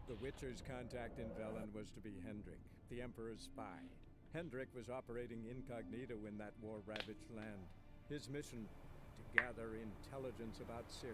The Witcher's contact in Velen was to be Hendrik, the Emperor's spy. Hendrik was operating incognito in that war-ravaged land. His mission, to gather intelligence about Ciri.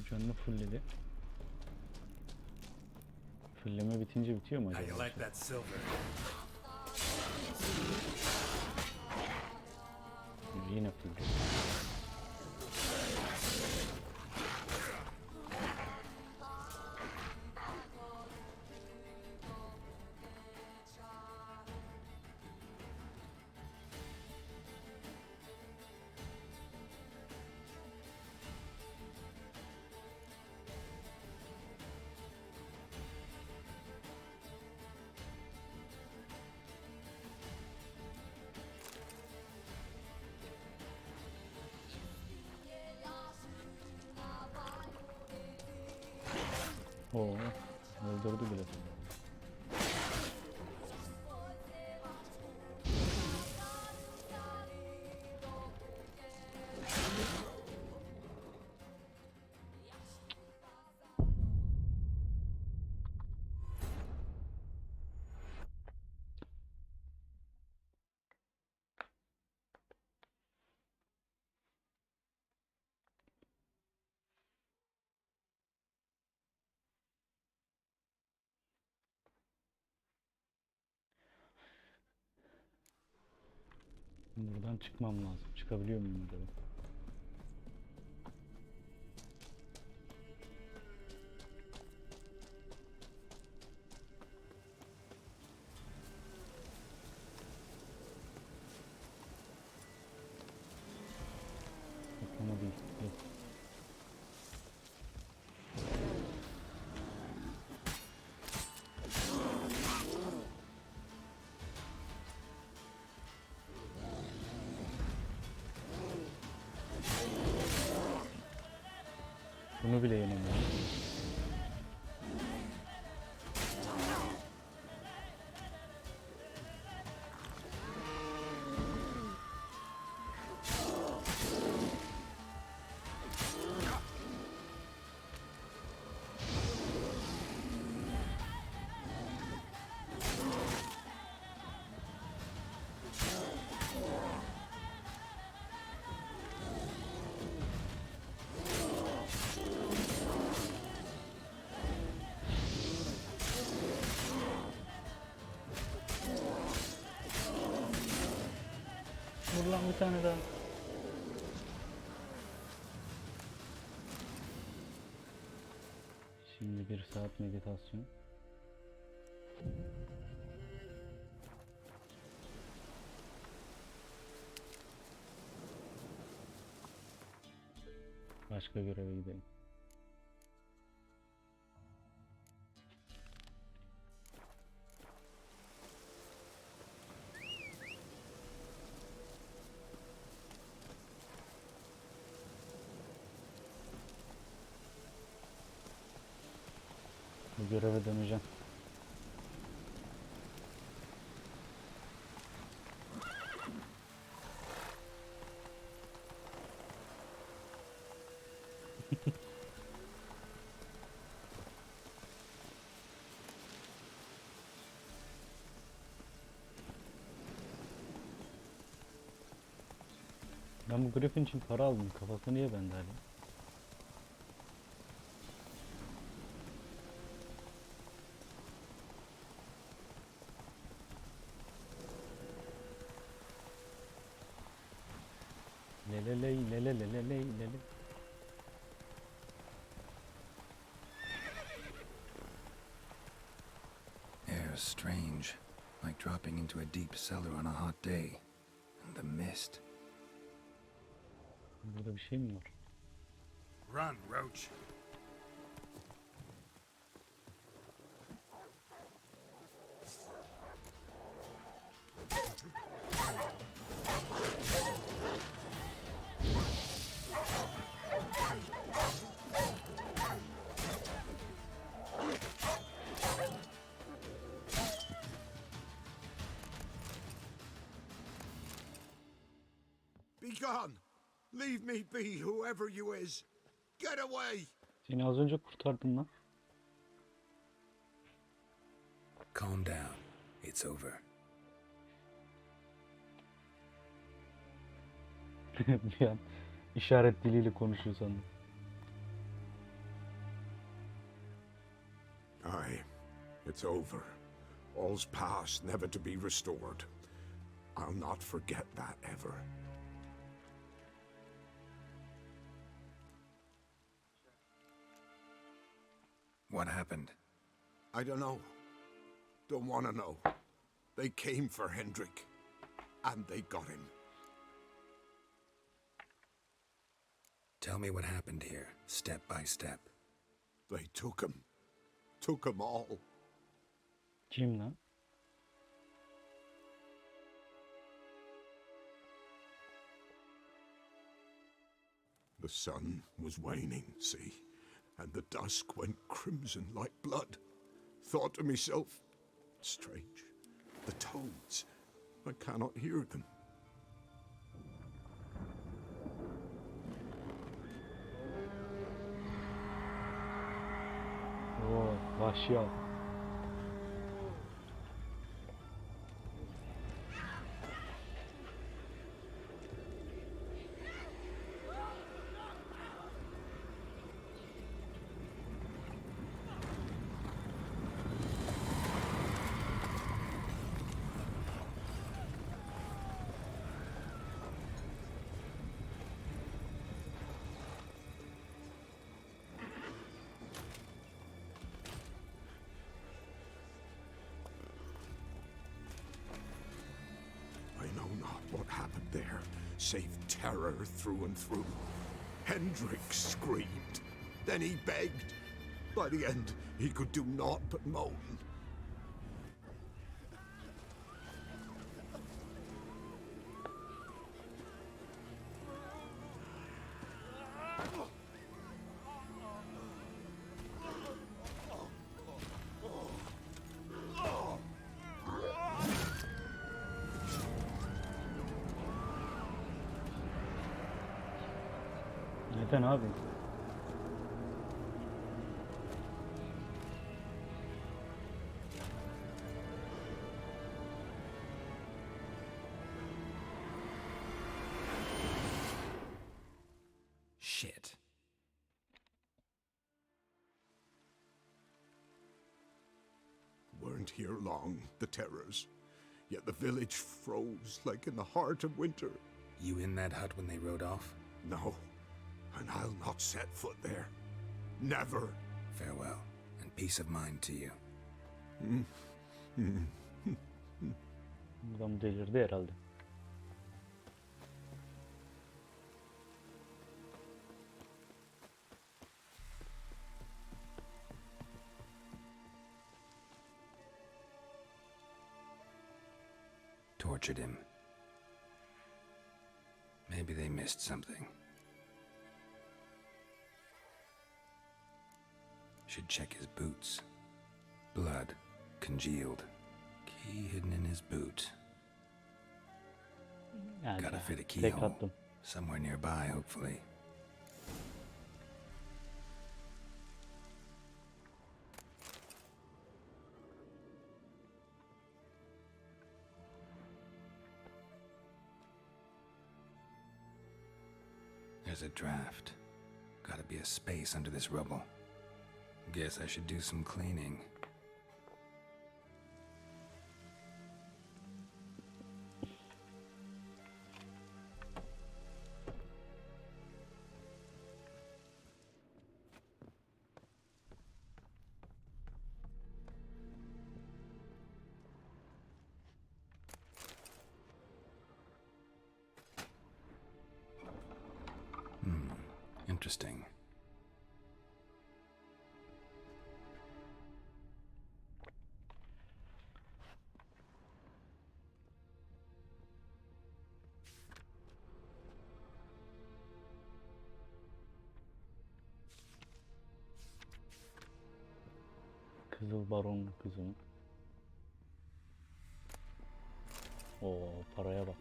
Canını fullledi. Fulleme bitince bitiyor mu acaba? Yine fullledi. Oo, öldürdü bile. Buradan çıkmam lazım. Çıkabiliyor muyum acaba? Atlama değil. Yok. Bunu bile yenemiyorum. bir tane daha. Şimdi 1 saat meditasyon. Başka göreve gidelim. Bu göreve döneceğim. Ben bu Griffin için para aldım. Kafası niye bende hala? Leleley leleleleley lele. Air's strange, like dropping into a deep cellar on a hot day. And the mist. Burada bir şey mi var? Run, Roach. Be gone! Leave me be, whoever you is! Get away! Seni az önce kurtardım lan. Calm down. It's over. Bir an işaret diliyle konuşuyor sandım. Aye, it's over. All's past, never to be restored. I'll not forget that ever. What happened? I don't know. Don't want to know. They came for Hendrik. And they got him. Tell me what happened here, step by step. They took him. Took him all. Kim lan? The sun was waning, see? And the dusk went crimson like blood. Thought to myself, strange, the toads, I cannot hear them. Oo, vahşi al. I know not what happened there, save terror through and through. Hendrik screamed. Then he begged. By the end, he could do naught but moan. Neden abi? Shit. Weren't here long, the terrors. Yet the village froze like in the heart of winter. You in that hut when they rode off? No, and I'll not set foot there. Never. Farewell, and peace of mind to you. Adam delirdi herhalde. Tortured him. Maybe they missed something. Should check his boots. Blood, congealed. Key hidden in his boot. Gotta fit a Tek keyhole. attım. Somewhere nearby, hopefully. There's a draft. Gotta be a space under this rubble. Guess I should do some cleaning. Interesting. Kızıl Baron kızı mı? Oo, paraya bak.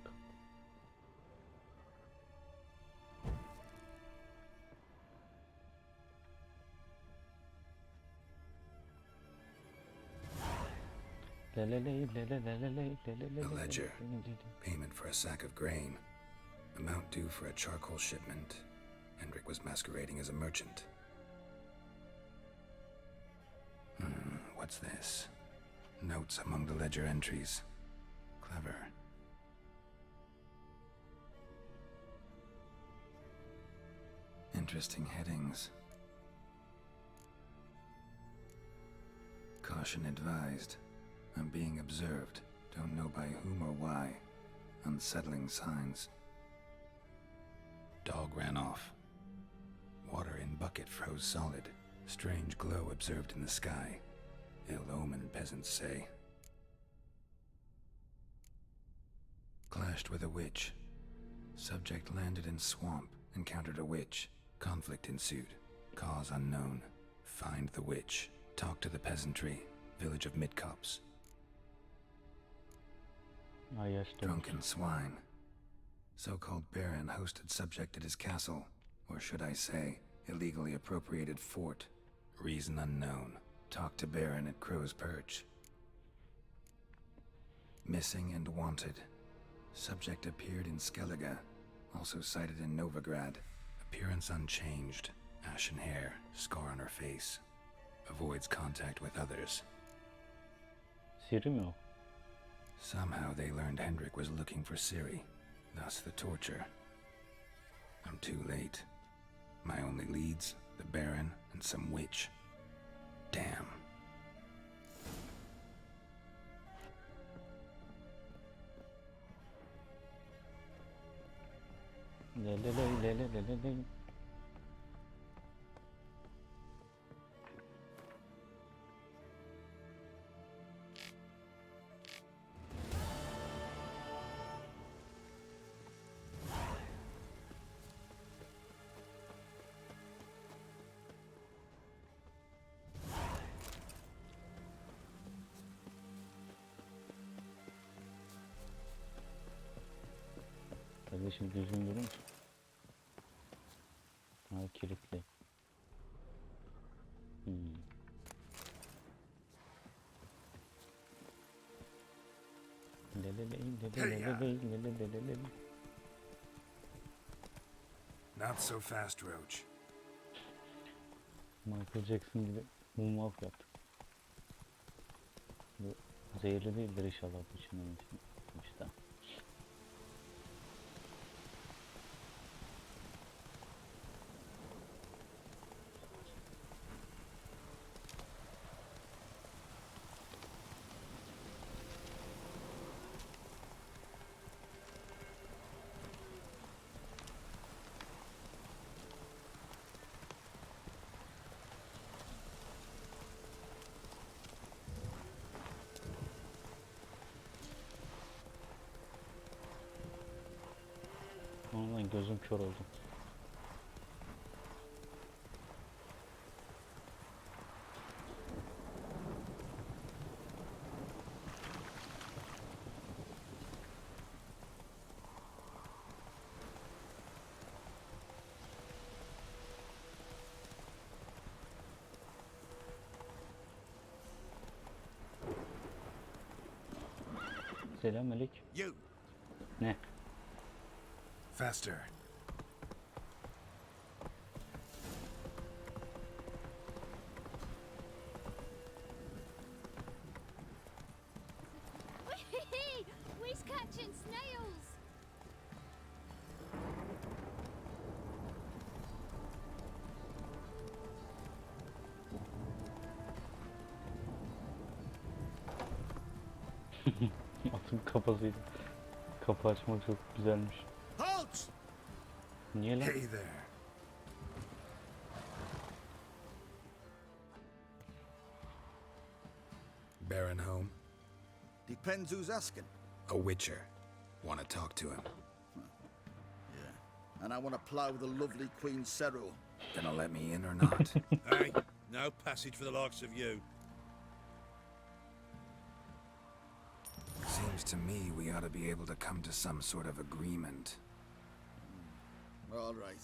A ledger. Payment for a sack of grain. Amount due for a charcoal shipment. Hendrik was masquerading as a merchant. What's this? Notes among the ledger entries. Clever. Interesting headings. Caution advised. I'm being observed. Don't know by whom or why. Unsettling signs. Dog ran off. Water in bucket froze solid. Strange glow observed in the sky. Ill omen, peasants say. Clashed with a witch. Subject landed in swamp. Encountered a witch. Conflict ensued. Cause unknown. Find the witch. Talk to the peasantry. Village of Midcops. Drunken swine. So-called baron hosted subject at his castle, or should I say, illegally appropriated fort. Reason unknown. Talk to baron at Crow's Perch. Missing and wanted. Subject appeared in Skellige, also sighted in Novigrad. Appearance unchanged. Ashen hair, scar on her face. Avoids contact with others. Siri mi o? Somehow they learned Hendrik was looking for Ciri, thus the torture. I'm too late. My only leads, the Baron and some witch. Damn. Kardeşim düzgün durur musun? Ha, kilitli. Not so fast, Roach. Michael Jackson gibi moonwalk yaptı. Bu zehirli değildir inşallah bu içinden işte. gözüm kör oldu. Selamünaleyküm. You! Ne? Faster. Whee! We's catching snails! Atın kafasıydı. Kapı açmak çok güzelmiş. Halt! Niye lan? Hey there. Baron home? Depends who's asking. A witcher. Want to talk to him. Yeah. And I want to plough the lovely Queen Cero. Gonna let me in or not? Hey, no passage for the likes of you. Seems to me we ought to be able to come to some sort of agreement. All right,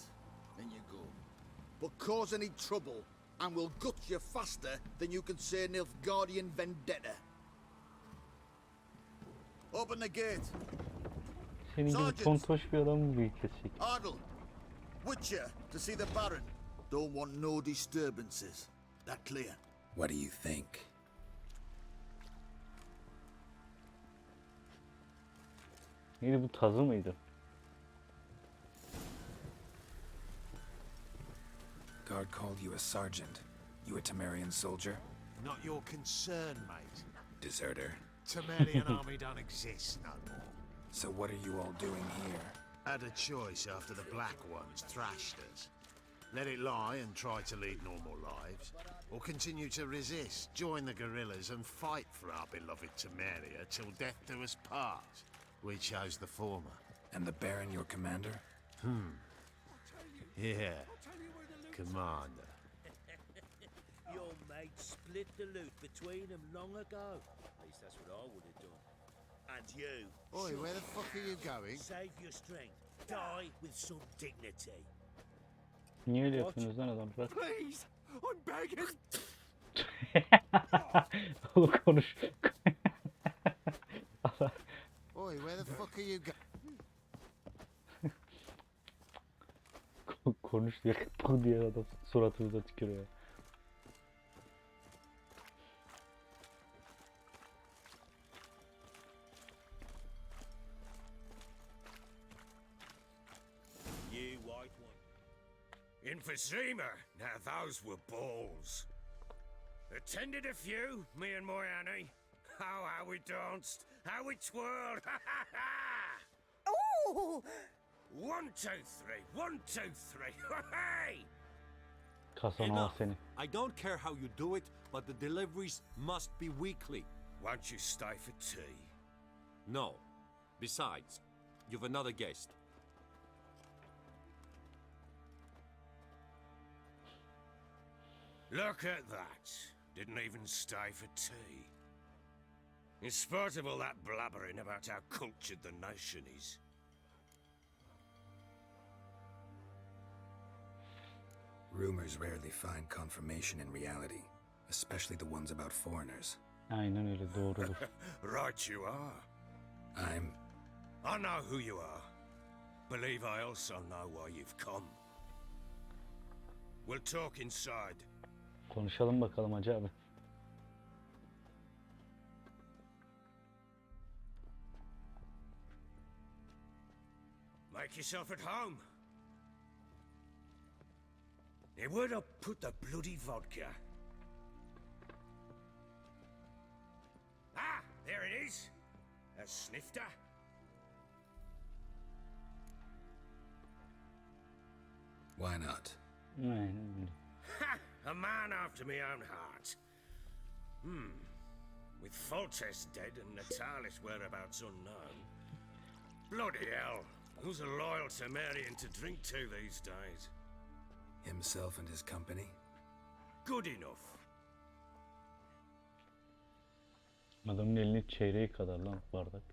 then you go. But cause any trouble, and we'll gut you faster than you can say Nilfgaardian vendetta. Open the gate. Senin gibi Sergeant. tontoş bir adam mı büyük kesecek? Ardle, Witcher to see the Baron. Don't want no disturbances. That clear? What do you think? Neydi bu, tazı mıydı? Guard called you a sergeant. You a Temerian soldier? Not your concern, mate. Deserter. Temerian army don't exist no more. So what are you all doing here? Had a choice after the Black Ones thrashed us. Let it lie and try to lead normal lives, or continue to resist, join the guerrillas and fight for our beloved Temeria till death do us part. We chose the former. And the Baron your commander? Yeah, commander. Your mate split the loot between them long ago. At least that's what I would have done. And you, Oi, where the fuck are you going? save your strength. Die with some dignity. Niye öyle yapıyorsunuz lan adam? Bırak. Please, I'm begging. Oğlum konuş. Oi, where the fuck are you going? Konuş diye bu diye adam suratımıza tükürüyor. You white one. Emphysema. Now those were balls. Attended a few, me and my Annie. Oh, how we danced, how we twirled. Ha ha ha! Ooh! 1, 2, 3. 1, 2, 3. Hey! Kasan al seni. I don't care how you do it, but the deliveries must be weekly. Won't you stay for tea? No. Besides, you've another guest. Look at that. Didn't even stay for tea. In spite of all that blabbering about how cultured the nation is. Rumors rarely find confirmation in reality, especially the ones about foreigners. Aynen öyle, doğrudur. Right you are. I know who you are. Believe I also know why you've come. We'll talk inside. Konuşalım bakalım hacı abi. Make yourself at home. Hey, where'd I put the bloody vodka? Ah, there it is. A snifter. Why not? Aynen öyle. Ha! A man after my own heart. With Foltest dead and Natalis whereabouts unknown. Bloody hell. Who's loyal to Marion to drink to these days? Himself and his company? Good enough. Adamın elini çeyreği kadar lan bardak.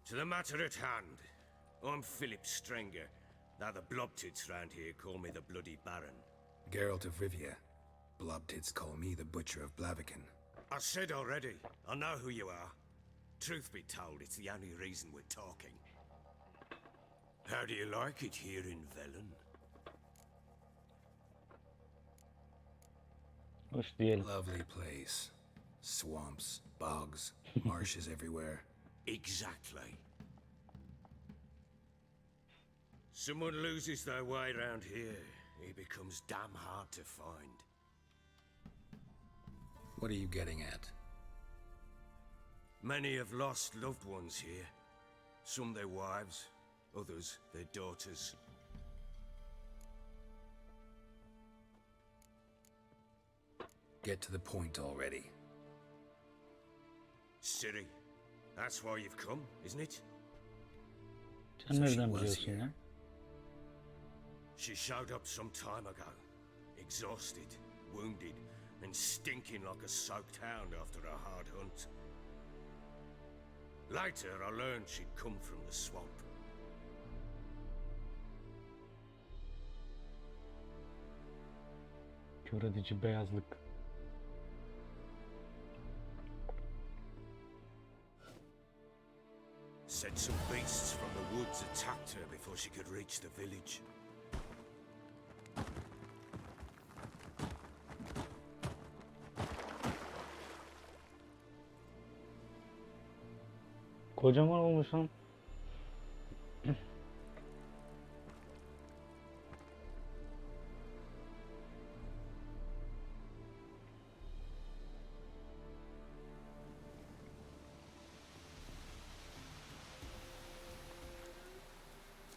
To the matter at hand. I'm Philip Strenger. Now the blobtits round here call me the Bloody Baron. Geralt of Rivia. Blobtits call me the Butcher of Blaviken. I said already, I know who you are. Truth be told, it's the only reason we're talking. How do you like it here in Velen? Hoş değil. Lovely place. Swamps, bogs, marshes everywhere. Exactly. Someone loses their way around here, he becomes damn hard to find. What are you getting at? Many have lost loved ones here. Some their wives, others their daughters. Get to the point already. Ciri, that's why you've come, isn't it? Sen nereden biliyorsun ya? She showed up some time ago, exhausted, wounded, and stinking like a soaked hound after a hard hunt. Later, I learned she'd come from the swamp. Kör edici beyazlık. Said some beasts from the woods attacked her before she could reach the village. Kocaman olmuş lan.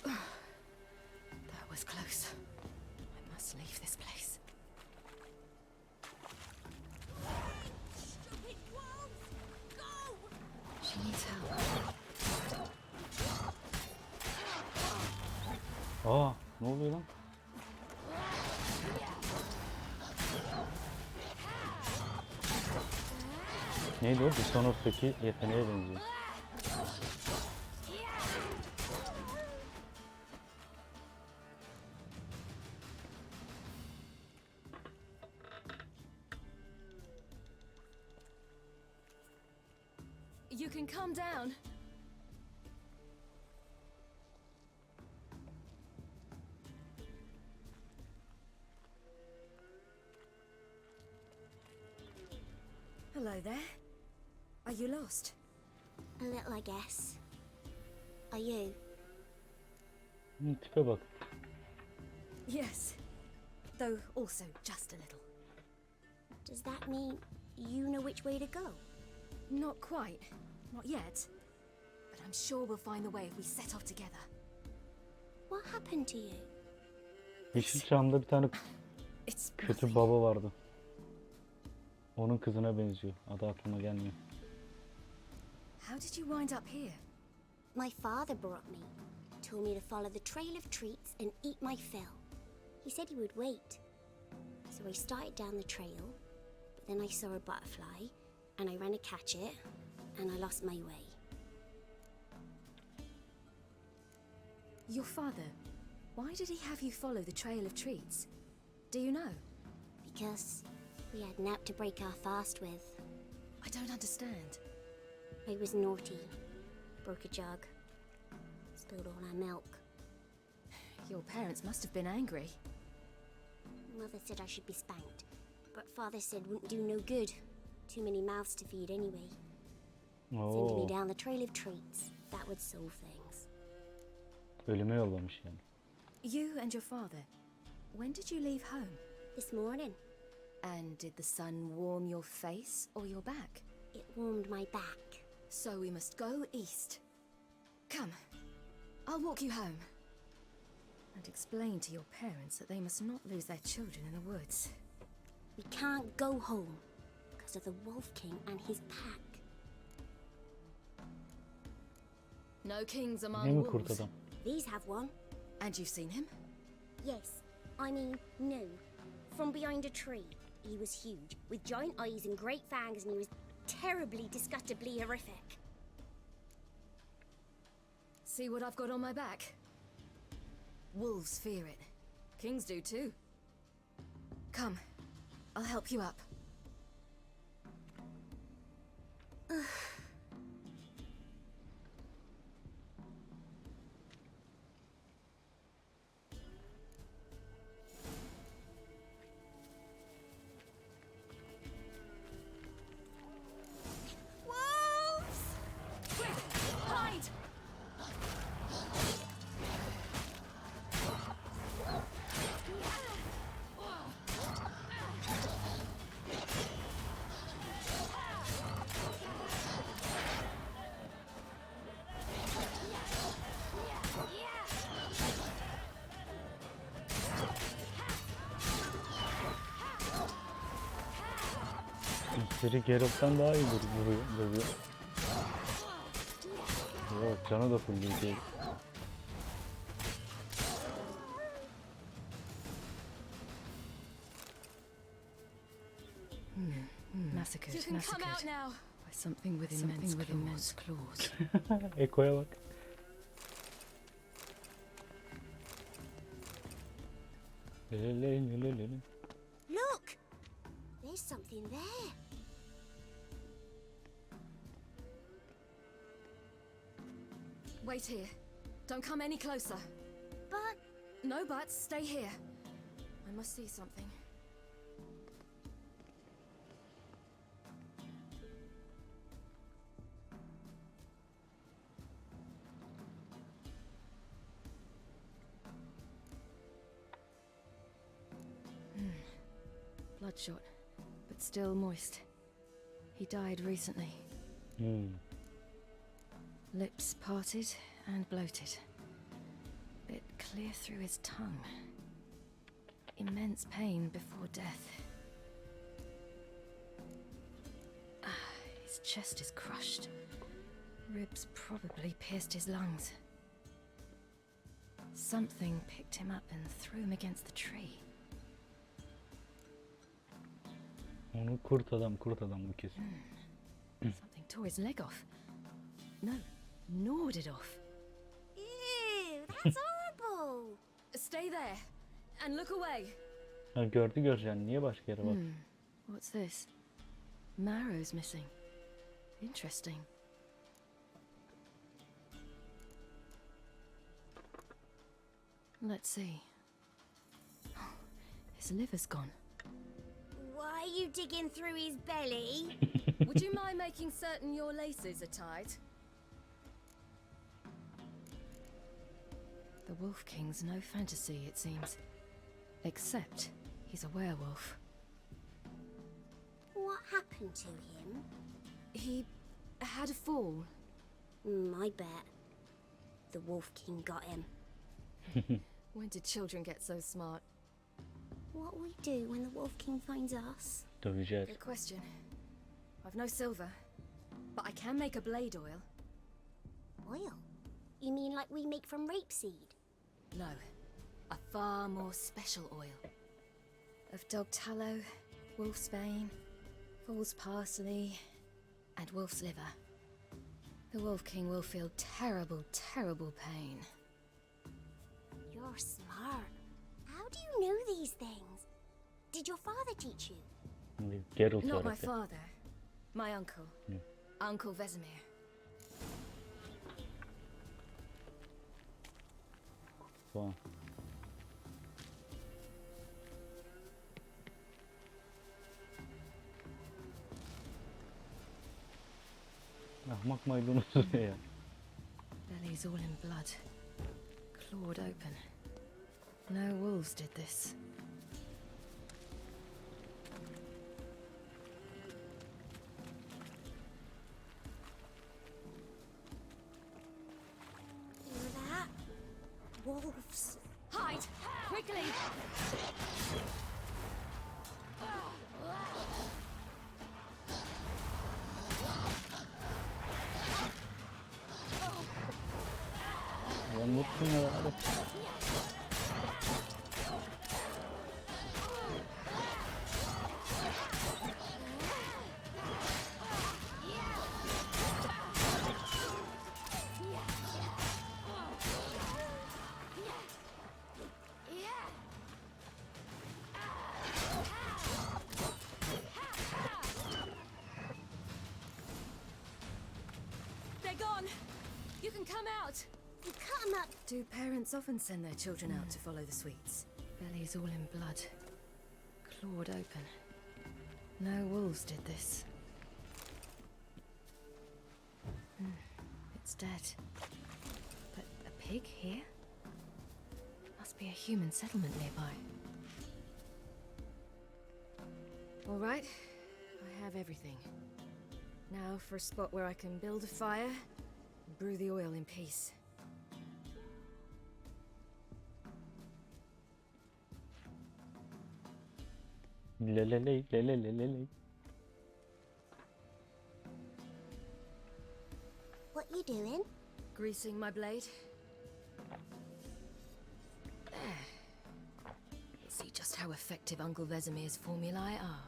That was close. I must leave this place. Stupid wolves! Go! She needs help. Aa, ne oluyor lan? Neydi o? Dishonored'daki yeteneğe benziyor. You can calm down. Hello there. Are you lost? A little, I guess. Are you? Tipe bak. Yes. Though also just a little. Does that mean you know which way to go? Not quite. Not yet. But I'm sure we'll find the way if we set off together. What happened to you? Yeşilçam'da bir tane It's kötü nothing. baba vardı. Onun kızına benziyor. Adı aklıma gelmiyor. How did you wind up here? My father brought me. Told me to follow the trail of treats and eat my fill. He said he would wait. So I started down the trail, but then I saw a butterfly, and I ran to catch it, and I lost my way. Your father, why did he have you follow the trail of treats? Do you know? Because we had naught to break our fast with. I don't understand. I was naughty. Broke a jug. Spilled all our milk. Your parents must have been angry. Mother said I should be spanked, but father said wouldn't do no good. Too many mouths to feed anyway. Send me Oo, down the trail of treats. That would solve things. ölüme yollamış yani. You and your father, when did you leave home? This morning, And did the sun warm your face or your back? it warmed my back. So we must go east. Come, I'll walk you home. And explain to your parents that they must not lose their children in the woods. We can't go home because of the Wolf King and his pack. No kings Ne among mi kurt wolves. adam? These have one. And you've seen him? Yes. I mean, no. From behind a tree. He was huge, with giant eyes and great fangs, and he was terribly, disgustingly horrific. See what I've got on my back? Wolves fear it. Kings do too. Come, I'll help you up. Wolves! Quick, hide! Biri Geralt'tan daha iyi vuruyor. Dövüyor. Yok, canı da full değil. Massacred. You can come out now. By something with immense claws. Eko'ya bak. Look! There's something there. Wait here. Don't come any closer. But No buts. Stay here. I must see something. Bloodshot, but still moist. He died recently. Lips parted and bloated. Bit clear through his tongue. Immense pain before death. His chest is crushed. Ribs probably pierced his lungs. Something picked him up and threw him against the tree. Onu kurt adam bu kesin. Something tore his leg off. No, gnawed it off. ew, that's horrible. Stay there and look away. Ha, göreceksin. Niye başka yere bak? What's this? Marrow's missing. Interesting. Let's see. His liver's gone. Why are you digging through his belly? Would you mind making certain your laces are tied? The Wolf King's no fantasy, it seems. Except he's a werewolf. What happened to him? He had a fall. I bet. The Wolf King got him. When did children get so smart? What will we do when the Wolf King finds us? Döveceğiz. Good question. I've no silver, but I can make a blade oil. Oil? You mean like we make from rapeseed? No, a far more special oil. Of dog tallow, wolf's bane, fool's parsley, and wolf's liver. The Wolf King will feel terrible, terrible pain. You're smart. How do you know these things? Did your father teach you? Geralt Not my öğretti. father, my uncle. Uncle Vesemir. Tamam. Ahmak maydanozu ne ya? Belly's all in blood. Clawed open. No wolves did this. Hear that? Wolves. Hide! Quickly! şunları hadi. They're gone. You can come out. You cut 'em up. Do parents often send their children out to follow the sweets? Bellies all in blood. Clawed open. No wolves did this. It's dead. But a pig here? Must be a human settlement nearby. All right, I have everything. Now for a spot where I can build a fire and brew the oil in peace. Leleley leleleleley. What you doing? Greasing my blade. There. See just how effective Uncle Vesemir's formulae are.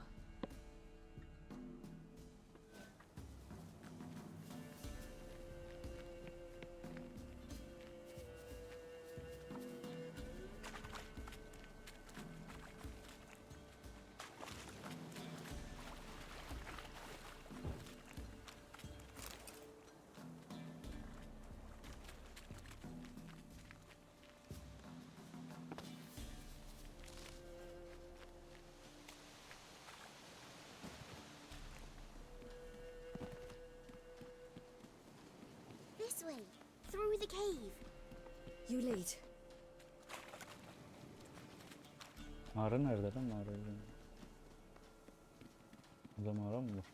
This way. Through the cave. You lead. Mağara nerede lan mağara? Burada mağara mı var?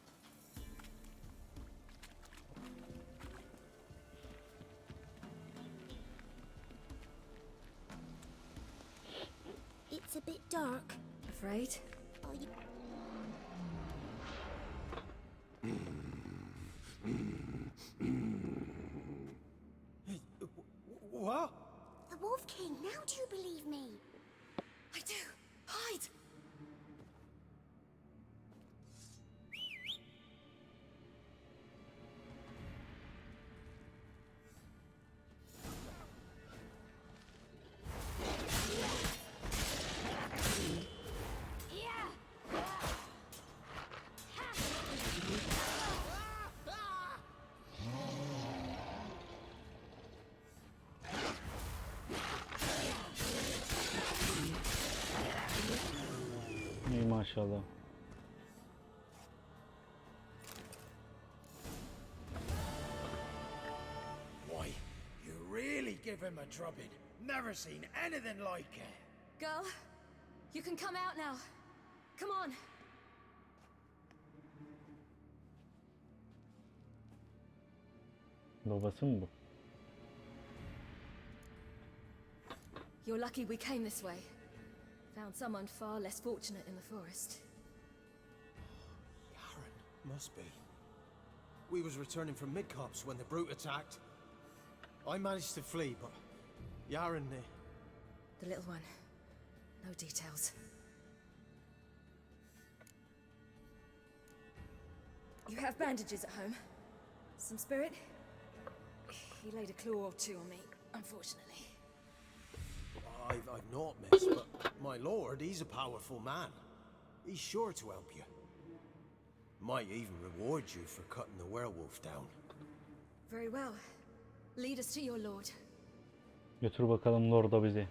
It's a bit dark. Afraid? Are you... What? The Wolf King, now do you believe me? I do. Hide! İyi maşallah. Why, you really give him a drubbing. Never seen anything like it. Girl, you can come out now. Come on. Babası mı bu? You're lucky we came this way. Found someone far less fortunate in the forest. Yaren, must be. We was returning from Midcops when the brute attacked. I managed to flee, but Yaren, The little one. No details. You have bandages at home? Some spirit? He laid a claw or two on me, unfortunately. I've not missed, but my lord, he's a powerful man. He's sure to help you. Might even reward you for cutting the werewolf down. Very well. Lead us to your lord. Götür bakalım Lord'a bizi.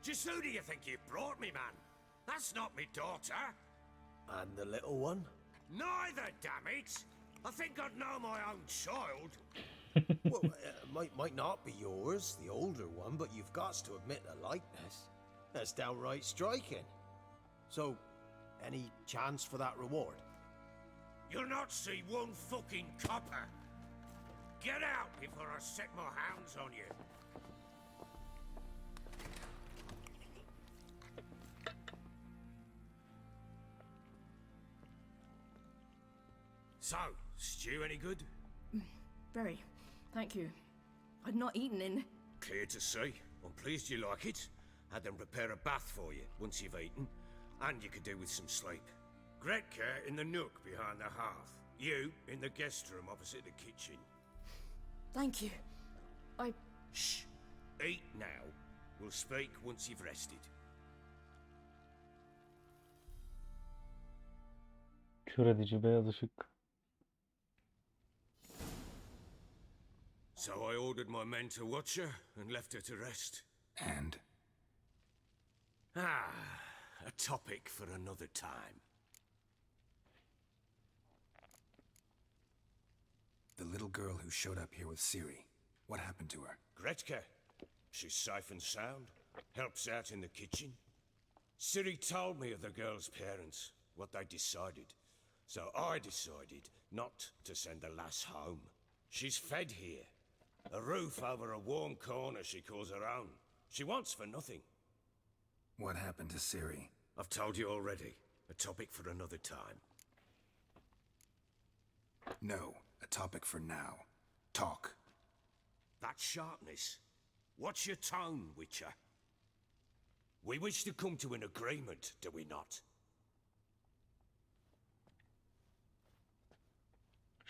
Just who do you think you brought me, man? That's not me daughter. And the little one? Neither, damn it! I think I'd know my own child. Well, might not be yours, the older one, but you've got to admit the likeness. That's downright striking. So, any chance for that reward? You'll not see one fucking copper. Get out before I set my hounds on you. So, stew any good? Very. Thank you. I'd not eaten in. Clear to see. I'm pleased you like it. Had them prepare a bath for you once you've eaten, and you could do with some sleep. Gretka in the nook behind the hearth. You in the guest room opposite the kitchen. Thank you. Shh. Eat now. We'll speak once you've rested. Kör edici beyaz ışık. So I ordered my men to watch her and left her to rest. And? A topic for another time. The little girl who showed up here with Ciri. What happened to her? Gretka. She's safe and sound. Helps out in the kitchen. Ciri told me of the girl's parents, what they decided. So I decided not to send the lass home. She's fed here. A roof over a warm corner she calls her own. She wants for nothing. What happened to Ciri? I've told you already. A topic for another time. No, a topic for now. Talk. That sharpness. What's your tone, Witcher? We wish to come to an agreement, do we not?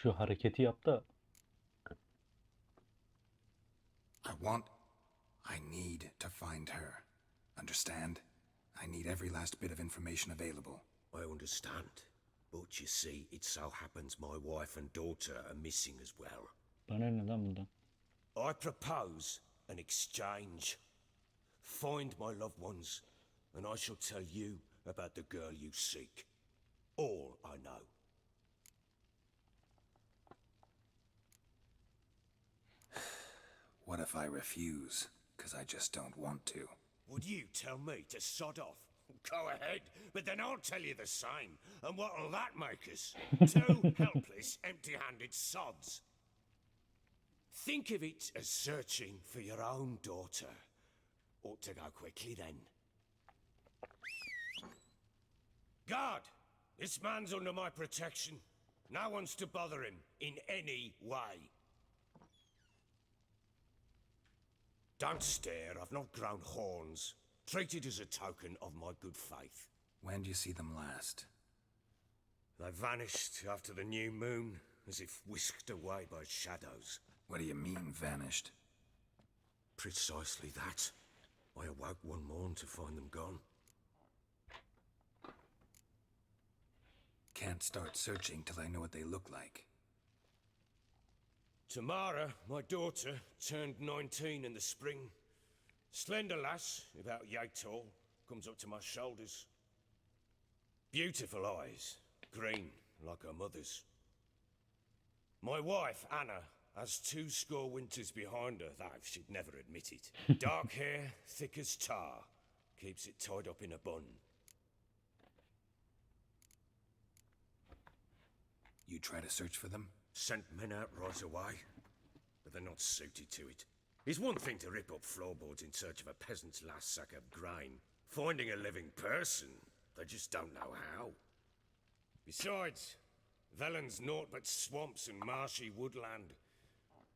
Şu hareketi yap da. I need to find her. Understand? I need every last bit of information available. I understand. But you see, it so happens my wife and daughter are missing as well. Bana ne lan bundan? I propose an exchange. Find my loved ones, and I shall tell you about the girl you seek. All I know. What if I refuse? 'Cause I just don't want to. Would you tell me to sod off? Go ahead, but then I'll tell you the same. And what'll that make us? Two helpless, empty-handed sods. Think of it as searching for your own daughter. Ought to go quickly then. Guard! This man's under my protection. No one's to bother him in any way. Don't stare, I've not grown horns. Treat it as a token of my good faith. When did you see them last? They vanished after the new moon, as if whisked away by shadows. What do you mean, vanished? Precisely that. I awoke one morn to find them gone. Can't start searching till I know what they look like. Tamara, my daughter, turned 19 in the spring. Slender lass, about yay tall, comes up to my shoulders. Beautiful eyes, green like her mother's. My wife, Anna, has 2 winters behind her, though she'd never admit it. Dark hair, thick as tar, keeps it tied up in a bun. You try to search for them? Sent men out right away, but they're not suited to it. It's one thing to rip up floorboards in search of a peasant's last sack of grain. Finding a living person, they just don't know how. Besides, Velen's naught but swamps and marshy woodland.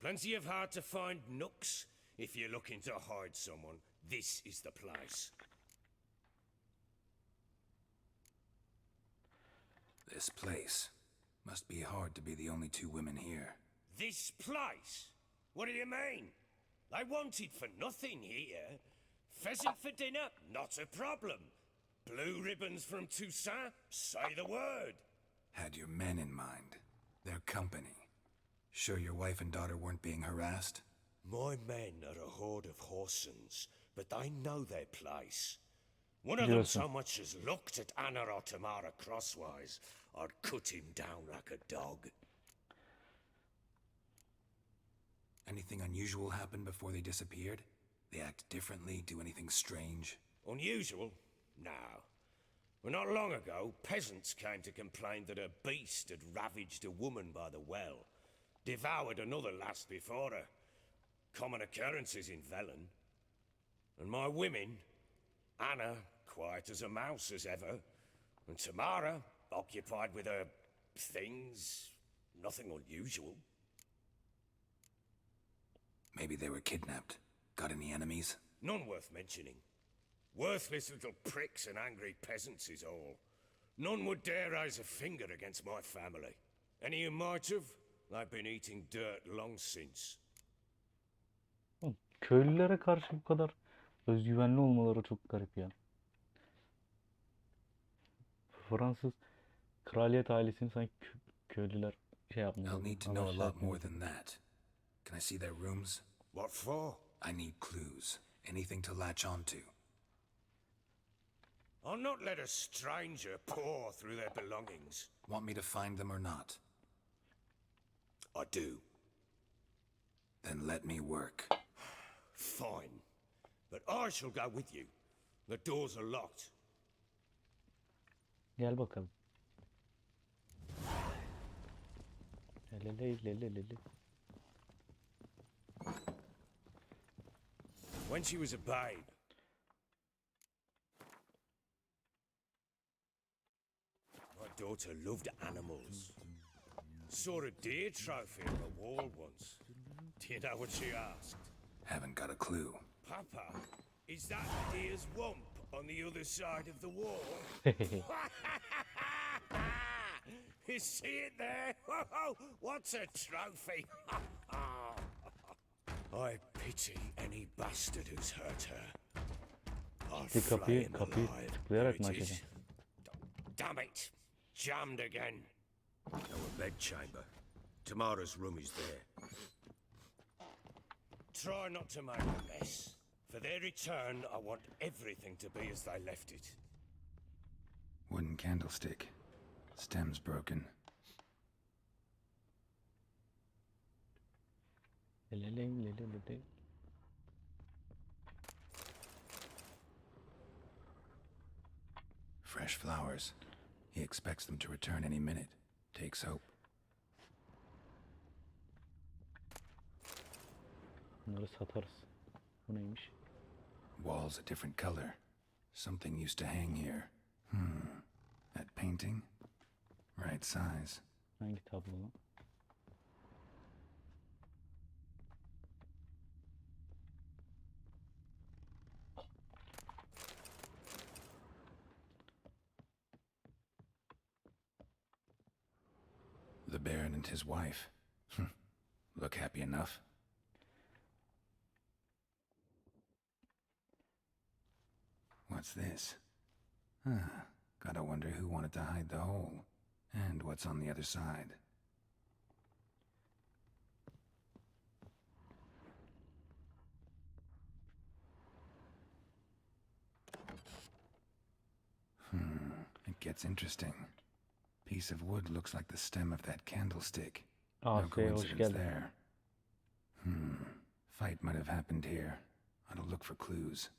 Plenty of hard-to-find nooks. If you're looking to hide someone, this is the place. This place. Must be hard to be the only 2 women here. This place? What do you mean? They wanted for nothing here. Pheasant for dinner? Not a problem. Blue ribbons from Toussaint? Say the word. Had your men in mind. Their company. Sure your wife and daughter weren't being harassed? My men are a horde of Horsons, but they know their place. One of them so much as looked at Anna or Tamara crosswise, I'd cut him down like a dog. Anything unusual happen before they disappeared? They act differently, do anything strange? Unusual? No. Well, not long ago, peasants came to complain that a beast had ravaged a woman by the well, devoured another lass before her. Common occurrences in Velen. And my women, Anna, quiet as a mouse as ever, and Tamara, occupied with her things, nothing unusual. Maybe they were kidnapped. Got any enemies? None worth mentioning. Worthless little pricks and angry peasants is all. None would dare raise a finger against my family. Any who might have, they've been eating dirt long since. Köylülere karşı bu kadar özgüvenli olmaları çok garip ya. Fransız kraliyet ailesini sanki köylüler şey yapmıyor. I'll need to know a lot more than that. Can I see their rooms? What for? I need clues. Anything to latch onto. I'll not let a stranger pore through their belongings. Want me to find them or not? I do. Then let me work. Fine. But I shall go with you. The doors are locked. Gel bakalım. Lelelelelelele. When she was a babe, my daughter loved animals. Saw a deer trophy on the wall once. Do you know what she asked? Haven't got a clue. Papa, is that deer's wump on the other side of the wall? You see it there? What's a trophy? I pity any bastard who's hurt her. I'll flay him alive. tıklayarak mı There it is. açacağım? Damn it! Jammed again. Our bedchamber. Tamara's room is there. Try not to make a mess. For their return, I want everything to be as they left it. Wooden candlestick. Stem's broken. Lelelelelele. Fresh flowers. He expects them to return any minute. Takes hope. Bunları satarız. Bu neymiş? Walls a different color. Something used to hang here. That painting? Right size. Hangi tablo lan? The Baron and his wife. Look happy enough. What's this? Gotta wonder who wanted to hide the hole. And what's on the other side. It gets interesting. Piece of wood looks like the stem of that candlestick. No hoş coincidence geldin. there. Fight might have happened here. I'll look for clues.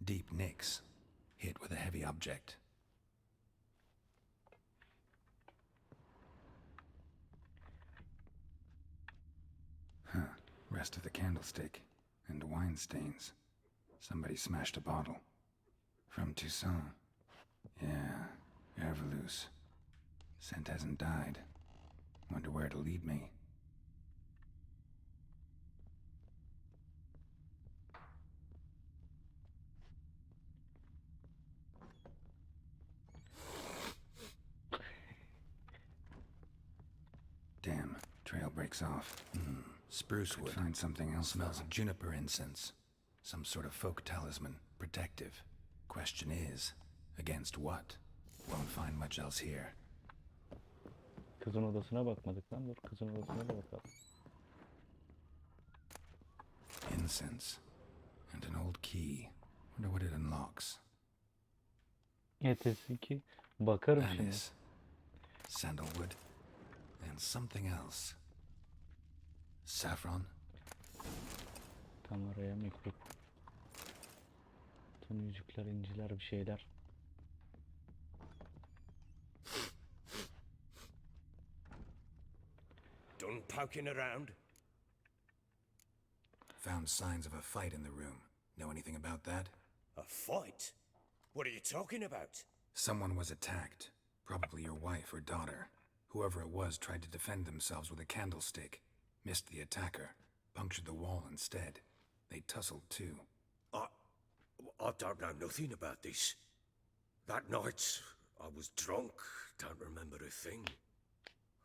Deep nicks, hit with a heavy object. Rest of the candlestick, and wine stains. Somebody smashed a bottle. From Toussaint. Yeah, Herveloos. Scent hasn't died. Wonder where it'll lead me. Damn, trail breaks off. Spruce wood. Find something else. Smells of juniper incense. Some sort of folk talisman. Protective. Question is, against what? Won't find much else here. Kızın odasına bakmadık lan. Dur kızın odasına da bakalım. Incense. And an old key. Wonder what it unlocks. Ertesi ki bakarım şimdi. Anis. sandalwood, and something else. Saffron? Tam araya mektup. Bütün yüzükler, inciler, bir şeyler. Done poking around? Found signs of a fight in the room. Know anything about that? A fight? What are you talking about? Someone was attacked. Probably your wife or daughter. Whoever it was tried to defend themselves with a candlestick. Missed the attacker. Punctured the wall instead. They tussled too. I don't know nothing about this. That night, I was drunk. Don't remember a thing.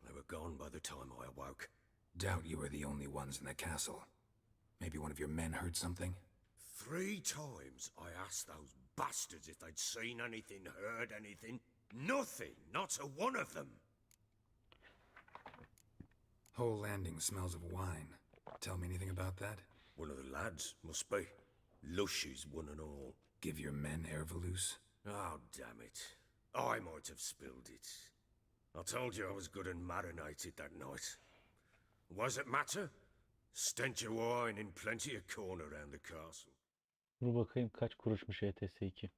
They were gone by the time I awoke. Doubt you were the only ones in the castle. Maybe one of your men heard something? 3 times I asked those bastards if they'd seen anything, heard anything. Nothing, not a one of them. Whole landing smells of wine. Tell me anything about that? One of the lads, must be. Lushes, one and all. Give your men Ervelus? Oh, damn it. I might have spilled it. I told you I was good and marinated that night. What does it matter? Stench of wine in plenty of corn around the castle. Dur bakayım kaç kuruşmuş ETS2.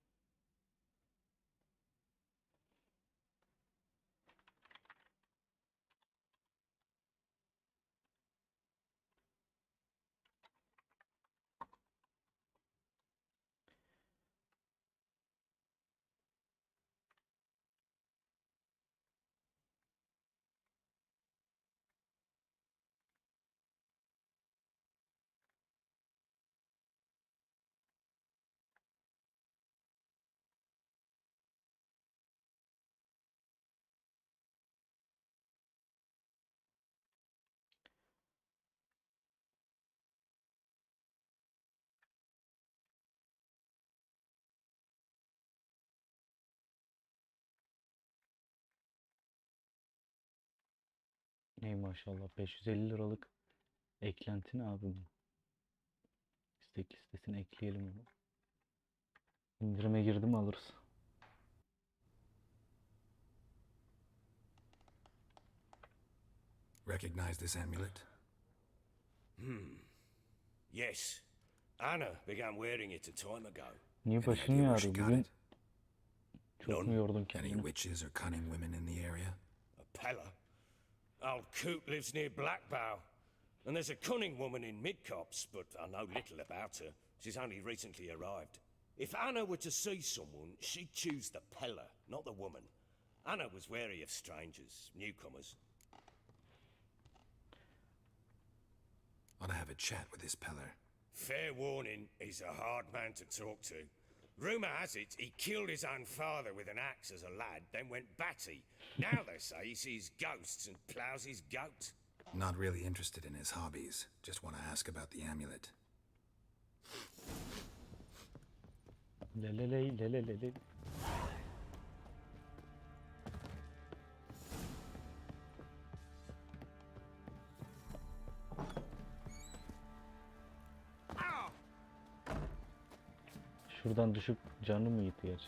Ey maşallah 550 liralık eklenti ne abi bu? İstek listesine ekleyelim onu. İndirime girdi mi alırız. Recognize this amulet? Yes. Anna began wearing it a time ago. Niye Any başın idea where she ağrıyor? got Bugün it? çok mu yordun Any kendini? witches or cunning women in the area? A Pella. Old Coot lives near Blackbow. And there's a cunning woman in Midcopse, but I know little about her. She's only recently arrived. If Anna were to see someone, she'd choose the Pella, not the woman. Anna was wary of strangers, newcomers. Ought to have a chat with this Peller. Fair warning, he's a hard man to talk to. Rumour has it he killed his own father with an axe as a lad, then went batty. Now they say he sees ghosts and ploughs his goat. Not really interested in his hobbies. Just want to ask about the amulet. Leleley leleley. Şuradan düşüp canı mı gitti gerçi?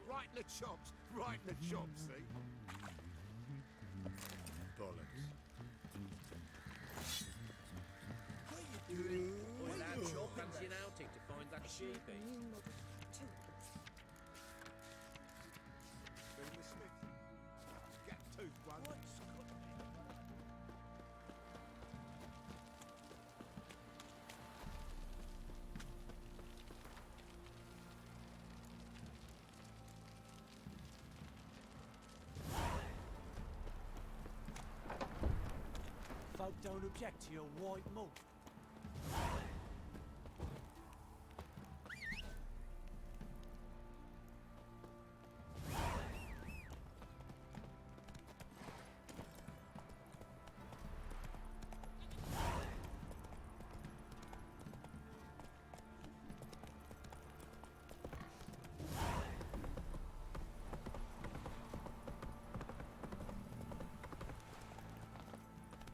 Right in the chops, right in the chops, see? Bollocks. Well, I'm sure fancy an outing to find that sheepy. Get tooth one. Folk don't object to your white malt.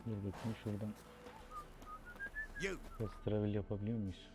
Dur bakayım şuradan You. fast travel yapabiliyor muyuz?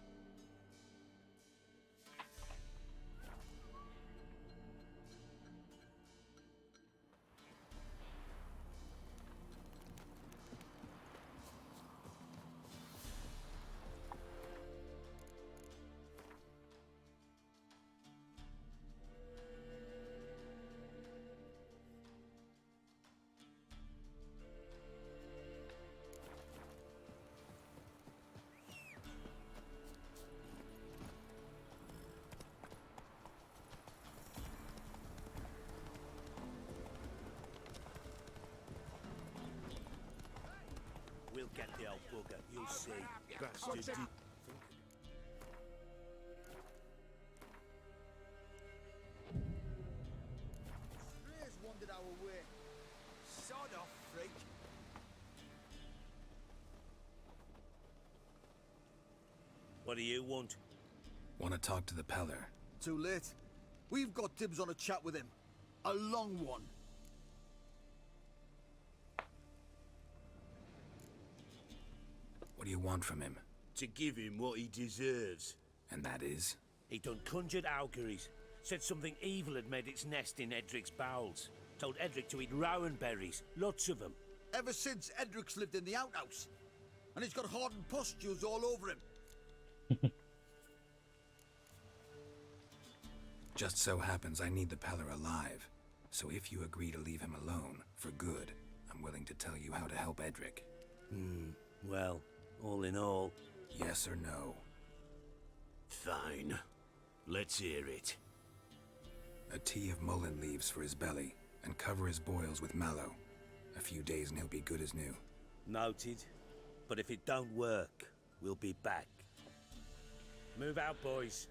Get the old bugger, you'll see. Bastard. Strays wandered our way. Sod off, freak. What do you want? Want to talk to the Peller? Too late. We've got dibs on a chat with him. A long one. What do you want from him? To give him what he deserves. And that is? He done conjured auguries. Said something evil had made its nest in Edric's bowels. Told Edric to eat rowan berries. Lots of them. Ever since Edric's lived in the outhouse. And he's got hardened pustules all over him. Just so happens I need the Peller alive. So if you agree to leave him alone, for good, I'm willing to tell you how to help Edric. Well, all in all... Yes or no? Fine. Let's hear it. A tea of mullein leaves for his belly, and cover his boils with mallow. A few days and he'll be good as new. Noted. But if it don't work, we'll be back. Move out, boys.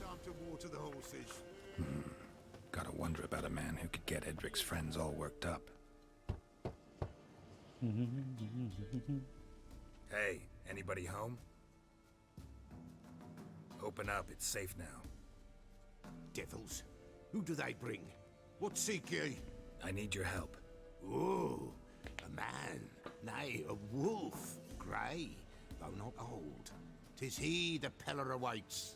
Time to water the horses. Gotta wonder about a man who could get Edric's friends all worked up. Hey, anybody home? Open up, it's safe now. Devils. Who do they bring? What seek ye? I need your help. Oh, a man. Nay, a wolf. Grey, though not old. 'Tis he the Peller awaits.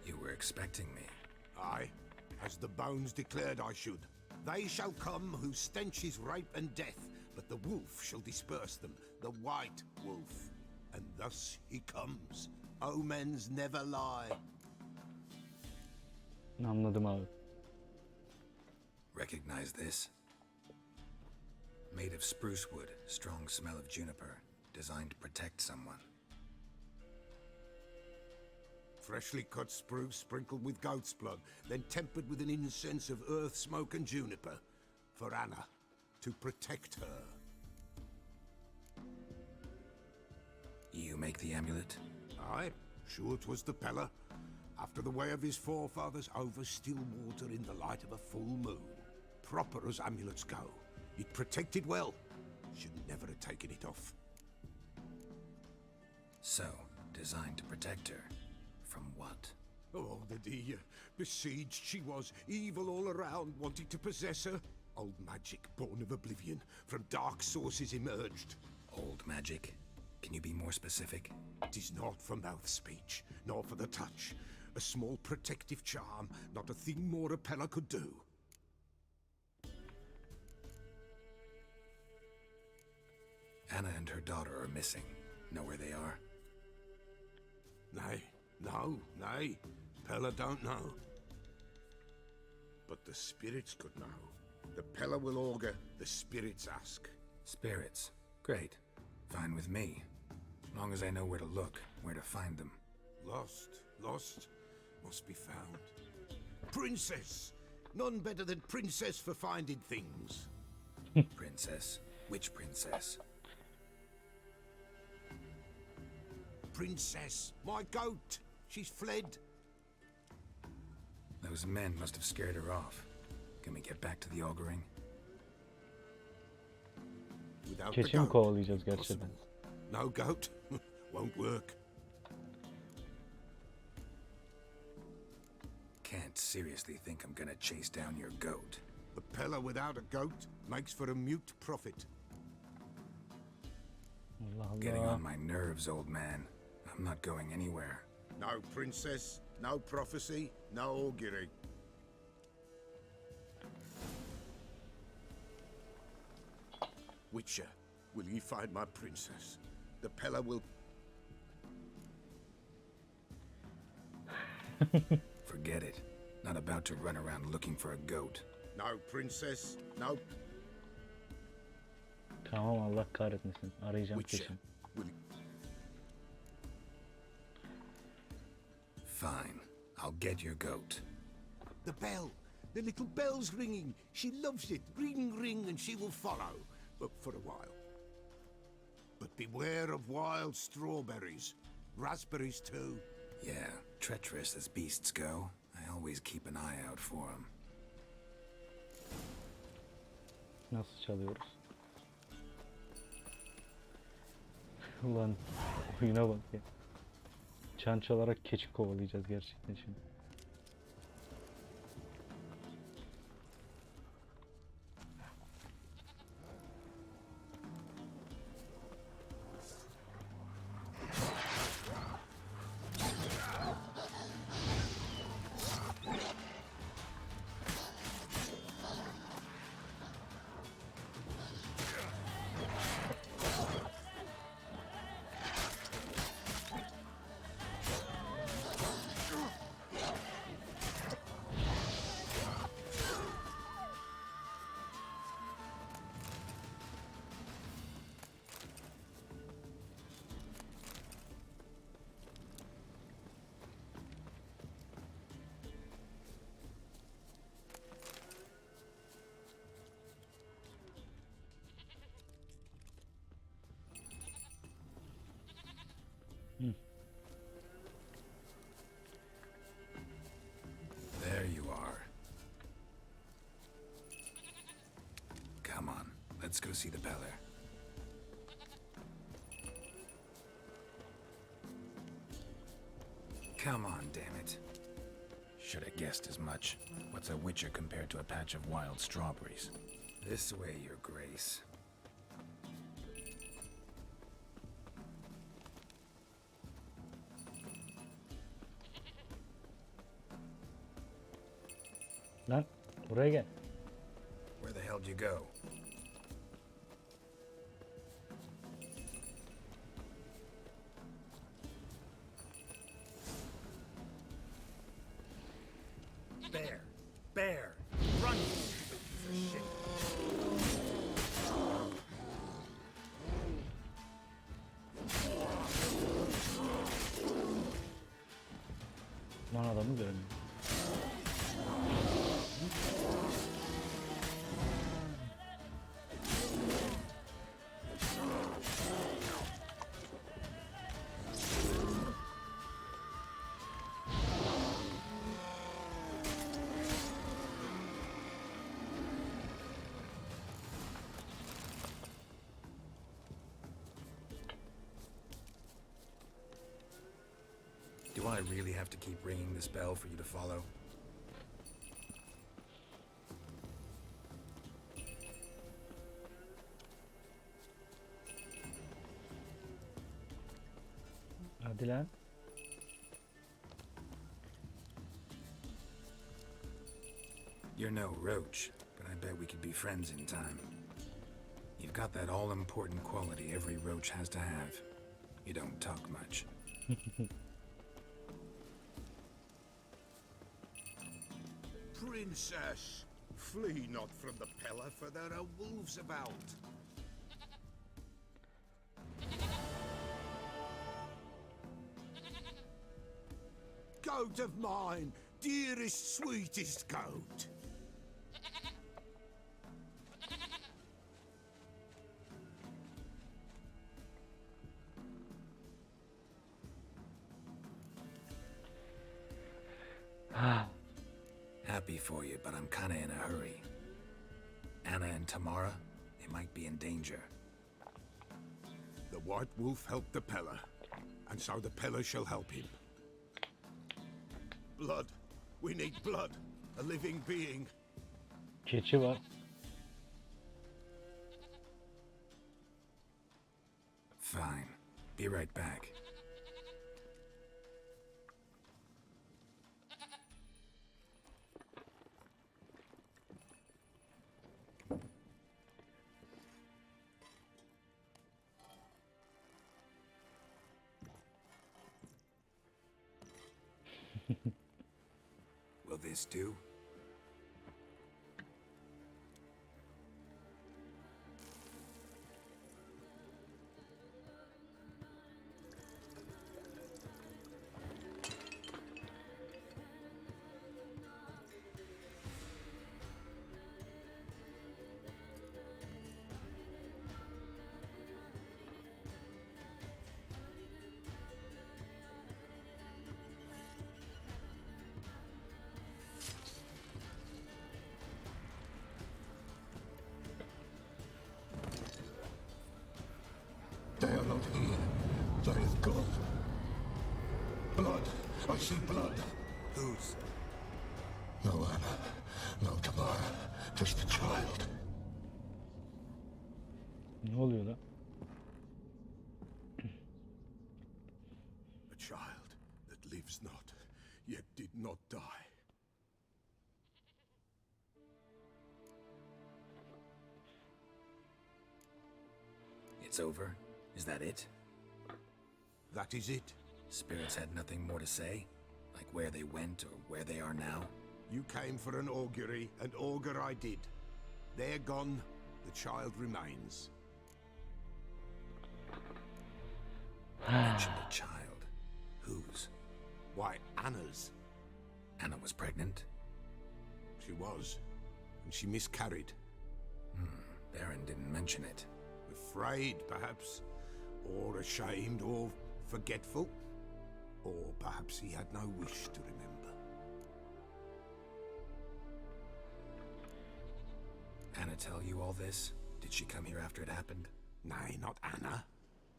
You were expecting me. Aye, as the bones declared I should. They shall come whose stench is rape and death, but the wolf shall disperse them, the white wolf. And thus he comes. Omens never lie. Anladım abi. Recognize this? Made of spruce wood, strong smell of juniper, designed to protect someone. Freshly cut spruce sprinkled with goat's blood, then tempered with an incense of earth, smoke and juniper. For Anna, to protect her. You make the amulet? Aye, sure 'twas the Peller. After the way of his forefathers, over still water in the light of a full moon. Proper as amulets go. It protected well. Should never have taken it off. So, designed to protect her. From what? Oh, the besieged she was, evil all around, wanting to possess her. Old magic, born of oblivion, from dark sources emerged. Old magic? Can you be more specific? 'Tis not for mouth speech, nor for the touch. A small protective charm, not a thing more a Peller could do. Anna and her daughter are missing. Know where they are? Nay, nay. Peller don't know. But the spirits could know. The Peller will augur, the spirits ask. Spirits? Great. Fine with me. As long as I know where to look, where to find them. Lost, must be found. Princess! None better than Princess for finding things. Princess? Which princess? Princess, my goat! She's fled. Those men must have scared her off. Can we get back to the auguring? Without Keçi mi kovalayacağız gerçekten? No goat. Won't work. Can't seriously think I'm gonna chase down your goat. The Peller without a goat makes for a mute prophet. Allah Allah. Getting on my nerves, old man. I'm not going anywhere. No princess, no prophecy, no augury. Witcher, will ye find my princess? The Peller will... Forget it. Not about to run around looking for a goat. No princess, no... Tamam, Allah kahretmesin. Arayacağım Witcher, peşin. will Fine. I'll get your goat. the bell. The little bell's ringing. She loves it. Ring, ring, and she will follow. But for a while. But beware of wild strawberries. Raspberries too. Yeah, treacherous as beasts go. I always keep an eye out for them. Nasıl çalıyoruz? Ulan oyuna bak ya. Çan çalarak keçi kovalayacağız gerçekten şimdi. There you are. Come on, let's go see the Beller. Come on, damn it. Should have guessed as much. What's a witcher compared to a patch of wild strawberries? This way, your grace. Lan buraya gel. Where the hell did you go? Bear! Bear! Run, you stupid piece of shit! Lan adamı görmüyor. Do I really have to keep ringing this bell for you to follow? Hadi lan. You're no roach, but I bet we could be friends in time. You've got that all-important quality every roach has to have. You don't talk much. Princess, flee not from the Pellar, for there are wolves about. Goat of mine, dearest, sweetest goat. Happy for you, but I'm kinda in a hurry. Anna and Tamara, they might be in danger. The White Wolf helped the Pellar, and so the Pellar shall help him. Blood. We need blood. A living being. Keçi var. Fine. Be right back. Will this do? God. Blood. I see blood. Whose? No Anna. No Tamara. Just a child. Ne oluyor lan? A child that lives not, yet did not die. It's over? Is that it? That is it. Spirits had nothing more to say? Like where they went or where they are now? You came for an augury, and augur I did. They're gone, the child remains. You mentioned a child. Whose? Why, Anna's. Anna was pregnant? She was, and she miscarried. Baron didn't mention it. Afraid, perhaps, or ashamed, or forgetful. Or perhaps he had no wish to remember. Anna tell you all this? Did she come here after it happened? Nay, not Anna.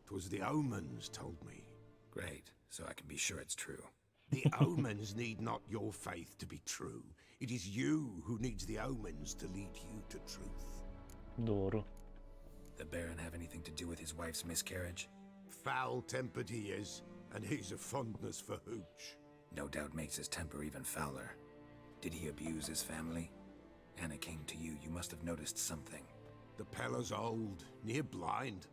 'Twas the omens told me. Great, so I can be sure it's true. The omens need not your faith to be true. It is you who needs the omens to lead you to truth. Doğru. The Baron have anything to do with his wife's miscarriage? Foul-tempered he is, and he's a fondness for hooch. No doubt makes his temper even fouler. Did he abuse his family? Anna came to you, you must have noticed something. The Pella's old, near blind,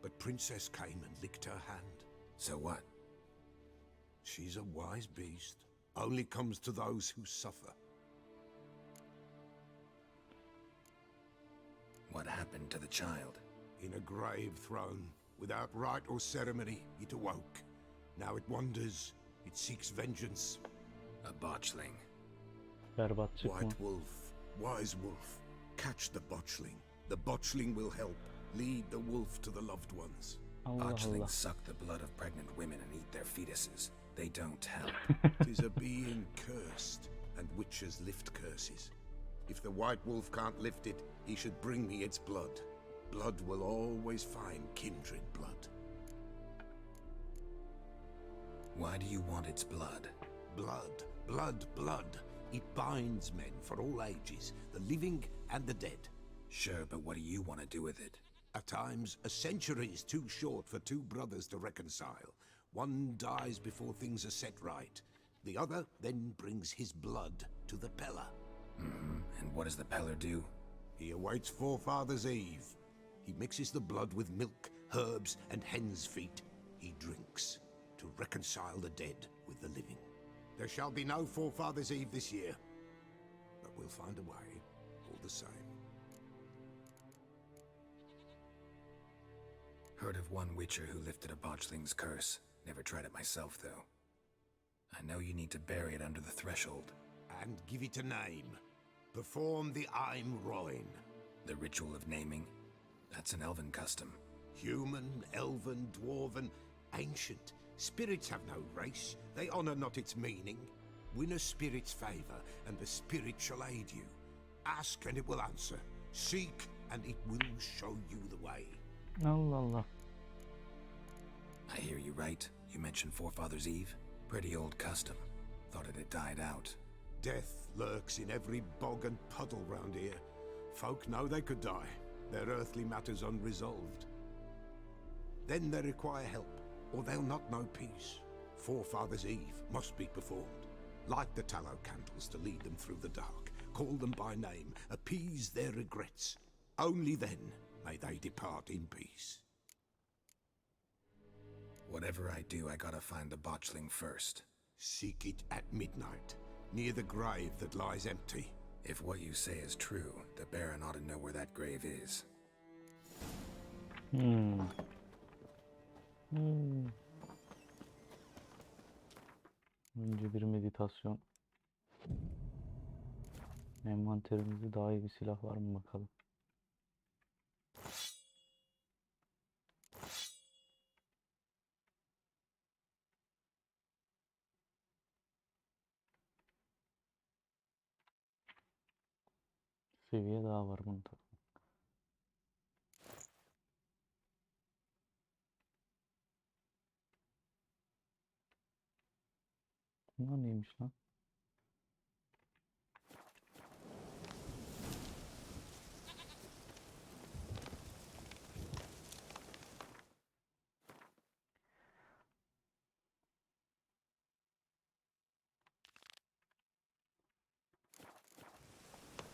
but Princess came and licked her hand. So what? She's a wise beast, only comes to those who suffer. What happened to the child? In a grave thrown, without rite or ceremony, it awoke. Now it wanders, it seeks vengeance. A botchling. Berbat çıkma. White wolf, wise wolf, catch the botchling. The botchling will help, lead the wolf to the loved ones. Allah Botchlings Allah. suck the blood of pregnant women and eat their fetuses. They don't help. 'Tis a being cursed, and witches lift curses. If the white wolf can't lift it, he should bring me its blood. Blood will always find kindred blood. Why do you want its blood? Blood, blood, blood. It binds men for all ages, the living and the dead. Sure, but what do you want to do with it? At times, a century is too short for two brothers to reconcile. One dies before things are set right. The other then brings his blood to the Pella. And what does the Peller do? He awaits Forefather's Eve. He mixes the blood with milk, herbs, and hen's feet. He drinks to reconcile the dead with the living. There shall be no Forefather's Eve this year, but we'll find a way, all the same. Heard of one witcher who lifted a botchling's curse. Never tried it myself, though. I know you need to bury it under the threshold. And give it a name. Perform the Aim Roin. The ritual of naming? That's an elven custom. Human, elven, dwarven, ancient. Spirits have no race. They honor not its meaning. Win a spirit's favor, and the spirit shall aid you. Ask, and it will answer. Seek, and it will show you the way. Allah Allah. I hear you right. You mentioned Forefather's Eve? Pretty old custom. Thought it had died out. Death lurks in every bog and puddle round here. Folk know they could die, their earthly matters unresolved. Then they require help, or they'll not know peace. Forefather's Eve must be performed. Light the tallow candles to lead them through the dark. Call them by name, appease their regrets. Only then may they depart in peace. Whatever I do, I gotta find the botchling first. Seek it at midnight, near the grave that lies empty. If what you say is true, the Baron ought to know where that grave is. Önce bir meditasyon. Envanterimizde daha iyi bir silah var mı bakalım. Seviye daha var bunda. Bunlar neymiş lan?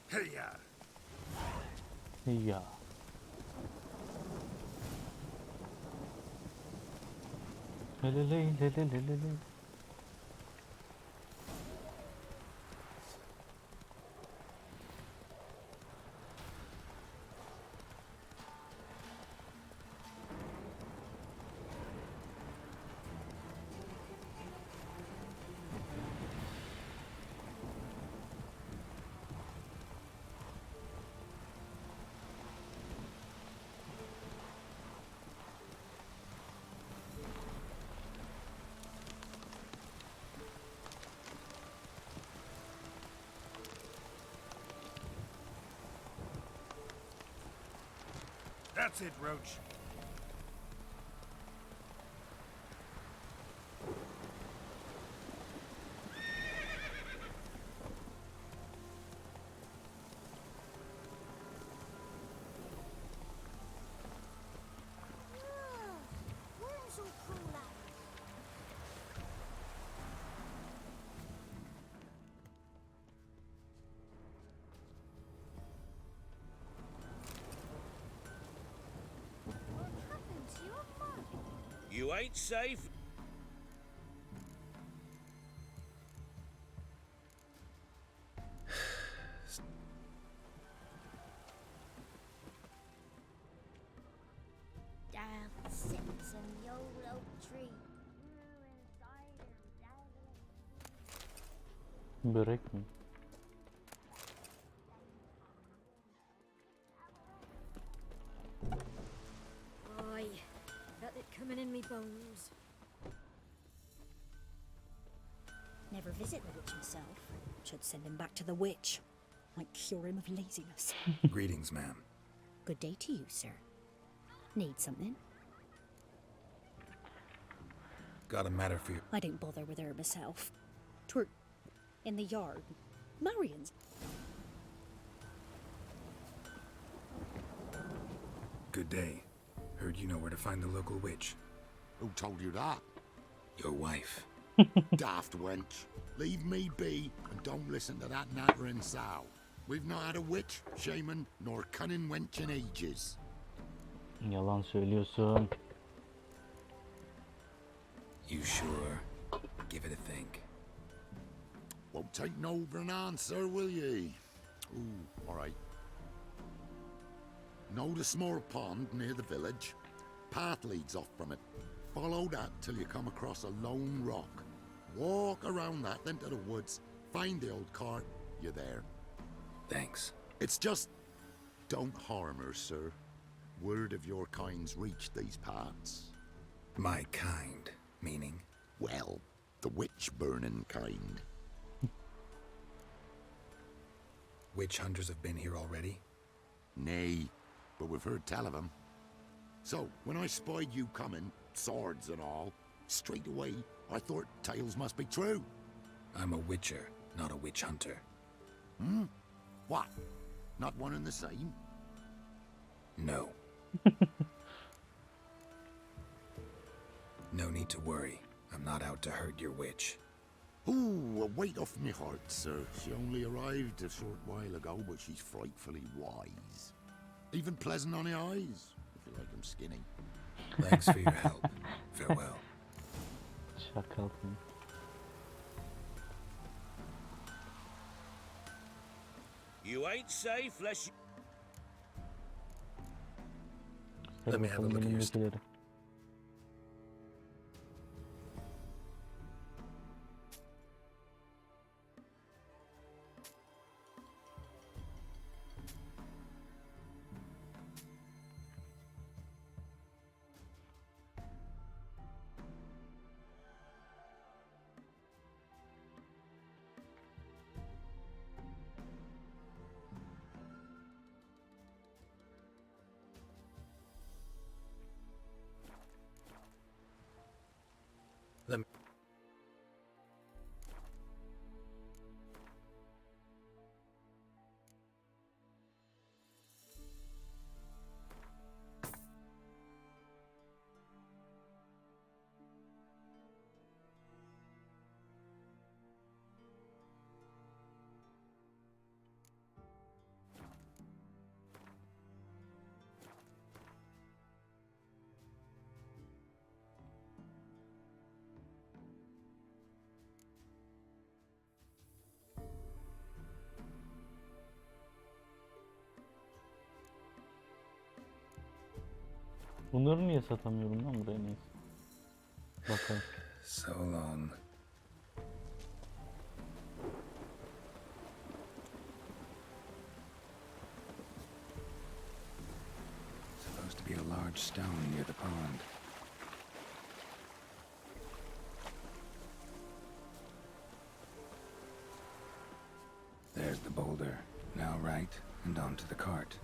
Hey-ya! Ya. Leleley. That's it, Roach. Worms will crawl out. What happened to your mug? You ain't safe. Down sits in the old oak tree. Inside him, Börek mi? Aye, felt it coming in me bones. Never visit the witch himself. Should send him back to the witch. Might cure him of laziness. Greetings, ma'am. Good day to you, sir. Need something? Got a matter for you. I didn't bother with her myself. 'Twere in the yard. Marion's. Good day. Heard you know where to find the local witch. Who told you that? Your wife. Daft wench. Leave me be and don't listen to that nattering sow. We've not had a witch, shaman, nor cunning wench in ages. Yalan söylüyorsun. You sure? Give it a think. Won't take no for an answer, will ye? Ooh, all right. Know the small pond near the village? Path leads off from it. Follow that till you come across a lone rock. Walk around that, then to the woods. Find the old cart. You're there. Thanks. It's just... don't harm her, sir. Word of your kind's reached these parts. My kind, meaning? Well, the witch-burning kind. Witch hunters have been here already? Nay, but we've heard tell of them. So, when I spied you coming, swords and all, straight away I thought tales must be true. I'm a witcher, not a witch hunter. Hmm? What? Not one and the same? No. No need to worry. I'm not out to hurt your witch. Ooh, a weight off me heart, sir. She only arrived a short while ago, but she's frightfully wise. Even pleasant on the eyes, if you like 'em skinny. Thanks for your help. Farewell. Şakal. You ain't safe less you... Let me have a look at your elimdekileri. Bunları niye satamıyorum lan buraya, neyse. Bakalım. So long. Supposed to be a large stone near the pond. There's the boulder. Now right, and onto the cart.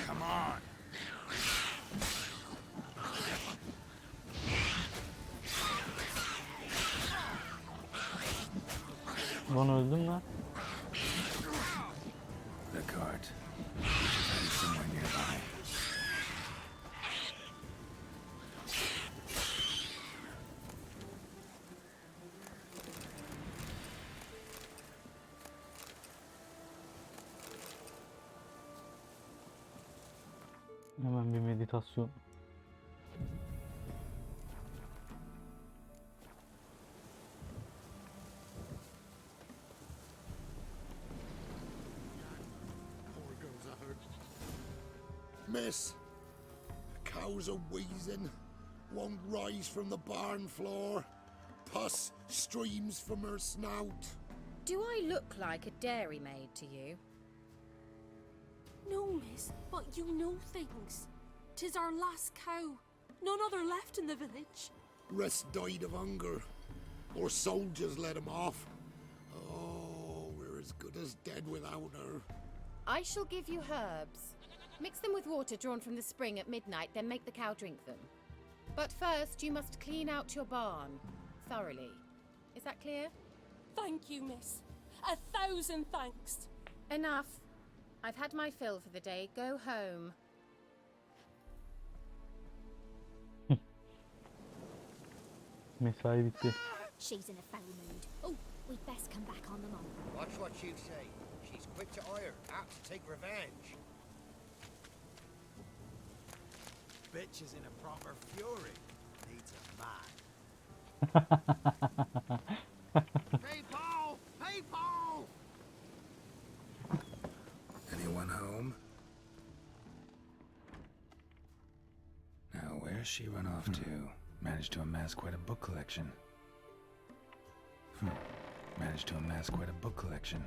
Come on! Lan öldüm lan. The cart. We should head somewhere nearby. Hemen bir meditasyon. Poor girl's a hurt. Miss, the cows are wheezing, won't rise from the barn floor. Pus streams from her snout. Do I look like a dairymaid to you? No, miss, but you know things. 'Tis our last cow. None other left in the village. Rest died of hunger. Or soldiers let him off. Oh, we're as good as dead without her. I shall give you herbs. Mix them with water drawn from the spring at midnight, then make the cow drink them. But first, you must clean out your barn thoroughly. Is that clear? Thank you, miss. 1,000 thanks. Enough. I've had my fill for the day. Go home. Mesai bitti. She's in a foul mood. Oh, we'd best come back on the mob. Watch what you say. She's quick to ire, apt to take revenge. Bitch is in a proper fury. Needs a man. Hey, Paul! Hey, Paul! Anyone home? Now, where's she run off to? Managed to amass quite a book collection. Managed to amass quite a book collection.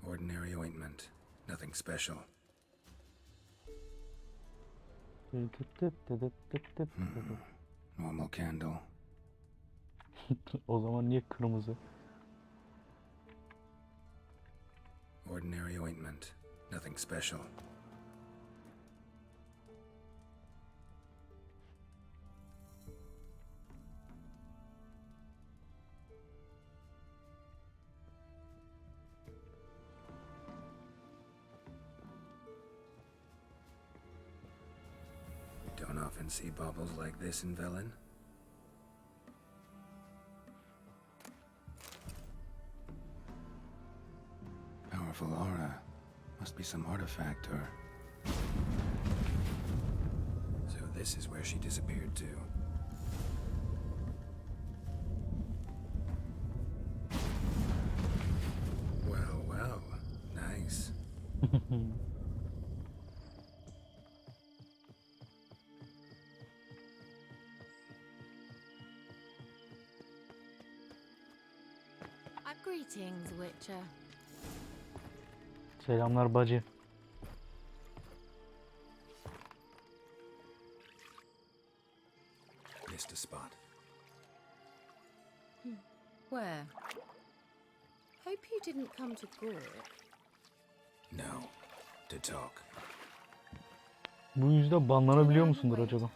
Ordinary ointment. Nothing special. Normal candle. O zaman niye kırmızı? Ordinary ointment. Nothing special. Don't often see baubles like this in Velen. Powerful aura. Must be some artifact or... So this is where she disappeared to. Well, well. Nice. Greetings, Witcher. Selamlar bacı. Missed a spot. Where? Hope you didn't come to Gork. No. To talk. Bu yüzden banlanabiliyor musundur acaba?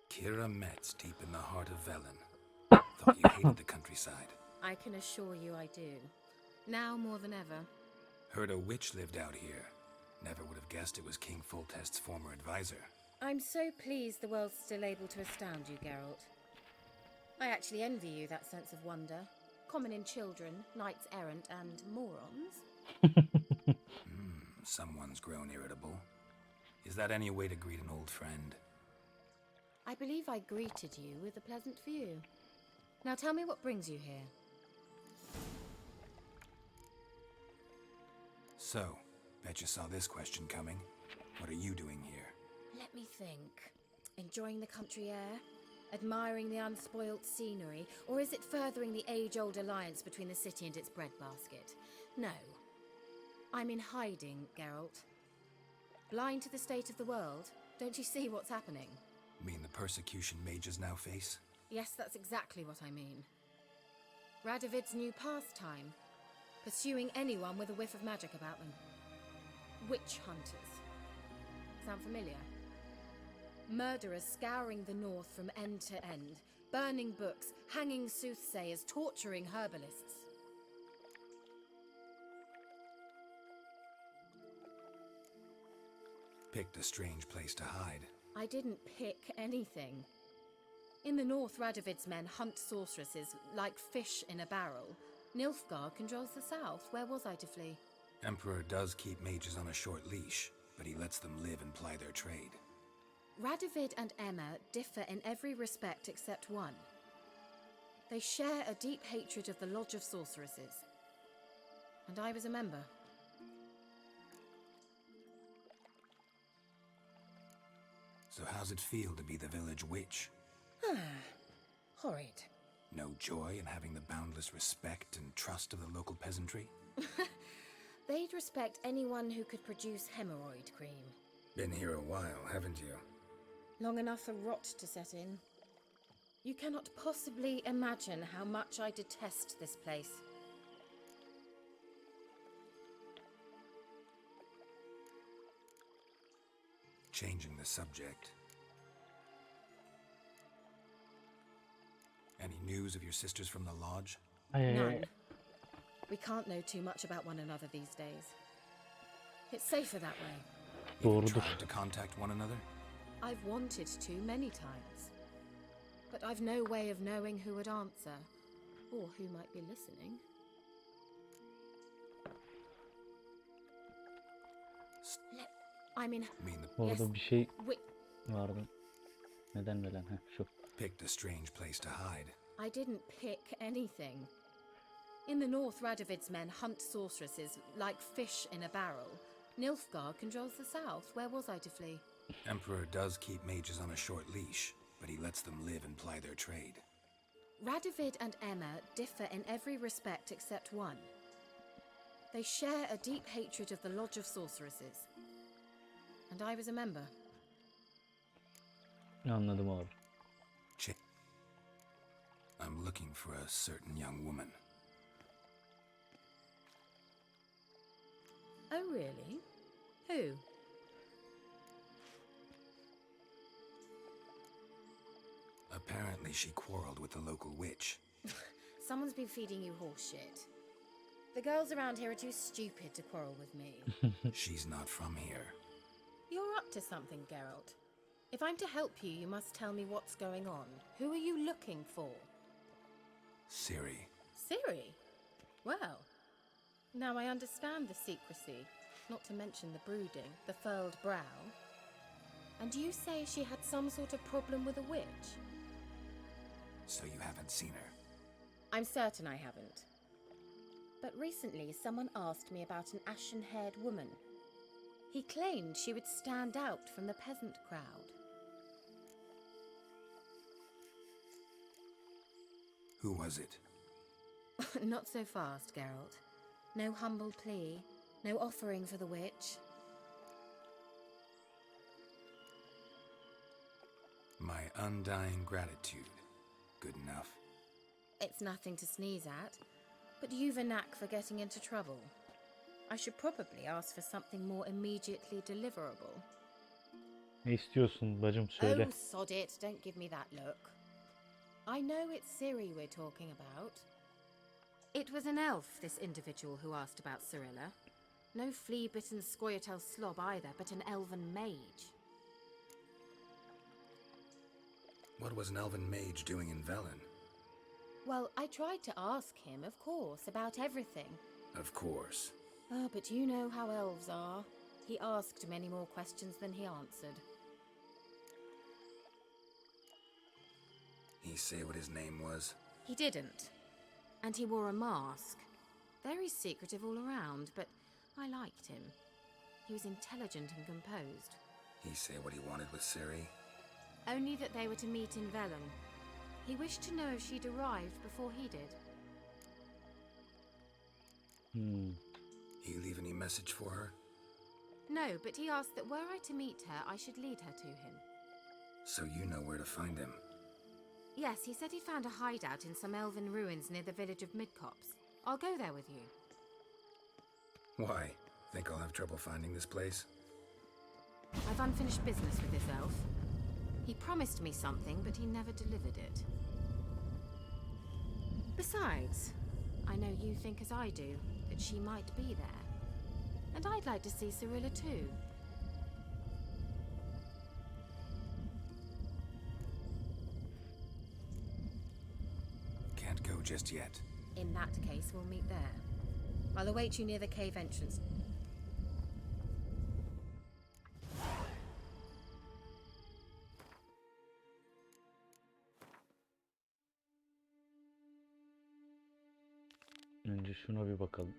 Kira Metz, deep in the heart of Velen. Thought you hated the countryside. I can assure you I do. Now more than ever. Heard a witch lived out here. Never would have guessed it was King Foltest's former advisor. I'm so pleased the world's still able to astound you, Geralt. I actually envy you that sense of wonder. Common in children, knights errant, and morons. Someone's grown irritable. Is that any way to greet an old friend? I believe I greeted you with a pleasant view. Now tell me what brings you here. So, bet you saw this question coming. What are you doing here? Let me think. Enjoying the country air? Admiring the unspoilt scenery? Or is it furthering the age-old alliance between the city and its breadbasket? No. I'm in hiding, Geralt. Blind to the state of the world? Don't you see what's happening? Mean the persecution mages now face? Yes, that's exactly what I mean. Radovid's new pastime. Pursuing anyone with a whiff of magic about them. Witch hunters. Sound familiar? Murderers scouring the north from end to end, burning books, hanging soothsayers, torturing herbalists. Picked a strange place to hide. I didn't pick anything. In the north, Radovid's men hunt sorceresses like fish in a barrel. Nilfgaard controls the south. Where was I to flee? Emperor does keep mages on a short leash, but he lets them live and ply their trade. Radovid and Emma differ in every respect except one. They share a deep hatred of the Lodge of Sorceresses. And I was a member. So how's it feel to be the village witch? Horrid. No joy in having the boundless respect and trust of the local peasantry? They'd respect anyone who could produce hemorrhoid cream. Been here a while, haven't you? Long enough for rot to set in. You cannot possibly imagine how much I detest this place. Changing the subject. Any news of your sisters from the lodge? None. We can't know too much about one another these days. It's safer that way. You've tried to contact one another? I've wanted to many times. But I've no way of knowing who would answer, or who might be listening. Orada bir şey vardı. Neden böyle? Şu. Picked a strange place to hide. I didn't pick anything. In the north, Radovid's men hunt sorceresses like fish in a barrel. Nilfgaard controls the south. Where was I to flee? Emperor does keep mages on a short leash, but he lets them live and ply their trade. Radovid and Emma differ in every respect except one. They share a deep hatred of the Lodge of Sorceresses. And I was a member. Anladım abi. I'm looking for a certain young woman. Oh, really? Who? Apparently she quarreled with the local witch. Someone's been feeding you horse shit. The girls around here are too stupid to quarrel with me. She's not from here. You're up to something, Geralt. If I'm to help you, you must tell me what's going on. Who are you looking for? Ciri. Ciri? Well, now I understand the secrecy, not to mention the brooding, the furled brow. And you say she had some sort of problem with a witch? So you haven't seen her? I'm certain I haven't. But recently someone asked me about an ashen-haired woman. He claimed she would stand out from the peasant crowd. Who was it? Not so fast, Geralt. No humble plea, no offering for the witch. My undying gratitude. Good enough. It's nothing to sneeze at, but you've a knack for getting into trouble. I should probably ask for something more immediately deliverable. Ne istiyorsun bacım söyle. Oh, sod it, don't give me that look. I know it's Ciri we're talking about. It was an elf, this individual who asked about Cirilla. No flea-bitten Scoia'tael slob either, but an elven mage. What was an elven mage doing in Velen? Well, I tried to ask him, of course, about everything. Of course. Ah, but you know how elves are. He asked many more questions than he answered. He say what his name was? He didn't. And he wore a mask. Very secretive all around, but I liked him. He was intelligent and composed. He say what he wanted with Ciri? Only that they were to meet in Velen. He wished to know if she'd arrived before he did. He leave any message for her? No, but he asked that were I to meet her, I should lead her to him. So you know where to find him? Yes, he said he found a hideout in some elven ruins near the village of Midcopse. I'll go there with you. Why? Think I'll have trouble finding this place? I've unfinished business with this elf. He promised me something, but he never delivered it. Besides, I know you think as I do, that she might be there. And I'd like to see Cirilla too. Can't go just yet. In that case, we'll meet there. I'll await you near the cave entrance. Önce şuna bir bakalım.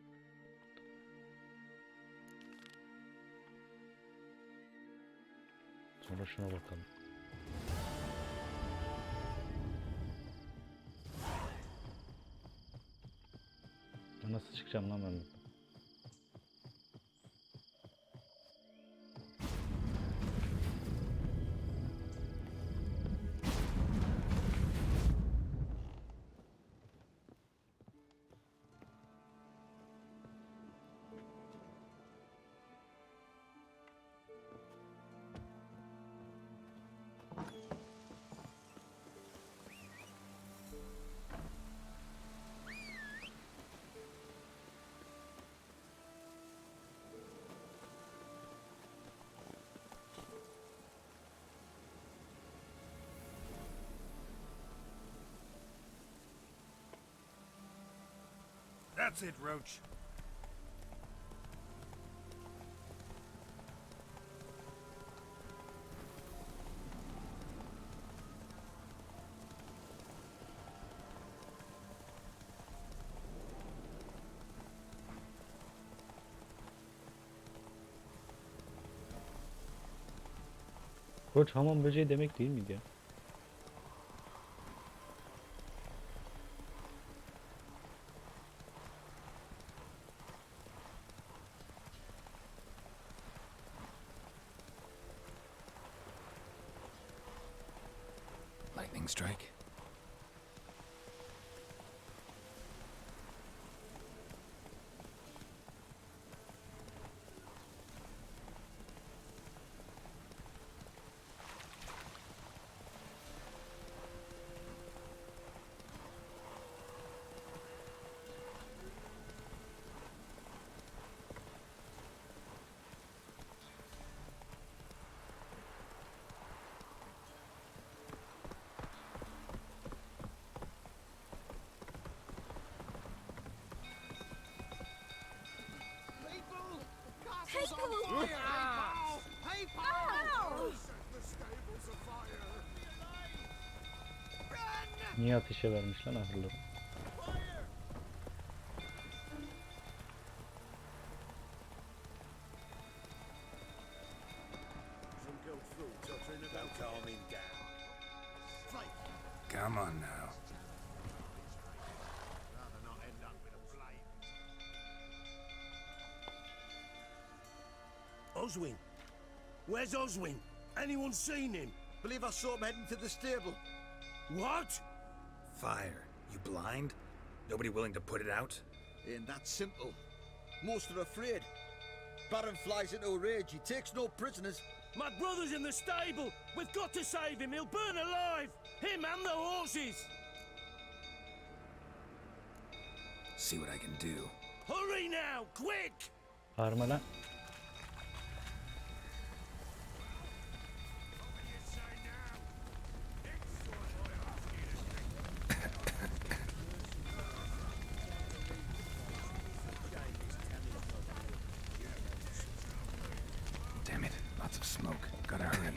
Sonra şuna bakalım. Nasıl çıkacağım lan ben buradan? That's it, Roach. Koç hamam böceği demek değil miydi ya? Lightning strike? Niye ateşe vermiş lan ahırları? Come on now. Oswin? Where's Oswin? Anyone seen him? Believe I saw him heading to the stable. What? Fire. You blind? Nobody willing to put it out? Ain't that simple. Most are afraid. Baron flies into a rage. He takes no prisoners. My brother's in the stable. We've got to save him. He'll burn alive. Him and the horses. See what I can do. Hurry now, quick! Bağırma lan. Damn it, lots of smoke. Gotta hurry.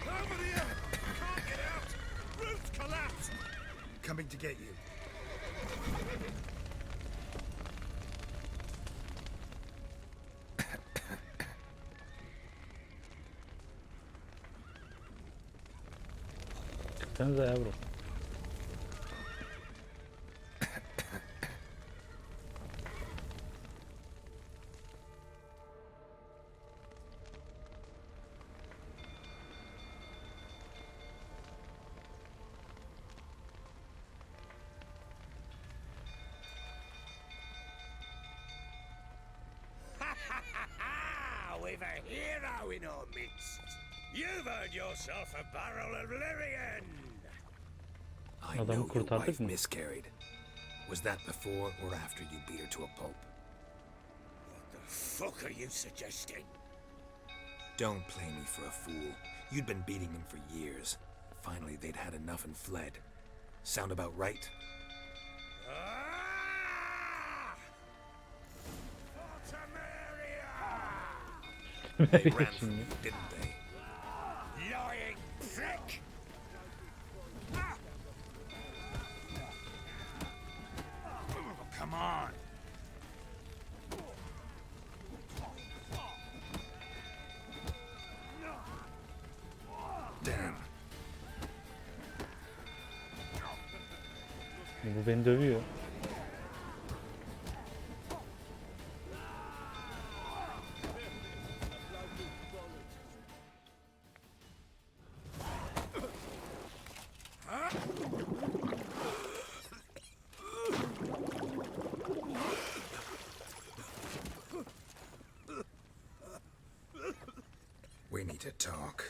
Over here! Can't get out! Roof collapsed! Coming to get you. Çıksanıza yavrum. We've a hero in our midst. You've earned yourself a barrel of Lyrian. I Adamı know your kurtardık wife mı? miscarried. Was that before or after you beat her to a pulp? What the fuck are you suggesting? Don't play me for a fool. You'd been beating them for years. Finally, they'd had enough and fled. Sound about right? Ah! They ran from you, didn't they? Lying prick! Ah! Oh, come on! Damn. Bu beni dövüyor. We need to talk.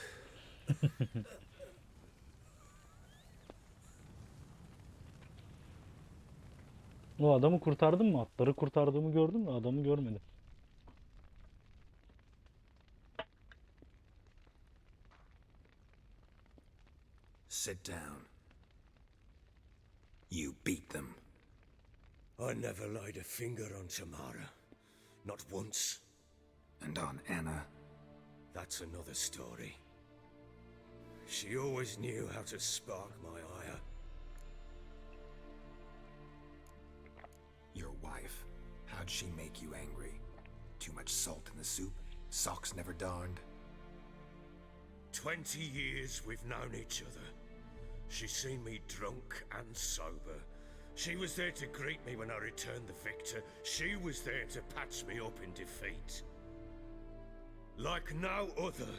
O adamı kurtardım mı? Atları kurtardığımı gördüm de adamı görmedim. Sit down. You beat them. I never laid a finger on Tamara. Not once. And on Anna. That's another story. She always knew how to spark my ire. Your wife. How'd she make you angry? Too much salt in the soup? Socks never darned? 20 years we've known each other. She's seen me drunk and sober. She was there to greet me when I returned the victor. She was there to patch me up in defeat. Like no other,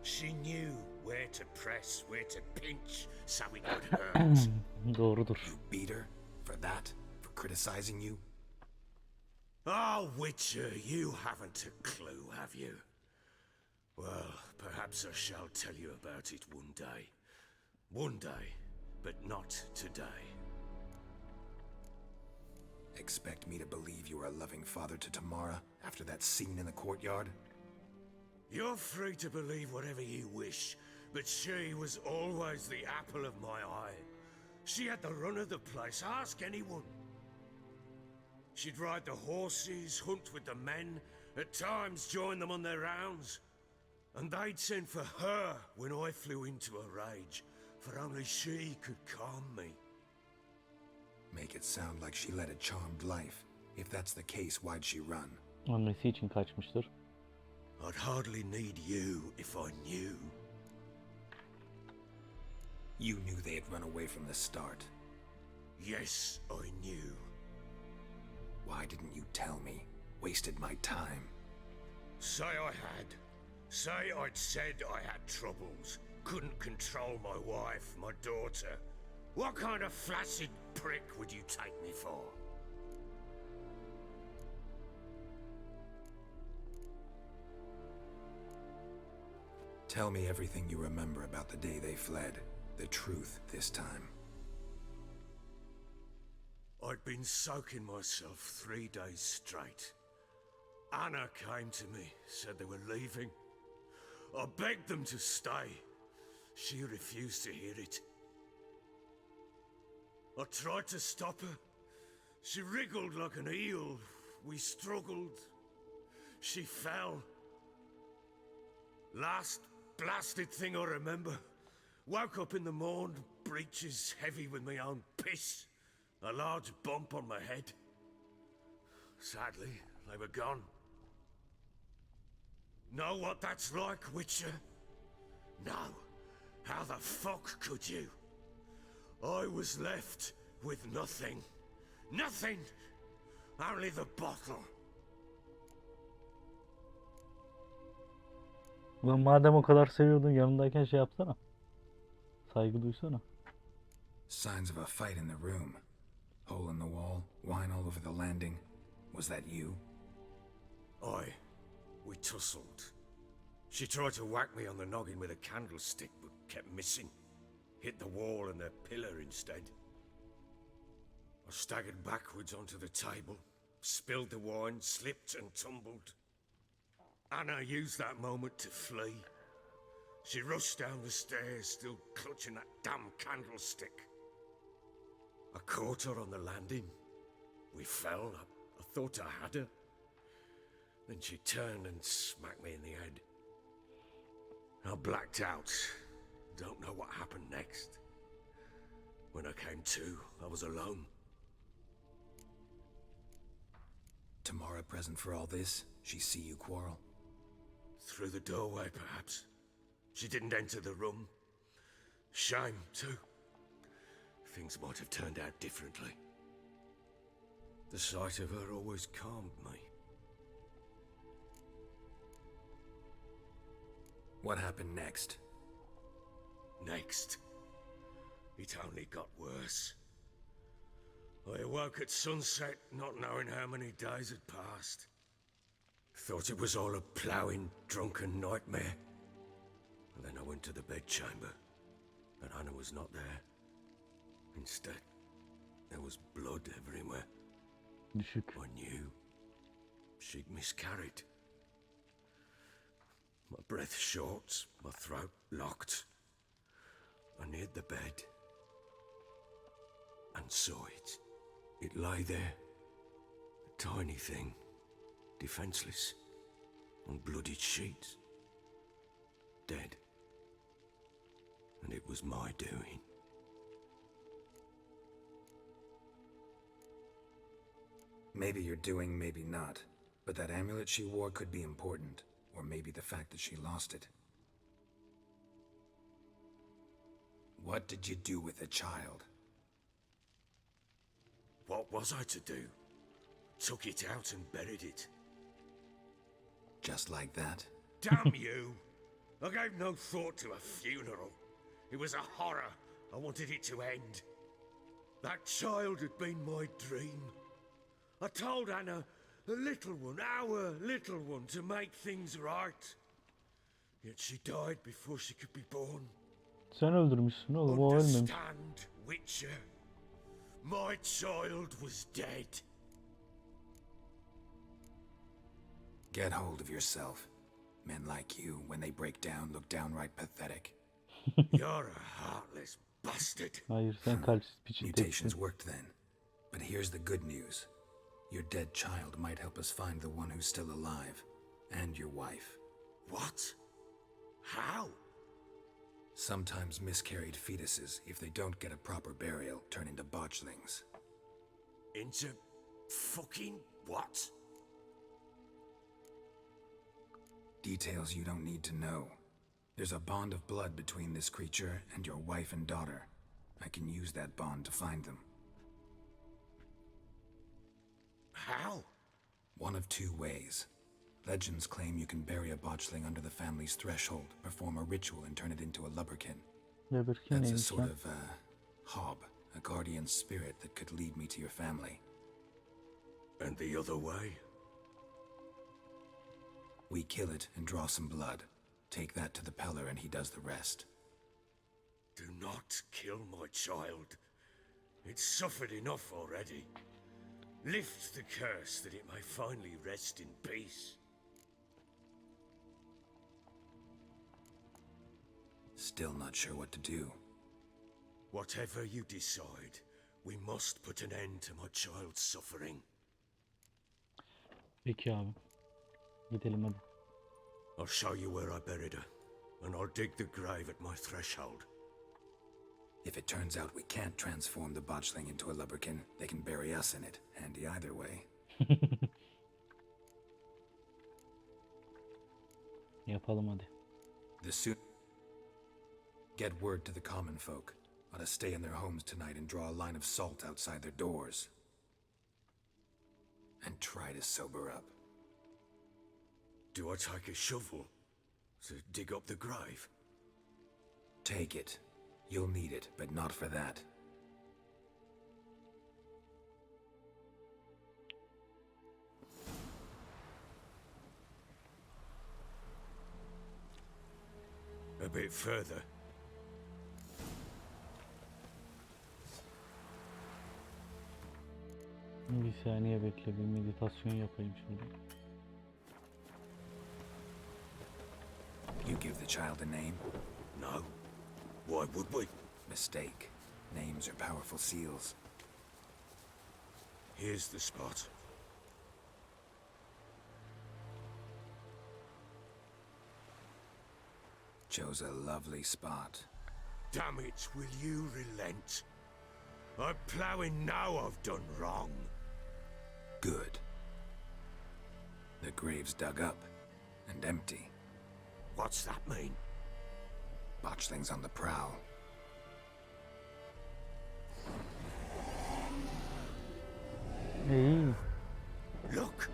she knew where to press, where to pinch, so it would hurt. Doğrudur. You beat her? For that? For criticizing you? Oh, Witcher, you haven't a clue, have you? Well, perhaps I shall tell you about it one day. One day, but not today. Expect me to believe you are a loving father to Tamara after that scene in the courtyard? You're free to believe whatever you wish, but she was always the apple of my eye. She had the run of the place, ask anyone. She'd ride the horses, hunt with the men, at times join them on their rounds. And they'd send for her when I flew into a rage, for only she could calm me. Make it sound like she led a charmed life. If that's the case, why'd she run? Annesi için kaçmıştır. I'd hardly need you if I knew. You knew they had run away from the start. Yes, I knew. Why didn't you tell me? Wasted my time. Say I had. Say I'd said I had troubles. Couldn't control my wife, my daughter. What kind of flaccid prick would you take me for? Tell me everything you remember about the day they fled. The truth this time. I'd been soaking myself 3 days straight. Anna came to me, said they were leaving. I begged them to stay. She refused to hear it. I tried to stop her. She wriggled like an eel. We struggled. She fell. Last blasted thing I remember. Woke up in the morn, breeches heavy with my own piss. A large bump on my head. Sadly, they were gone. Know what that's like, Witcher? No. How the fuck could you? I was left with nothing. Nothing! Only the bottle. Ulan madem o kadar seviyordun yanındayken şey yapsana. Saygı duysana. Signs of a fight in the room. Hole in the wall, wine all over the landing. Was that you? We tussled. She tried to whack me on the noggin with a candlestick, but kept missing. Hit the wall and a pillar instead. I staggered backwards onto the table, spilled the wine, slipped and tumbled. Anna used that moment to flee. She rushed down the stairs, still clutching that damn candlestick. I caught her on the landing. We fell. I thought I had her. Then she turned and smacked me in the head. I blacked out. Don't know what happened next. When I came to, I was alone. Tamara present for all this? She see you quarrel? Through the doorway, perhaps. She didn't enter the room. Shame, too. Things might have turned out differently. The sight of her always calmed me. What happened next? Next, it only got worse. I awoke at sunset, not knowing how many days had passed. Thought it was all a ploughing, drunken nightmare. And then I went to the bedchamber, but Anna was not there. Instead, there was blood everywhere. Düşük. I knew she'd miscarried. My breath short, my throat locked. I neared the bed and saw it. It lay there, a tiny thing, defenseless, on bloodied sheets, dead. And it was my doing. Maybe you're doing, maybe not. But that amulet she wore could be important. Or maybe the fact that she lost it. What did you do with the child? What was I to do? Took it out and buried it. Just like that? Damn you! I gave no thought to a funeral. It was a horror. I wanted it to end. That child had been my dream. I told Anna, the little one, our little one, to make things right. Yet she died before she could be born. Sen öldürmüşsün oğlum, o ölmemiş. Understand, Witcher. My child was dead. Get hold of yourself. Men like you, when they break down, look downright pathetic. You're a heartless bastard. Hayır, sen kalpsiz piçin Mutations teksin. worked then. But here's the good news. Your dead child might help us find the one who's still alive. And your wife. What? How? Sometimes miscarried fetuses, if they don't get a proper burial, turn into botchlings. Into fucking what? Details you don't need to know. There's a bond of blood between this creature and your wife and daughter. I can use that bond to find them. How? One of two ways. Legends claim you can bury a botchling under the family's threshold, perform a ritual, and turn it into a lubberkin. That's a sort of, hob, a guardian spirit that could lead me to your family. And the other way? We kill it and draw some blood. Take that to the Peller and he does the rest. Do not kill my child. It's suffered enough already. Lift the curse that it may finally rest in peace. Still not sure what to do. Whatever you decide, we must put an end to my child's suffering. Peki abi. Gidelim hadi. I'll show you where I buried her, and I'll dig the grave at my threshold. If it turns out we can't transform the botchling into a lubberkin, they can bury us in it. Handy either way. Yapalım hadi. The soon get word to the common folk. Ought to stay in their homes tonight and draw a line of salt outside their doors. And try to sober up. Do I take a shovel to dig up the grave? Take it. You'll need it, but not for that. A bit further. Bir saniye bekle, bir meditasyon yapayım şurada. You give the child a name? No. Why would we? Mistake. Names are powerful seals. Here's the spot. Chose a lovely spot. Damn it, will you relent? I'm ploughing now I've done wrong. Good. The grave's dug up and empty. What's that mean? Botchling's on the prowl. İyi. Look!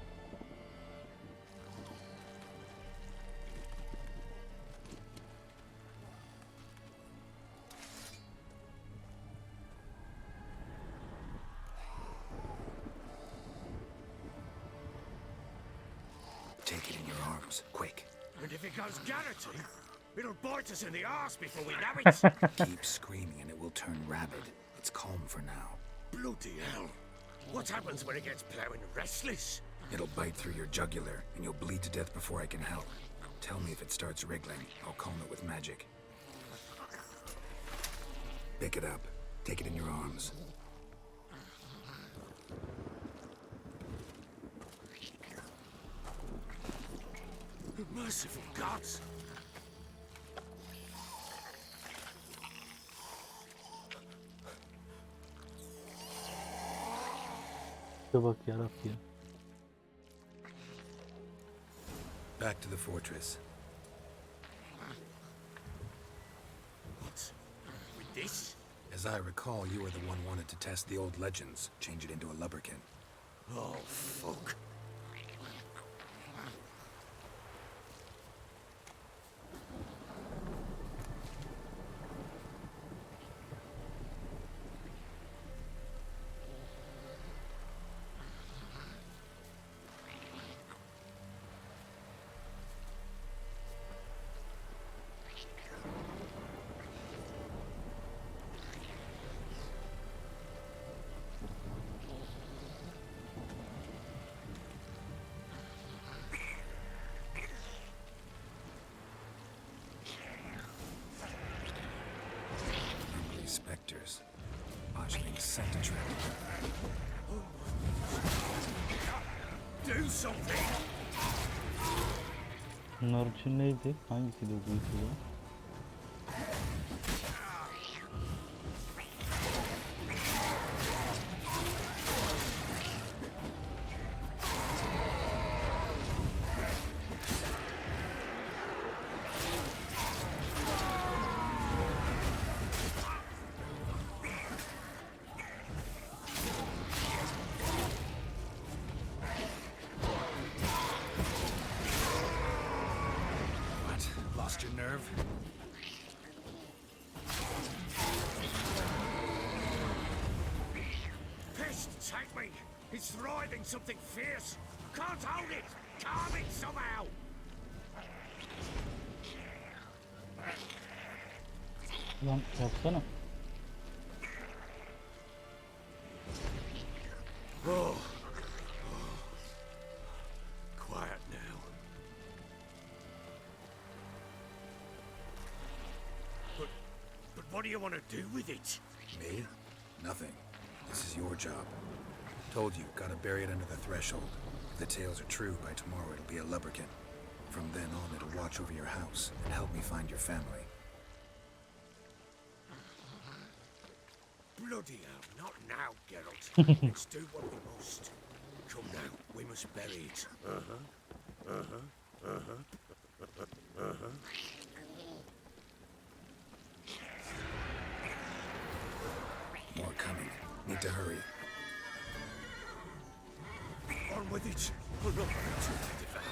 Take it in your arms, quick. And if it goes garroty, it'll bite us in the arse before we know it. Keep screaming and it will turn rabid. It's calm for now. Bloody hell. What happens when it gets ploughing restless? It'll bite through your jugular and you'll bleed to death before I can help. Tell me if it starts wriggling. I'll calm it with magic. Pick it up. Take it in your arms. Merciful gods! Bir bak yarabbi ya. Back to the fortress. What? With this? As I recall, you were the one wanted to test the old legends, change it into a lubberkin. Oh, fuck. Spectres. Botchling scent a trap. Do something! Bunlar için neydi? Hangisiydi bu video? nerve. Pest, take me! It's writhing something fierce! Can't hold it! Calm it somehow! Lan yapsana. Oh. Quiet now. But what do you want to do with it? Me? Nothing. This is your job. Told you, gotta bury it under the threshold. If the tales are true, by tomorrow it'll be a lubberkin. From then on, it'll watch over your house and help me find your family. Bloody hell, not now, Geralt. Let's do what we must. Come now, we must bury it. More coming. Need to hurry. On with it. We're not going to devour.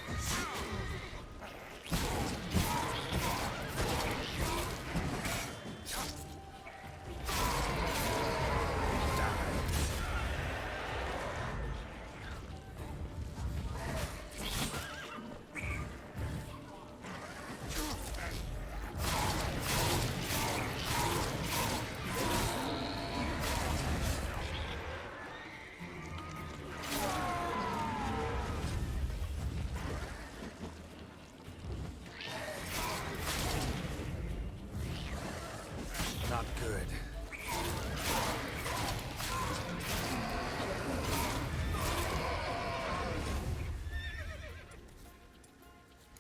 Not good.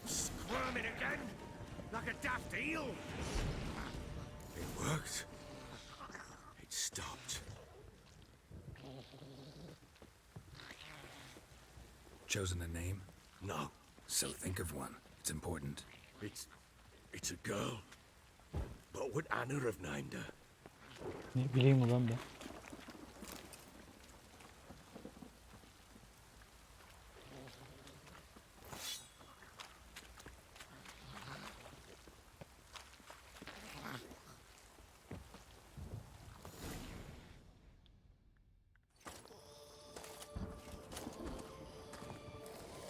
Squirming again? Like a daft eel? It worked. It stopped. Chosen a name? No. So think of one. It's important. It's a girl. What would Anna have named her? Ne bileyim ulan ben.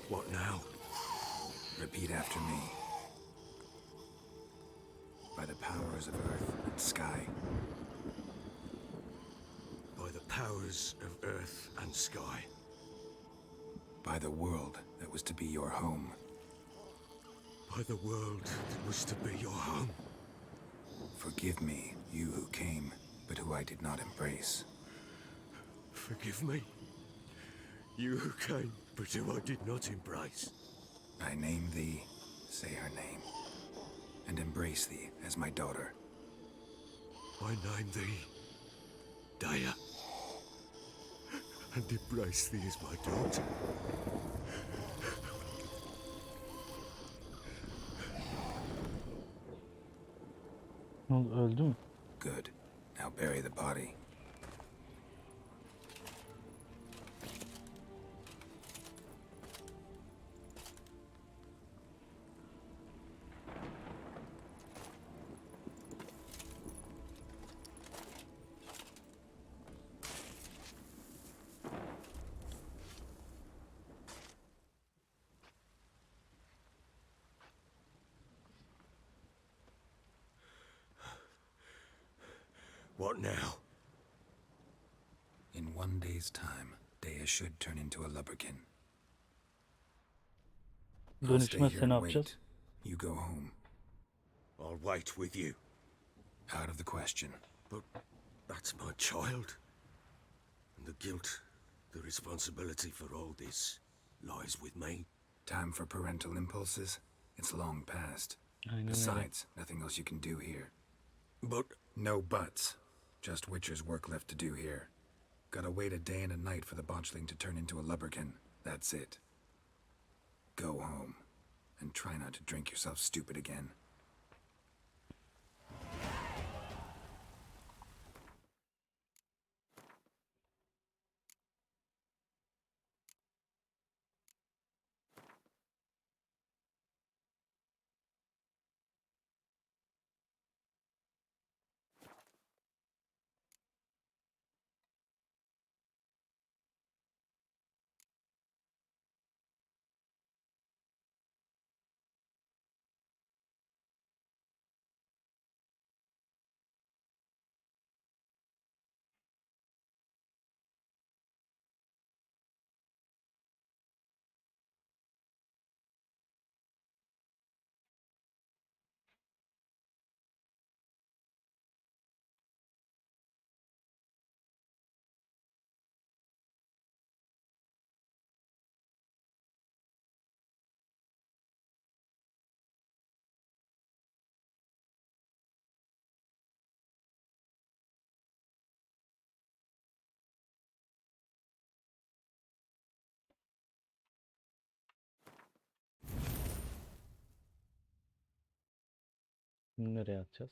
What now? Repeat after me. By the powers of earth and sky. By the powers of earth and sky. By the world that was to be your home. By the world that was to be your home. Forgive me, you who came, but who I did not embrace. Forgive me. You who came, but who I did not embrace. I name thee, say her name, and embrace thee as my daughter. I name thee, Daya, and embrace thee as my daughter. Ne oldu, öldü mü? Good. Now bury the body. What now? In 1 day's time, Daya should turn into a lubberkin. I'll stay here Dönüşmezse ne and yapacağız? wait. You go home. I'll wait with you. Out of the question. But that's my child. And the guilt, the responsibility for all this lies with me. Time for parental impulses? It's long past. Aynen öyle. Besides, nothing else you can do here. But No buts. Just Witcher's work left to do here. Gotta wait a day and a night for the botchling to turn into a lubberkin. That's it. Go home. And try not to drink yourself stupid again. Bunu nereye atacağız?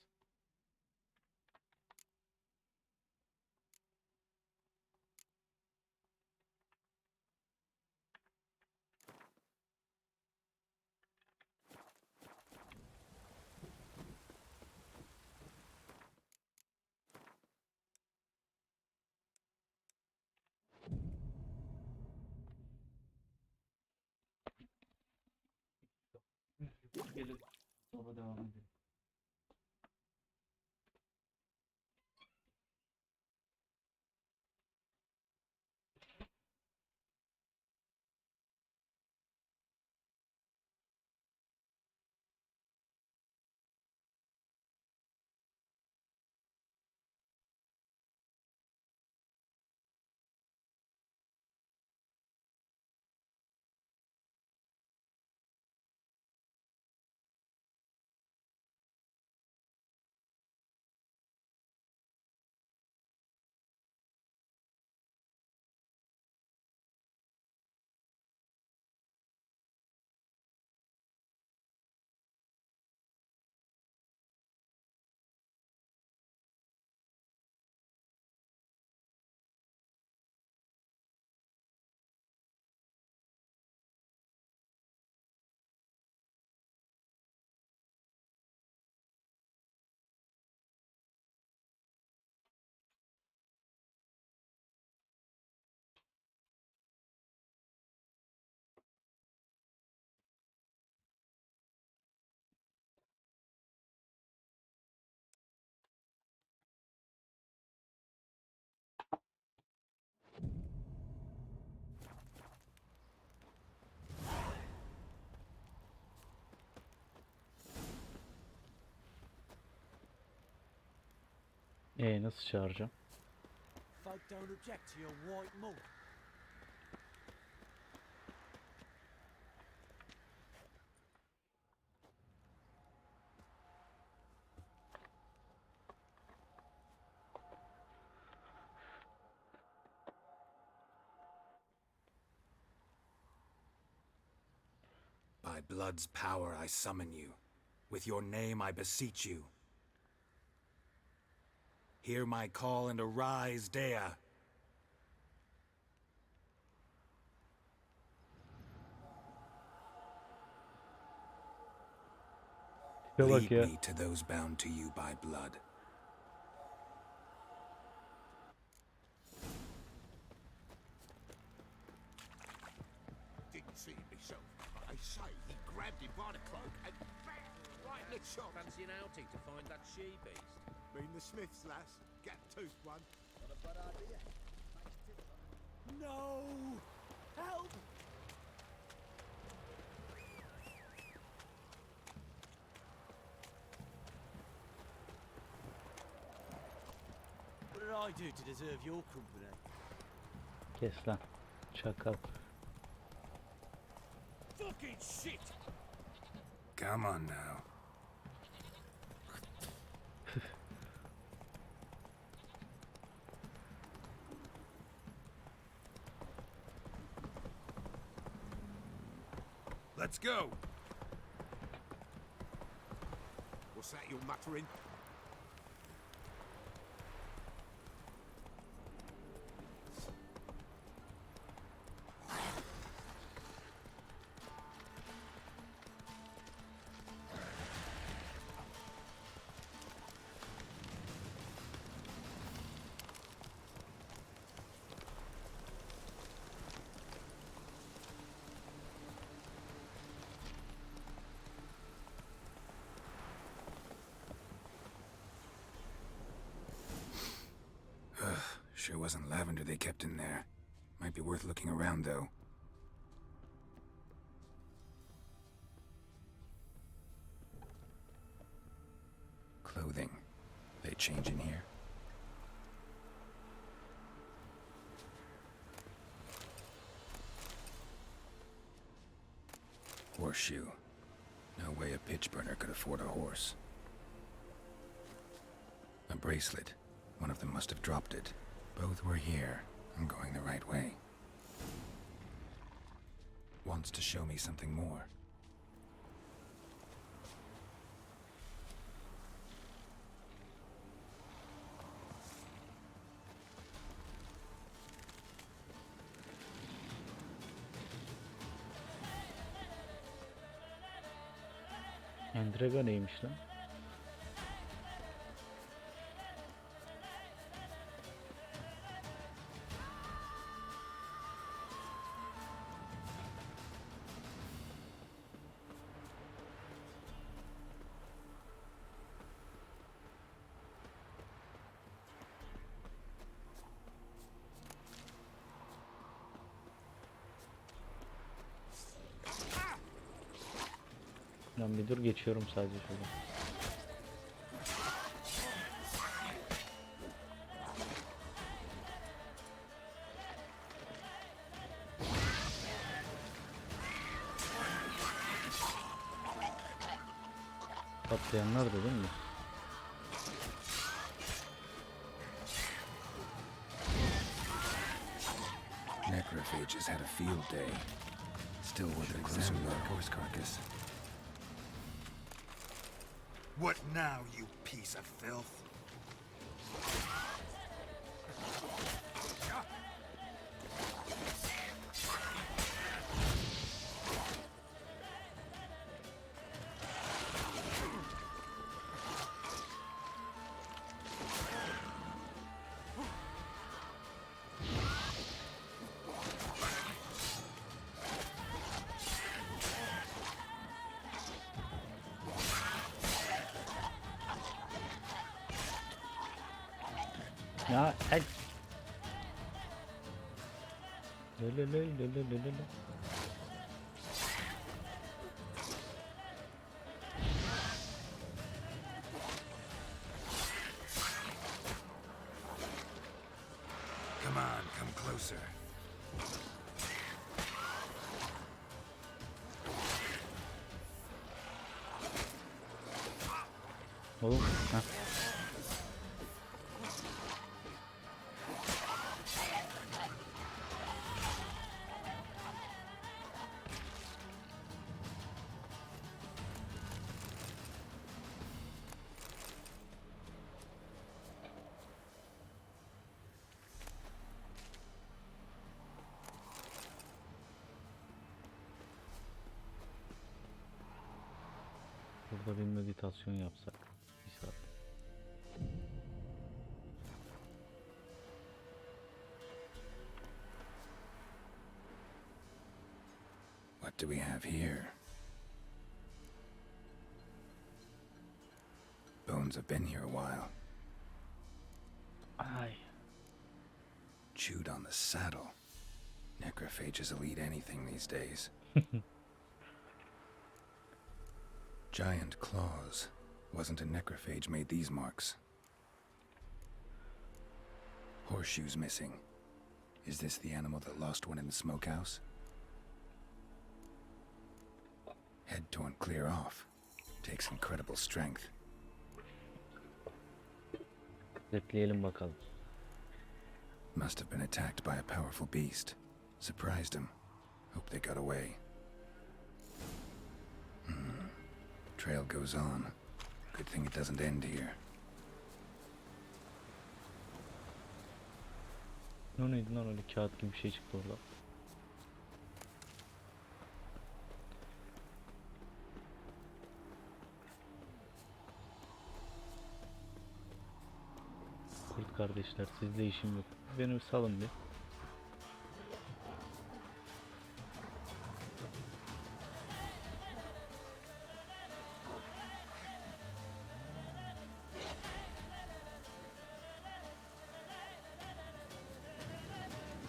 Gelin. Sonra devam edelim. Nasıl çağıracağım? Folk don't object to your white mug. By blood's power I summon you. With your name I beseech you. Hear my call and arise, Dea. Lead me to those bound to you by blood. Didn't see him myself. I say he grabbed him by the cloak and bang, right in the chop. Fancy an outing to find that she-beast? Mean the Smiths, lass. Gap-toothed one. Not a bad idea. No! Help! What did I do to deserve your company? Kes lan. Çakal. Fucking shit! Come on now. Let's go. What's that you're muttering? Sure wasn't lavender they kept in there. Might be worth looking around, though. Clothing. They change in here? Horseshoe. No way a pitch burner could afford a horse. A bracelet. One of them must have dropped it. Both were here. I'm going the right way. Wants to show me something more. Endrega neymiş lan? Lan bir dur, geçiyorum sadece şurada. Patlayanlar da değil mi? Necrophages had a field day. Still worth examining that horse carcass. What now, you piece of filth? Ya el. Lelelelelelelele. Come on, come closer. Oğlum, ha. Burada bir meditasyon yapsak bir saat. What do we have here? Bones have been here a while. Ay. Chewed on the saddle. Necrophages will eat anything these days. Giant claws. Wasn't a necrophage made these marks. Horseshoes missing. Is this the animal that lost one in the smokehouse? Head torn clear off. Takes incredible strength. Bekleyelim bakalım. Must have been attacked by a powerful beast. Surprised him. Hope they got away. Trail goes on. Good thing it doesn't end here. Ne neydi lan, öyle kağıt gibi bir şey çıktı orada. Kurt kardeşler, sizle işim yok. Beni salın bir.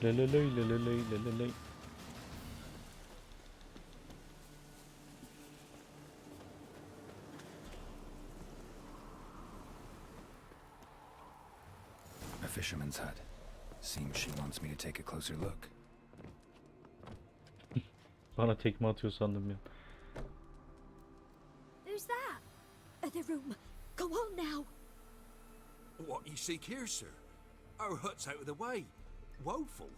Leleley leleley leleley. A fisherman's hut. Seems she wants me to take a closer look. Bana tekme atıyor sandım ya. Who's that? The room. Go on now. What you seek here, sir? Our hut's out of the way. Woeful.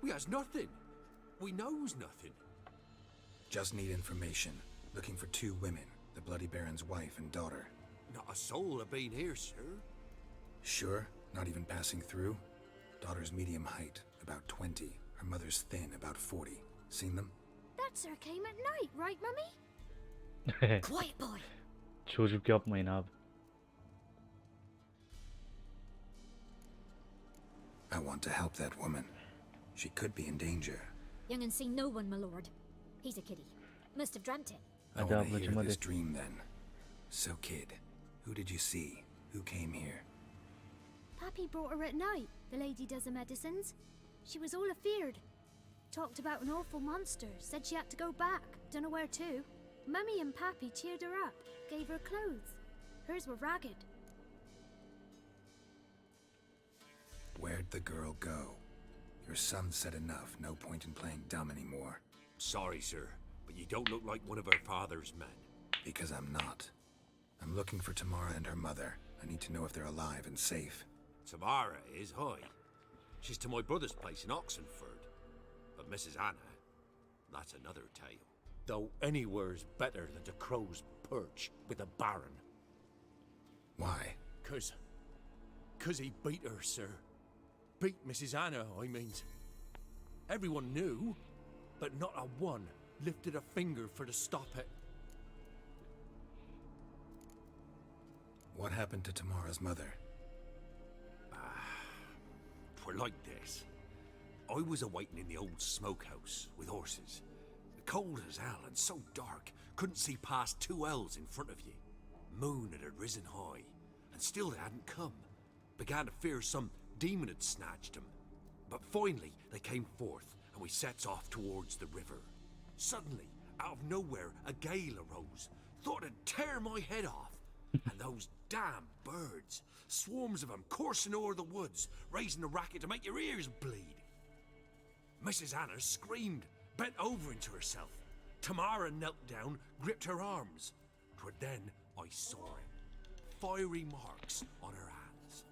We has nothing. We knows nothing. Just need information. Looking for two women, the Bloody Baron's wife and daughter. Not a soul have been here, sir. Sure? Not even passing through? Daughter's medium height, about 20. Her mother's thin, about 40. Seen them? That sir came at night, right, Mummy? Quiet, boy. Çocuk yapmayın abi. I want to help that woman. She could be in danger. Young and seen no one, my lord. He's a kiddie. Must have dreamt it. I Hadi want to hear ablacığım hadi. this dream then. So, kid, who did you see? Who came here? Pappy brought her at night, the lady does the medicines. She was all afeared. Talked about an awful monster, said she had to go back, dunno where to. Mummy and Pappy cheered her up, gave her clothes. Hers were ragged. Where'd the girl go? Your son said enough, no point in playing dumb anymore. Sorry, sir, but you don't look like one of her father's men. Because I'm not. I'm looking for Tamara and her mother. I need to know if they're alive and safe. Tamara is, hi. She's to my brother's place in Oxenford. But Mrs. Anna, that's another tale. Though anywhere's better than to crow's perch with a baron. Why? 'Cause he beat her, sir. Beat Mrs. Anna, I means. Everyone knew, but not a one lifted a finger for to stop it. What happened to Tamara's mother? Twere like this. I was awaiting in the old smokehouse with horses. Cold as hell and so dark, couldn't see past 2 ells in front of you. Moon had risen high, and still they hadn't come. Began to fear some demon had snatched them. But finally they came forth, and we sets off towards the river. Suddenly, out of nowhere, a gale arose. Thought it'd tear my head off. And those damn birds, swarms of them coursing o'er the woods, raising a racket to make your ears bleed. Mrs. Anna screamed, bent over into herself. Tamara knelt down, gripped her arms. 'Twere then I saw it. Fiery marks on her hands.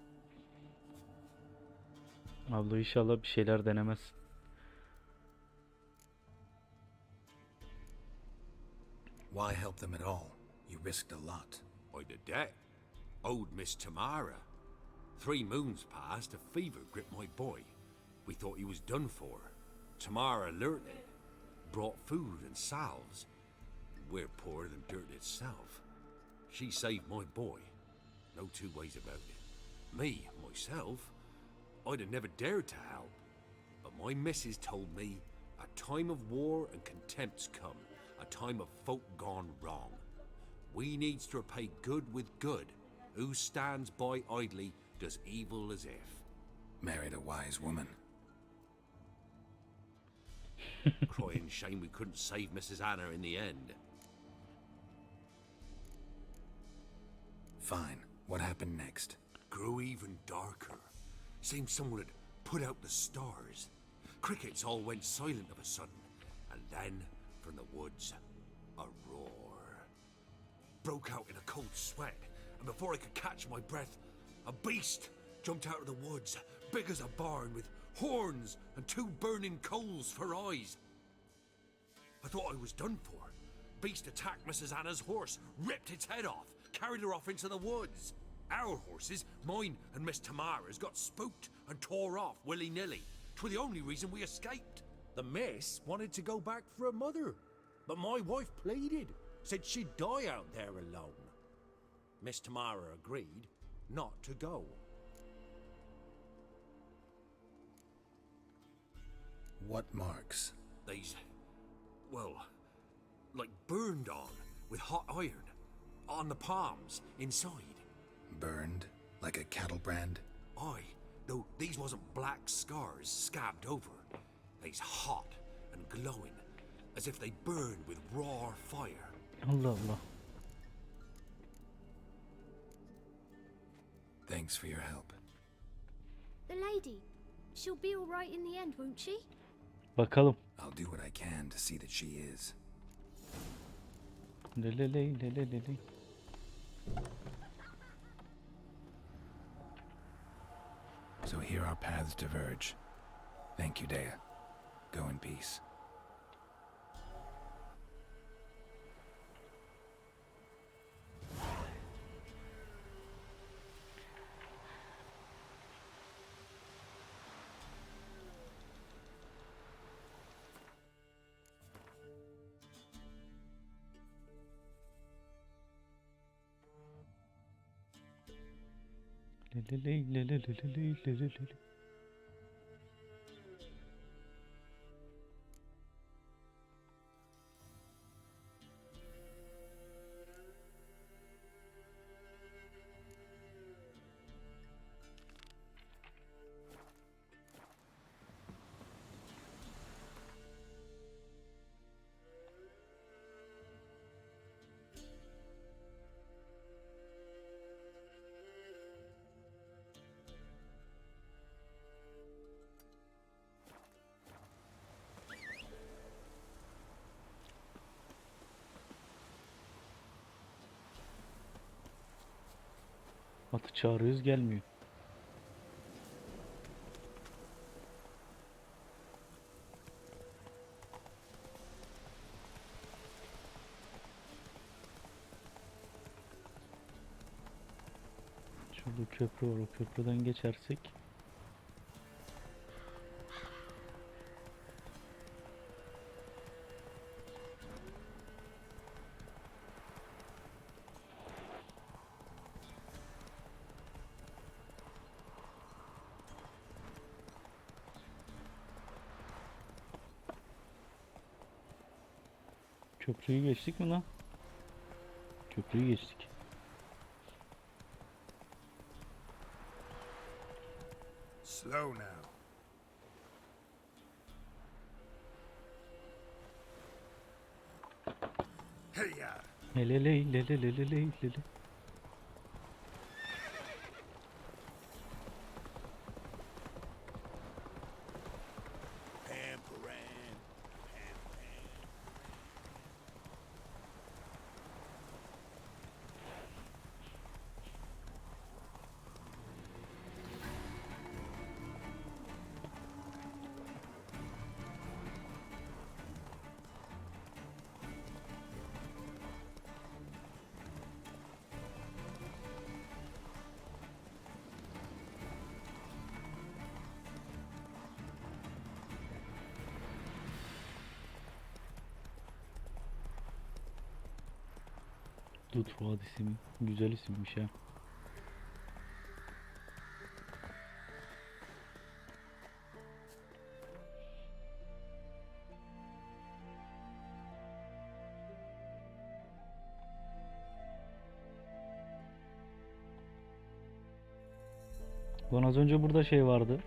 Abla inşallah bir şeyler denemez. Why help them at all? You risked a lot. I'd a debt. Owed Miss Tamara. 3 moons passed, a fever gripped my boy. We thought he was done for. Tamara alerted. Brought food and salves. We're poorer than dirt itself. She saved my boy. No 2 ways about it. Me, myself, I'd have never dared to help. But my missus told me a time of war and contempt's come. A time of folk gone wrong. We needs to repay good with good. Who stands by idly does evil as if. Married a wise woman. Crying shame we couldn't save Mrs. Anna in the end. Fine. What happened next? Grew even darker. Seemed someone had put out the stars. Crickets all went silent of a sudden. And then, from the woods, a roar. Broke out in a cold sweat, and before I could catch my breath, a beast jumped out of the woods, big as a barn, with horns and 2 burning coals for eyes. I thought I was done for. Beast attacked Mrs. Anna's horse, ripped its head off, carried her off into the woods. Our horses, mine and Miss Tamara's, got spooked and tore off willy-nilly. 'Twere the only reason we escaped. The miss wanted to go back for her mother, but my wife pleaded, said she'd die out there alone. Miss Tamara agreed not to go. What marks? These, well, like burned on with hot iron. On the palms, inside. Burned? Like a cattle brand? Aye, though these wasn't black scars scabbed over. They's hot and glowing, as if they burned with raw fire. Allah Allah. Thanks for your help. The lady, she'll be all right in the end, won't she? Bakalım. I'll do what I can to see that she is. Leleley, leleley. So here our paths diverge. Thank you, Dea. Go in peace. Leleley, leleleleley, leleleley. Atı çağırıyoruz, gelmiyor. Şurada köprü var, o köprüden geçersek. Köprüyü geçtik mi lan? Köprüyü geçtik. Slow now. Hey ya. Leleley, leleleleley, lele. Dut Vadisi mi? Güzel isimmiş ha. Lan az önce burada şey vardı.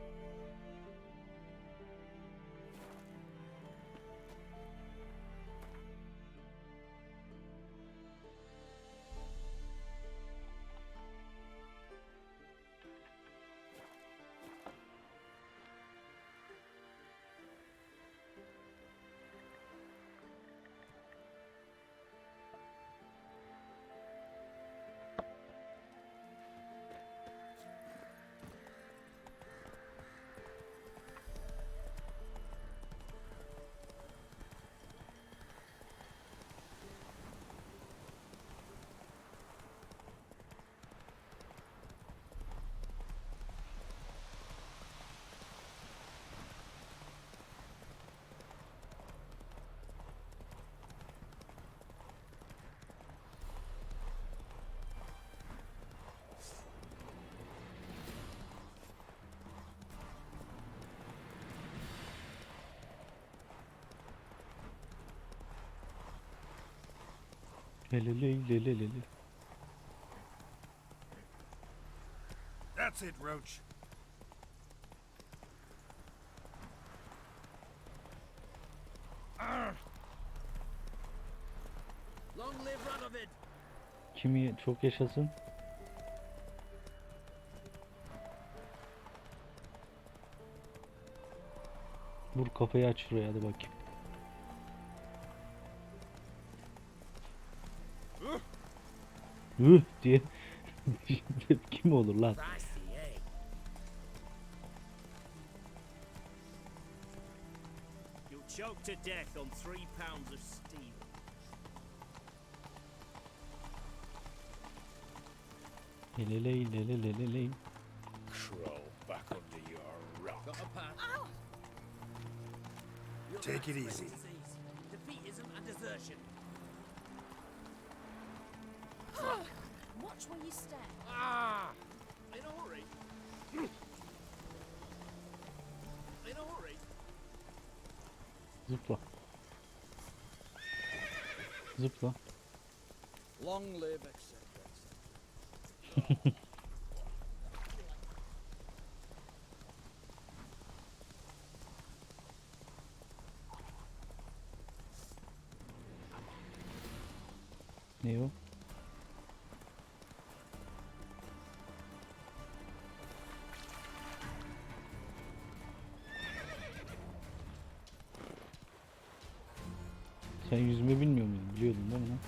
Leleley, leleleley. That's it, Roach. Long live Radovid! Kimi çok yaşasın. Vur kafayı, aç şuraya, hadi bakayım. Diye kim olur lan? You'll choke to death on 3 pounds of steel. Leleley, leleleleley. Crawl back under your rock. Got a path. Take it easy. Defeatism and desertion. Watch where you step. In a hurry. in a hurry. Zıpla. Zıpla. Long live, etc. Ne o? Sen yüzme bilmiyor muydun? Biliyordun değil mi lan?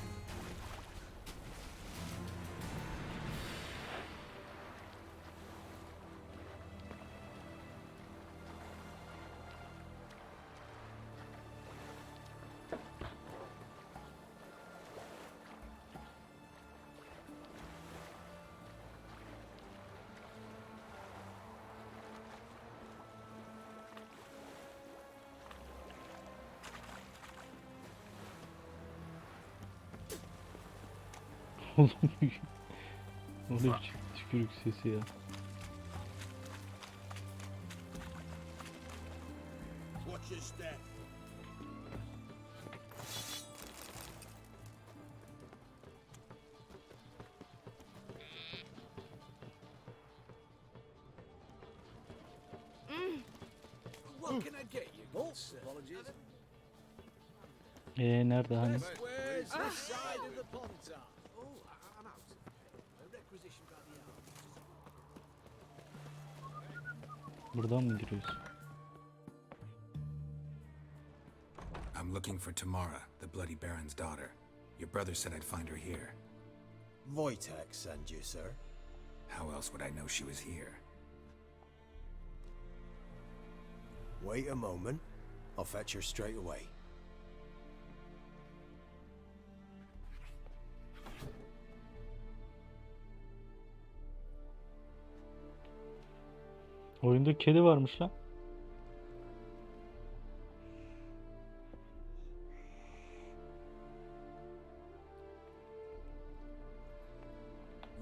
Oğlum o ne biçim tükürük sesi ya. Watch your step. What can I get you? Oh, apologies. Nerede hani? Where's this side of the pond? Oh, I'm out. A requisition by the hour. Buradan mı giriyorsun? I'm looking for Tamara, the Bloody Baron's daughter. Your brother said I'd find her here. Wojtek sent you, sir. How else would I know she was here? Wait a moment. I'll fetch her straight away. Oyunda kedi varmış lan.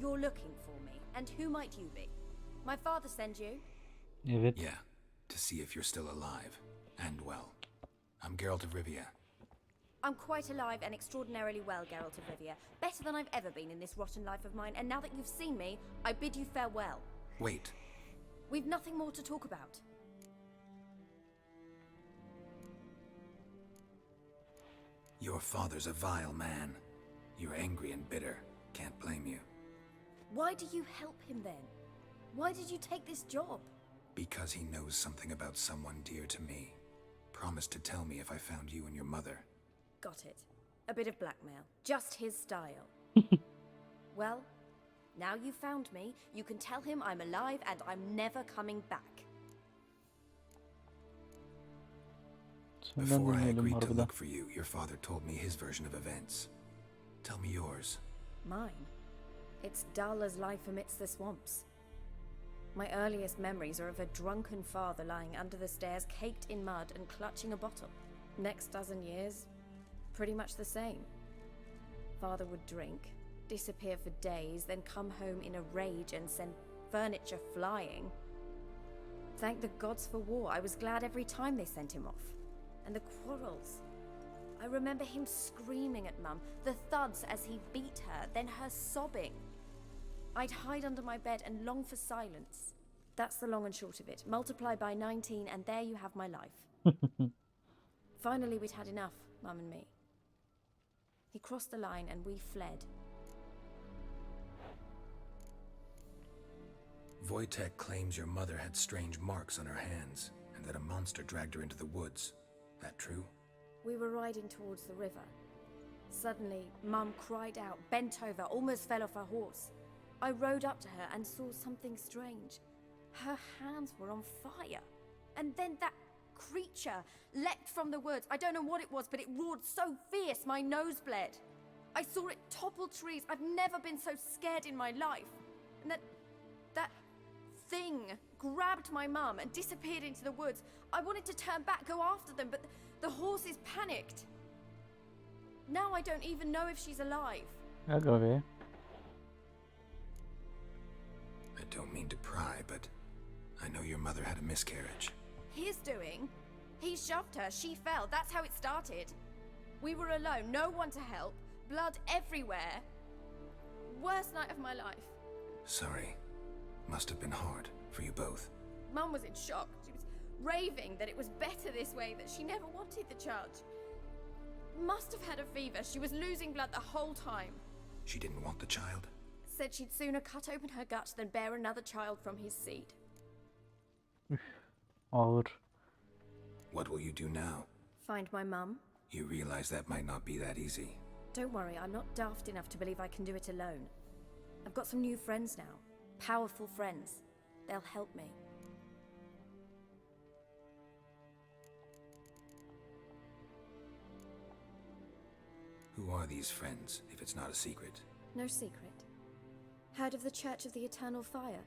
You're looking for me, and who might you be? My father sent you? Evet. Yeah, to see if you're still alive and well. I'm Geralt of Rivia. I'm quite alive and extraordinarily well, Geralt of Rivia. Better than I've ever been in this rotten life of mine, and now that you've seen me, I bid you farewell. Wait. We've nothing more to talk about. Your father's a vile man. You're angry and bitter. Can't blame you. Why do you help him then? Why did you take this job? Because he knows something about someone dear to me. Promised to tell me if I found you and your mother. Got it. A bit of blackmail. Just his style. Well, now you've found me, you can tell him I'm alive and I'm never coming back. Before I agreed to look for you, your father told me his version of events. Tell me yours. Mine? It's dull as life amidst the swamps. My earliest memories are of a drunken father lying under the stairs, caked in mud and clutching a bottle. Next dozen years, pretty much the same. Father would drink, disappear for days, then come home in a rage and send furniture flying. Thank the gods for war. I was glad every time they sent him off. And the quarrels. I remember him screaming at Mum, the thuds as he beat her, then her sobbing. I'd hide under my bed and long for silence. That's the long and short of it. Multiply by 19 and there you have my life. Finally, we'd had enough, Mum and me. He crossed the line and we fled. Wojtek claims your mother had strange marks on her hands, and that a monster dragged her into the woods. That true? We were riding towards the river. Suddenly, Mum cried out, bent over, almost fell off her horse. I rode up to her and saw something strange. Her hands were on fire. And then that creature leapt from the woods. I don't know what it was, but it roared so fierce my nose bled. I saw it topple trees. I've never been so scared in my life. And that thing grabbed my mum and disappeared into the woods. I wanted to turn back, go after them, but the horses panicked. Now I don't even know if she's alive. Okay. I don't mean to pry, but I know your mother had a miscarriage. his doing. He shoved her, she fell. That's how it started. We were alone, no one to help. Blood everywhere. Worst night of my life. Sorry. Must have been hard for you both. Mum was in shock. She was raving that it was better this way, that she never wanted the charge. Must have had a fever. She was losing blood the whole time. She didn't want the child? Said she'd sooner cut open her gut than bear another child from his seed. Ağır. What will you do now? Find my mum. You realize that might not be that easy. Don't worry, I'm not daft enough to believe I can do it alone. I've got some new friends now. Powerful friends. They'll help me. Who are these friends, if it's not a secret? No secret. Heard of the Church of the Eternal Fire?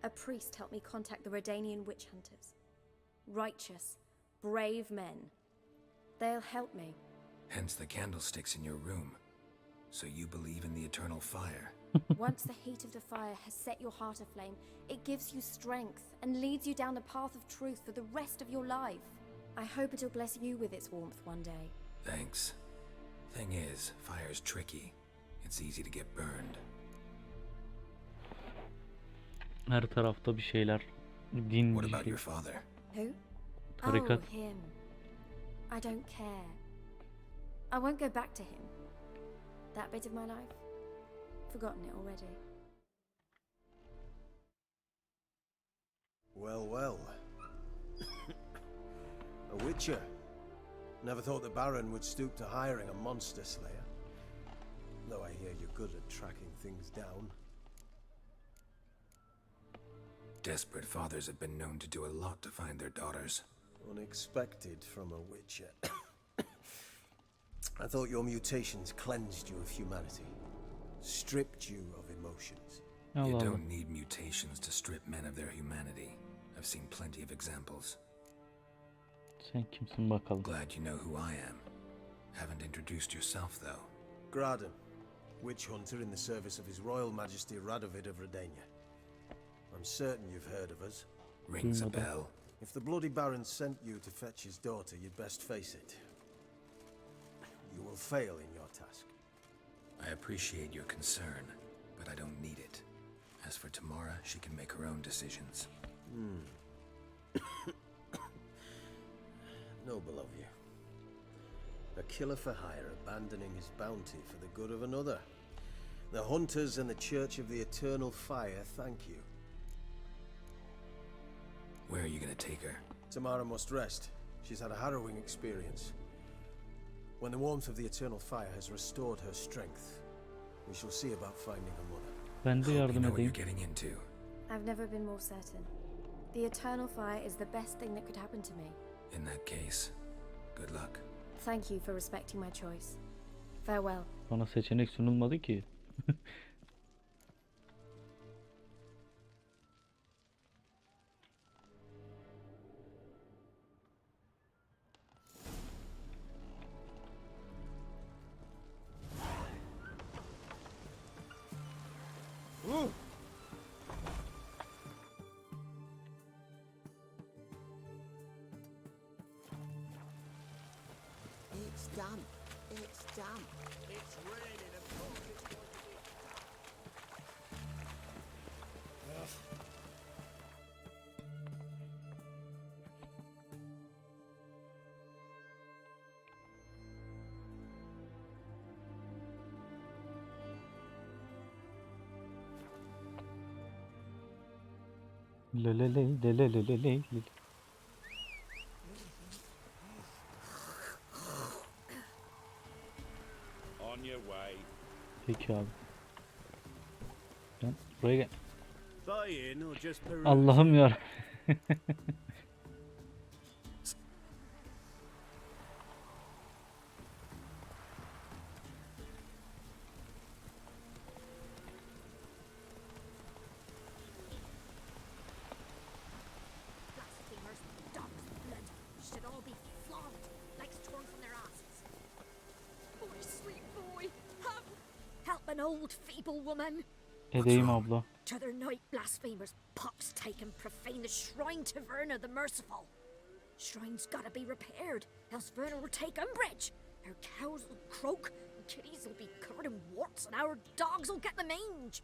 A priest helped me contact the Redanian witch hunters. Righteous, brave men. They'll help me. Hence the candlesticks in your room. So you believe in the eternal fire? Once the heat of the fire has set your heart aflame, it gives you strength and leads you down the path of truth for the rest of your life. I hope it'll bless you with its warmth one day. Thanks. Thing is, fire's tricky. It's easy to get burned. Her tarafta bir şeyler. Din. What about your father? Who? Tarikat. Oh, him. I don't care. I won't go back to him. That bit of my life? Forgotten it already. Well, well. A witcher. Never thought the Baron would stoop to hiring a monster slayer. Though I hear you're good at tracking things down. Desperate fathers have been known to do a lot to find their daughters. Unexpected from a witcher. I thought your mutations cleansed you of humanity. Stripped you of emotions. You don't need mutations to strip men of their humanity. I've seen plenty of examples. Sen kimsin bakalım? Glad you know who I am. Haven't introduced yourself, though. Graden, witch hunter in the service of His Royal Majesty Radovid of Redania. I'm certain you've heard of us. Rings a bell. If the Bloody Baron sent you to fetch his daughter, you'd best face it. You will fail in your task. I appreciate your concern, but I don't need it. As for Tamara, she can make her own decisions. Noble of you. A killer for hire abandoning his bounty for the good of another. The hunters and the Church of the Eternal Fire thank you. Where are you gonna take her? Tamara must rest. She's had a harrowing experience. When the warmth of the Eternal Fire has restored her strength, we shall see about finding her mother. Ben de Hope you yardım know what you're edeyim. getting into. I've never been more certain. The Eternal Fire is the best thing that could happen to me. In that case, good luck. Thank you for respecting my choice. Farewell. Bana seçenek sunulmadı ki. It's damp. It's damp. It's raining. Of course it's going to be. Lelele lelele. On your way. Peki abi. Gel buraya gel. Buying or just perusing? Allah'ım ya. Blasphemers, dogs of blood, should all be flogged like torn from their asses. Boy, sweet boy, have Help an old feeble woman. Edeyim abla. T'other night, blasphemers, pox take and profane the shrine to Verna the Merciful. Shrine's gotta be repaired, else Verna will take umbrage. Our cows will croak, and kitties will be covered in warts, and our dogs will get the mange.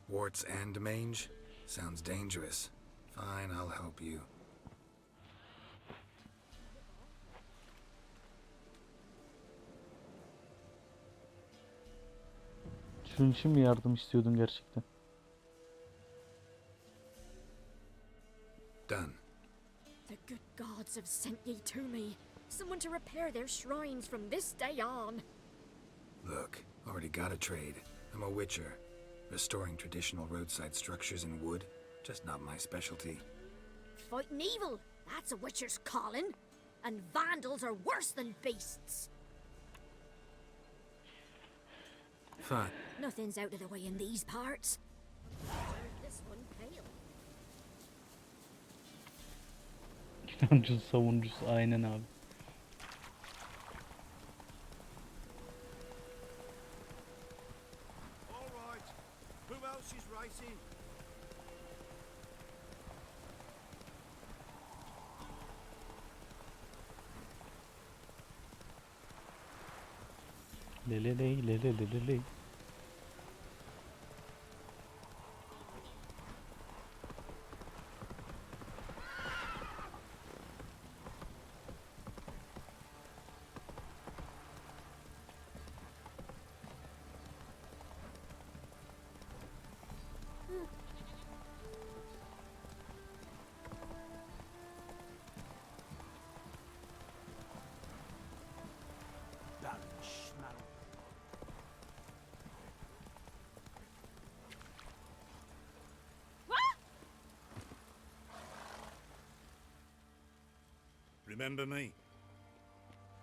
Warts and mange? Sounds dangerous. Fine, I'll help you. Şunun için mi yardım istiyordun gerçekten? Done. The good gods have sent ye to me. Someone to repair their shrines from this day on. Look, already got a trade. I'm a witcher. Restoring traditional roadside structures in wood, just not my specialty. Fighting evil, that's a witcher's calling. And vandals are worse than beasts. Fine. Nothing's out of the way in these parts. This one pale. İnancın savunucusu aynen abi. All right. Who else is racing? Leleley leleleleley. Remember me?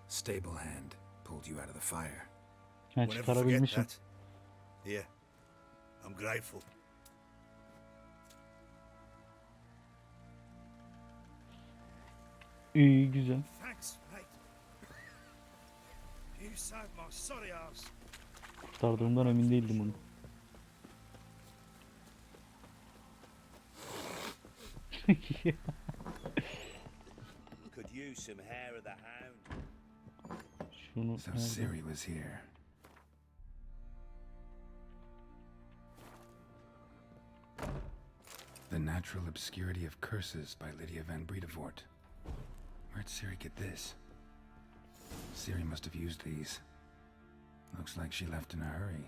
Stable hand pulled you out of the fire. Ha, Won't ever forget çıkarabilmişim. that. Here, I'm grateful. İyi güzel. Thanks, mate. You saved my sorry ass. Kurtardığımdan emin değildim onu. Could use some hair of the hound. Şunu So nerede? Ciri was here. The Natural Obscurity of Curses by Lydia van Bredevoort. Where'd Ciri get this? Ciri must have used these. Looks like she left in a hurry.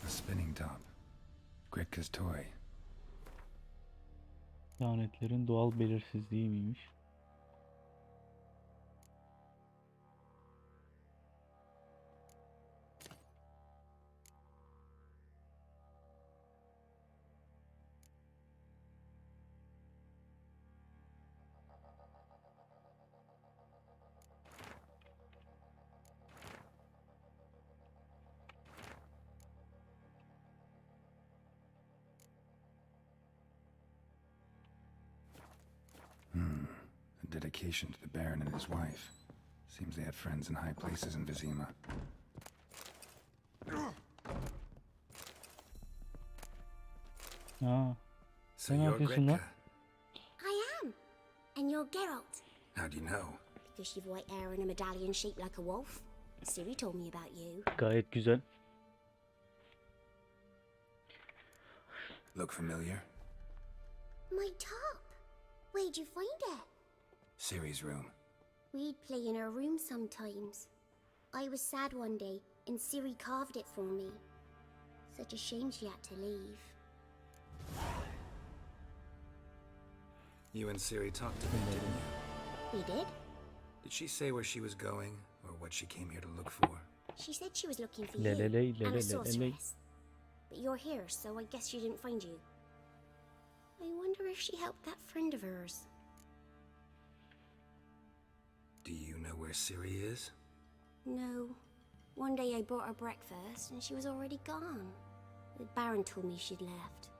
A spinning top. Gretka's toy. Lanetlerin doğal belirsizliği miymiş? A dedication to the Baron and his wife. Seems they had friends in high places in Vizima. Aa, So sen ne you're yapıyorsun lan? Gretka. I am. And you're Geralt. How do you know? Because you've white hair and a medallion shaped like a wolf. Ciri told me about you. Gayet güzel. Look familiar? My top. Where'd you find it? Ciri's room. We'd play in her room sometimes. I was sad one day, and Ciri carved it for me. Such a shame she had to leave. You and Ciri talked a bit, didn't you? We did? Did she say where she was going, or what she came here to look for? She said she was looking for Leleley, you and a leleley. sorceress. But you're here, so I guess she didn't find you. I wonder if she helped that friend of hers. Do you know where Ciri is? No, One day I brought her breakfast and she was already gone. The Baron told me she'd left.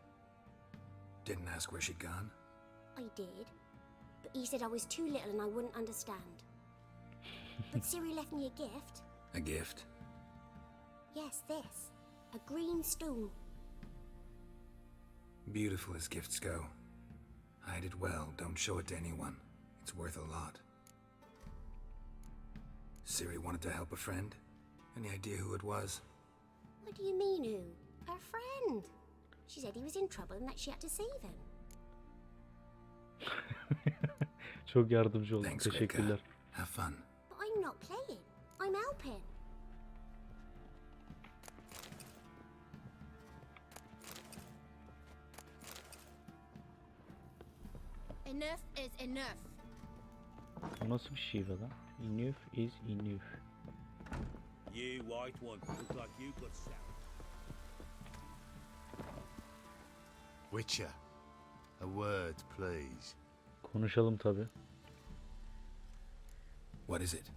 Didn't ask where she'd gone? I did, but he said I was too little and I wouldn't understand. But Ciri left me a gift. A gift? Yes, this. A green stone. Beautiful as gifts go. Hide it well, don't show it to anyone. It's worth a lot. Ciri wanted to help a friend? Any idea who it was? What do you mean, who? Her friend. She said he was in trouble and that she had to save him. Çok yardımcı oldun. Thanks, Teşekkürler. Greta. Have fun. But I'm not playing. I'm helping. Enough is enough. Bu nasıl bir şive lan? Enough is enough. You white one, look like you got sour. Witcher, a word, please. Konuşalım tabi. What is it?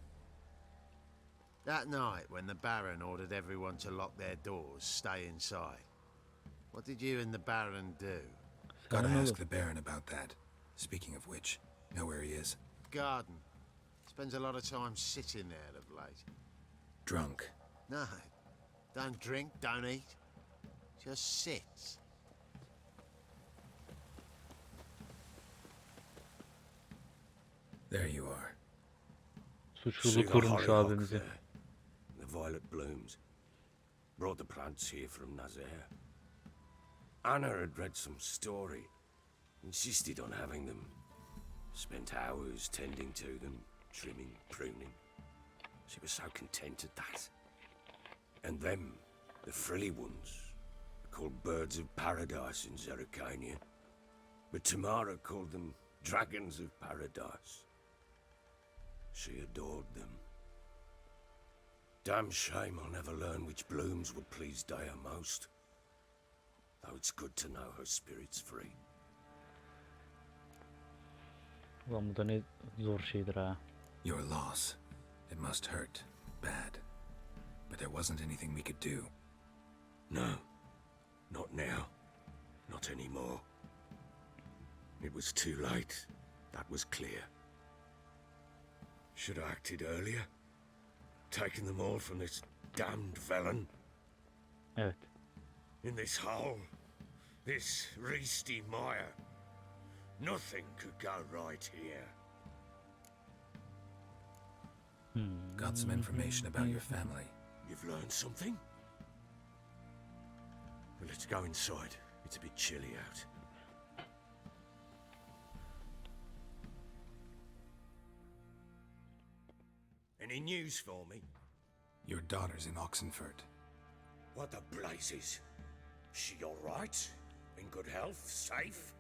That night when the Baron ordered everyone to lock their doors, stay inside. What did you and the Baron do? Gotta ask the Baron about that. Speaking of which, know where he is? Garden. Spends a lot of time sitting there of late. Drunk. No, don't drink, don't eat. Just sits. There you are. Suçluluğu kurmuş abimize. The violet blooms. Brought the plants here from Nazaire. Anna had read some story. Insisted on having them. Spent hours tending to them, trimming, pruning. She was so content at that. And them, the frilly ones, called birds of paradise in Zerrikania. But Tamara called them dragons of paradise. She adored them. Damn shame I'll never learn which blooms would please Dea most. Though it's good to know her spirit's free. Ulan bu da ne zor şeydir ha. Your loss. It must hurt. Bad. But there wasn't anything we could do. No. Not now. Not anymore. It was too late. That was clear. Should have acted earlier. Taken them all from this damned felon. Evet. In this hole. This reesty mire. Nothing could go right here. Got some information about your family. You've learned something? Well, let's go inside. It's a bit chilly out. Any news for me? Your daughter's in Oxenfurt. What the blazes? She all right? In good health? Safe?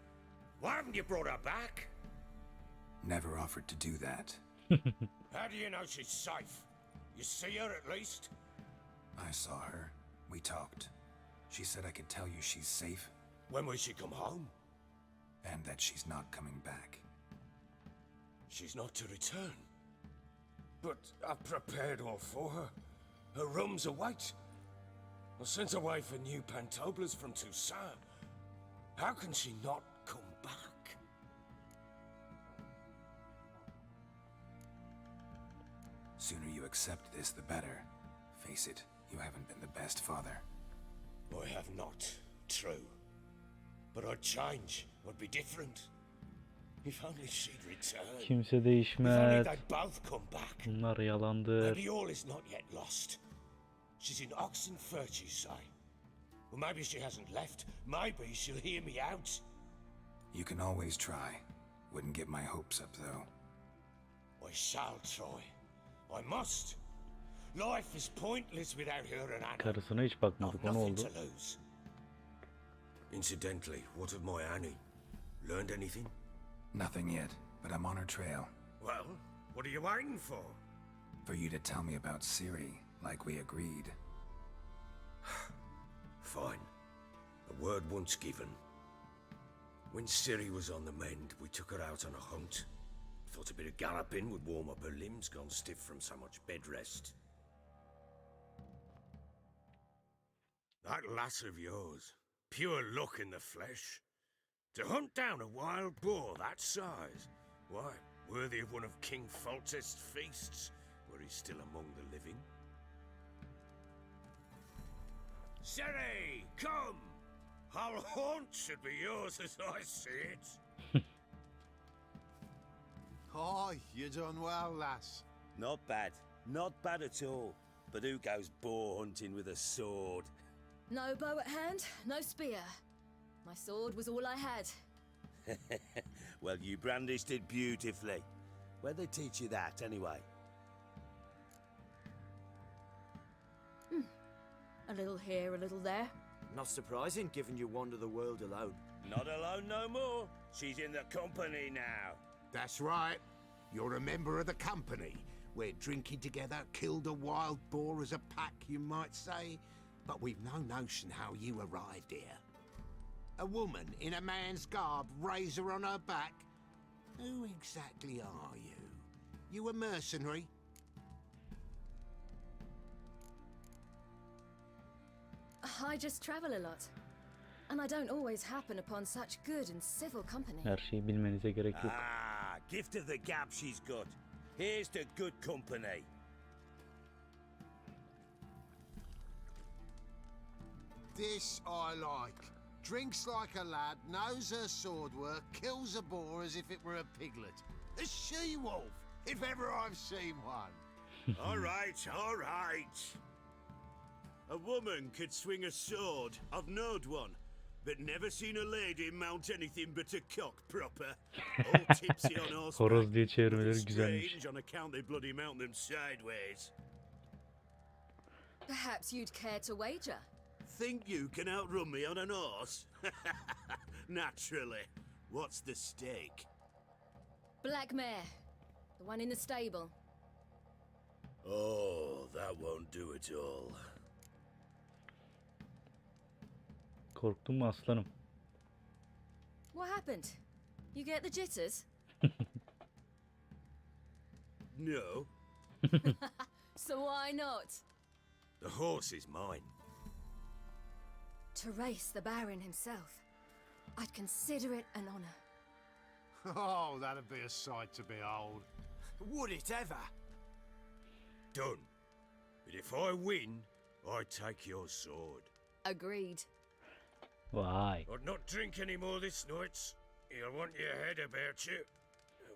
Why haven't you brought her back? Never offered to do that. How do you know she's safe? You see her at least? I saw her. We talked. She said I could tell you she's safe. When will she come home? And that she's not coming back. She's not to return. But I've prepared all for her. Her rooms await. I sent away for new pantoblas from Toussaint. How can she not come back? Sooner you accept this, the better. Face it, you haven't been the best father. I have not, true. But I'd change. I'd be different. If only she'd return. Kimse If değişmez. only they'd both come back. Bunlar yalandır. Maybe all is not yet lost. She's in Oxenfurt, you say? Well, maybe she hasn't left. Maybe she'll hear me out. You can always try. Wouldn't get my hopes up, though. I shall try. I must. Life is pointless without her and Anna. Karısına hiç bakmadık. O ne Nothing oldu? to lose. Incidentally, what of my Annie? Learned anything? Nothing yet, but I'm on her trail. Well, what are you waiting for? For you to tell me about Ciri, like we agreed. Fine. A word once given. When Ciri was on the mend, we took her out on a hunt. Thought a bit of galloping would warm up her limbs, gone stiff from so much bed rest. That lass of yours, pure luck in the flesh. To hunt down a wild boar that size, why, worthy of one of King Foltest's feasts, were he still among the living. Seri, come! Our haunt should be yours as I see it. Oh, you done well, lass. Not bad. Not bad at all. But who goes boar hunting with a sword? No bow at hand, no spear. My sword was all I had. Well, you brandished it beautifully. Where'd they teach you that, anyway? A little here, a little there. Not surprising, given you wander the world alone. Not alone no more. She's in the company now. That's right. You're a member of the company. We're drinking together, killed a wild boar as a pack, you might say. But we've no notion how you arrived here. A woman in a man's garb, razor on her back. Who exactly are you? You a mercenary? I just travel a lot. And I don't always happen upon such good and civil company. Her şeyi bilmenize gerek yok. Ah, gift of the gab she's got. Here's to good company. This I like. Drinks like a lad, knows her sword work, kills a boar as if it were a piglet. A she-wolf, if ever I've seen one. All right, all right. A woman could swing a sword. I've knowed one. But never seen a lady mount anything but a cock proper. All tipsy on horseback. Horoz diye çevirmeleri güzelmiş. Strange on account they bloody mount them sideways. Perhaps you'd care to wager? Think you can outrun me on an horse? Naturally. What's the stake? Black mare. The one in the stable. Oh, that won't do it all. Korktun mu aslanım? What happened? You get the jitters? No. So why not? The horse is mine. To race the Baron himself. I'd consider it an honor. Oh, that'd be a sight to behold. Would it ever? Done. But if I win, I take your sword. Agreed. Vay. I'd not drink any more this night. You'll want your head about you.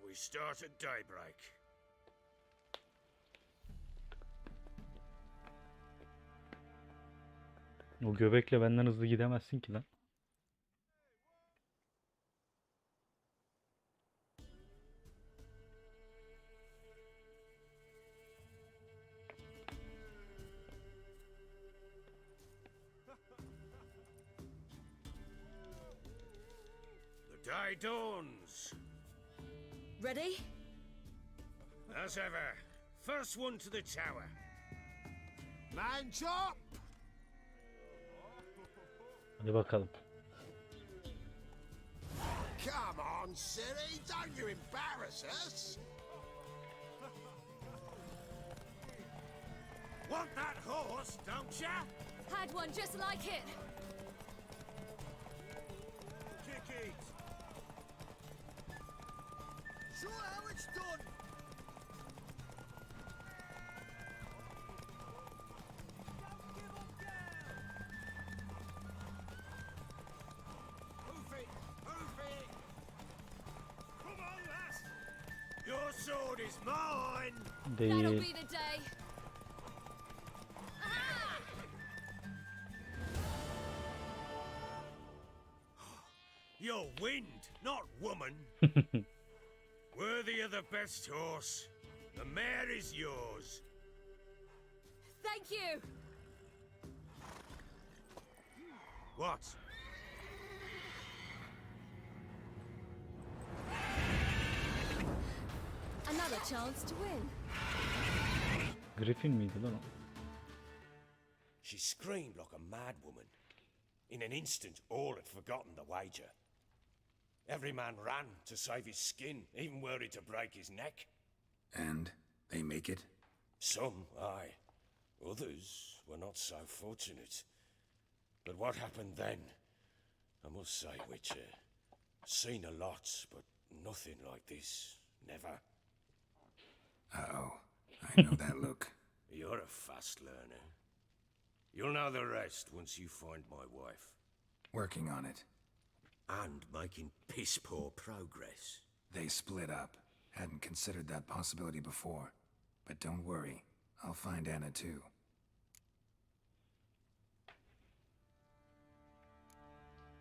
We start at daybreak. O göbekle benden hızlı gidemezsin ki lan. The day dawns. Ready? As ever. First one to the tower. Man chop! Hadi bakalım. Come on, Siri, don't you embarrass us! Want that horse, don't ya? Had one just like it. Kick it. Show how it's done. Your sword is mine! That'll Değil. be the day. Aha! You're wind, not woman. Worthy of the best horse. The mare is yours. Thank you. What? Another chance to win. Griffin miydi lan o? She screamed like a mad woman. In an instant, all had forgotten the wager. Every man ran to save his skin, even were he to break his neck. And they make it? Some, aye. Others were not so fortunate. But what happened then? I must say, Witcher, seen a lot, but nothing like this. Never. Uh-oh. I know that look. You're a fast learner. You'll know the rest once you find my wife. Working on it. And making piss-poor progress. They split up. Hadn't considered that possibility before. But don't worry. I'll find Anna too.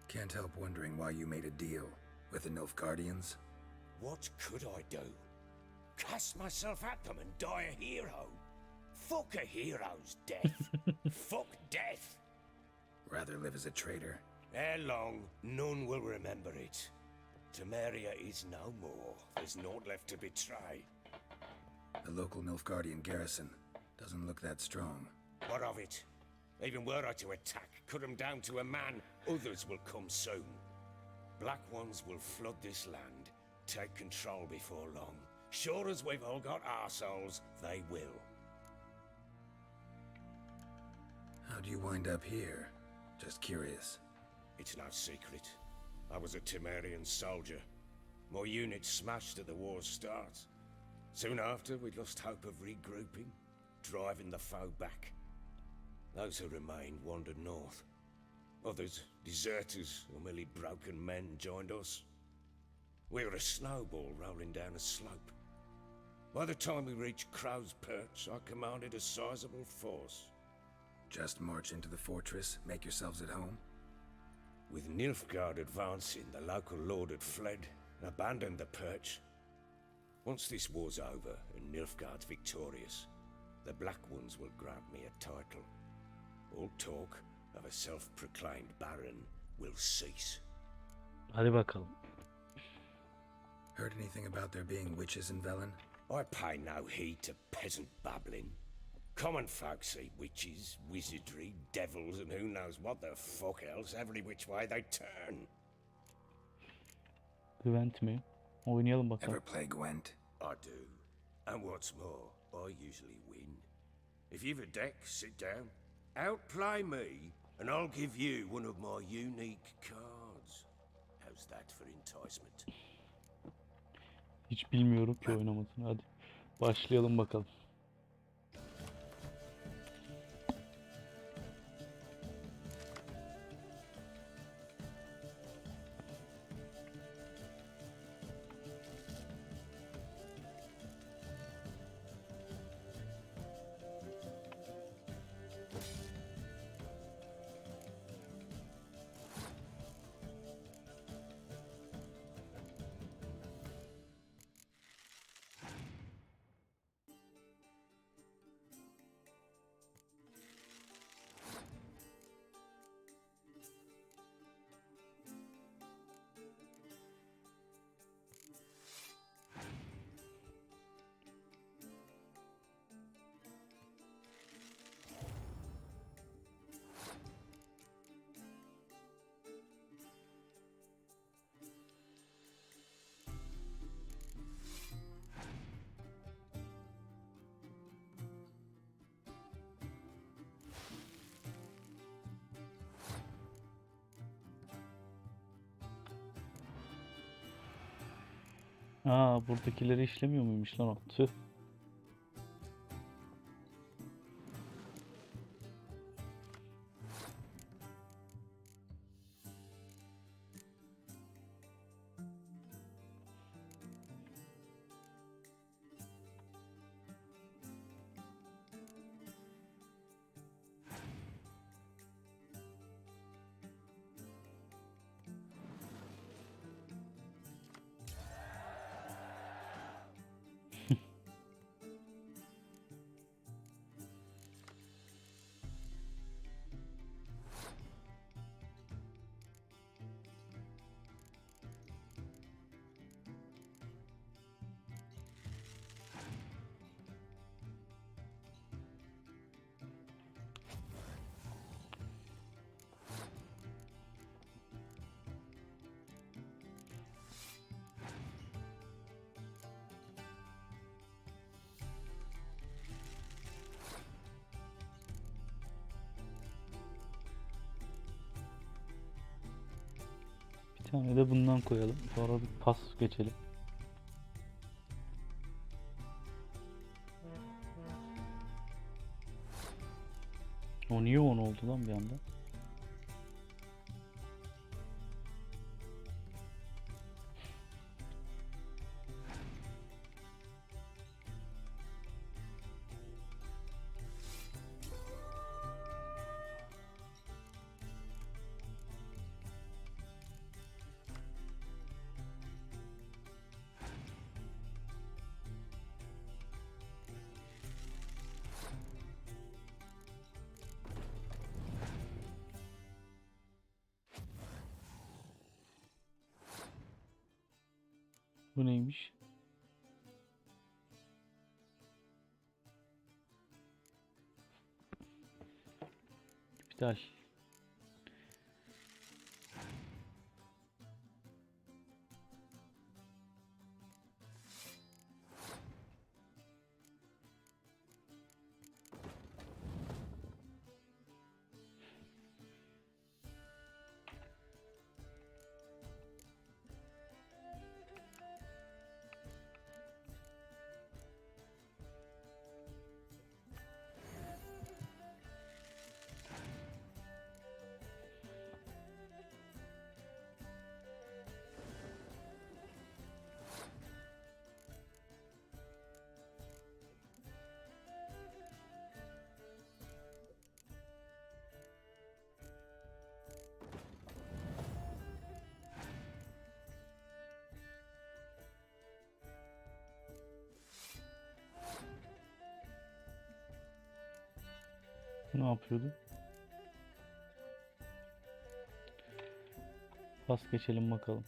Can't help wondering why you made a deal with the Nilfgaardians. What could I do? Cast myself at them and die a hero? Fuck a hero's death. Fuck death. Rather live as a traitor. Ere long, none will remember it. Temeria is no more. There's naught left to betray. The local Nilfgaardian garrison doesn't look that strong. What of it? Even were I to attack, cut them down to a man, others will come soon. Black Ones will flood this land, take control before long. Sure as we've all got arseholes, they will. How'd you wind up here? Just curious. It's no secret. I was a Temerian soldier. My unit smashed at the war's start. Soon after, we lost hope of regrouping, driving the foe back. Those who remained wandered north. Others, deserters or merely broken men, joined us. We were a snowball rolling down a slope. By the time we reached Crow's Perch, I commanded a sizable force. Just march into the fortress, make yourselves at home? With Nilfgaard advancing, the local lord had fled, abandoned the Perch. Once this war's over and Nilfgaard's victorious, the Black Ones will grant me a title. All talk of a self-proclaimed baron will cease. Hadi bakalım. Heard anything about there being witches in Velen? I pay no heed to peasant babbling. Common folk see witches, wizardry, devils, and who knows what the fuck else every which way they turn. Gwent mi? Oynayalım bakalım. Ever play Gwent? I do. And what's more, I usually win. If you've a deck, sit down. Outplay me, and I'll give you one of my unique cards. How's that for enticement? Hiç bilmiyorum ki oynamasını. Hadi başlayalım bakalım. Aa, buradakileri işlemiyor muymuş lan o? Tüh. tane de bundan koyalım. Sonra bir pas geçelim. O niye 10 oldu lan bir anda? Bu neymiş? İptal. Ne yapıyordu? Pas geçelim bakalım.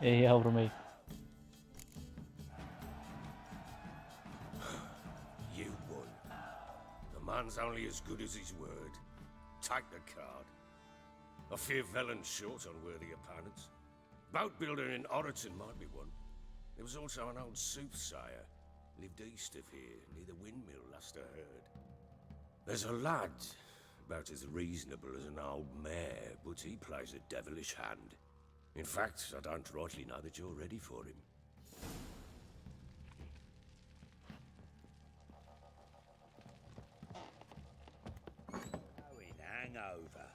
Ey yavrum ey. You won. The man's only as good as his word. Take the card. I fear Velen's short on worthy opponents. Boat builder in Oroton might be one. There was also an old soothsayer. Lived east of here, near the windmill, last I heard. There's a lad, about as reasonable as an old mare, but he plays a devilish hand. In fact, I don't rightly know that you're ready for him. Going hangover.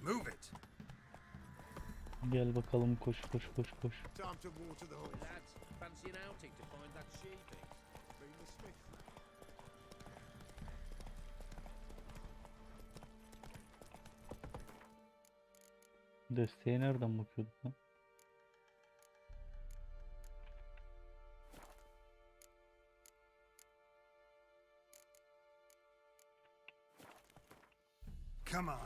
Move it. Gel bakalım koş koş koş koş. Time to water the horse. Lads, fancy an outing to find that sheep? Bring the smith. Desteğe nereden bakıyorduk lan? Come on.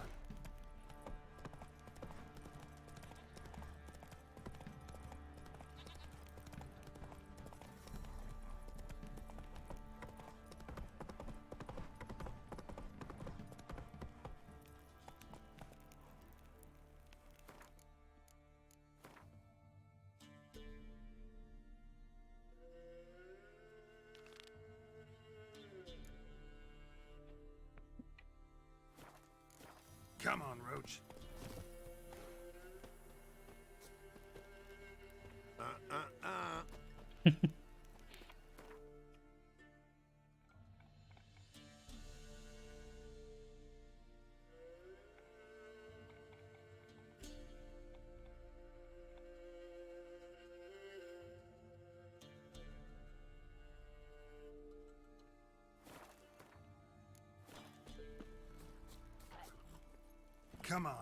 Come on, Roach. Come on.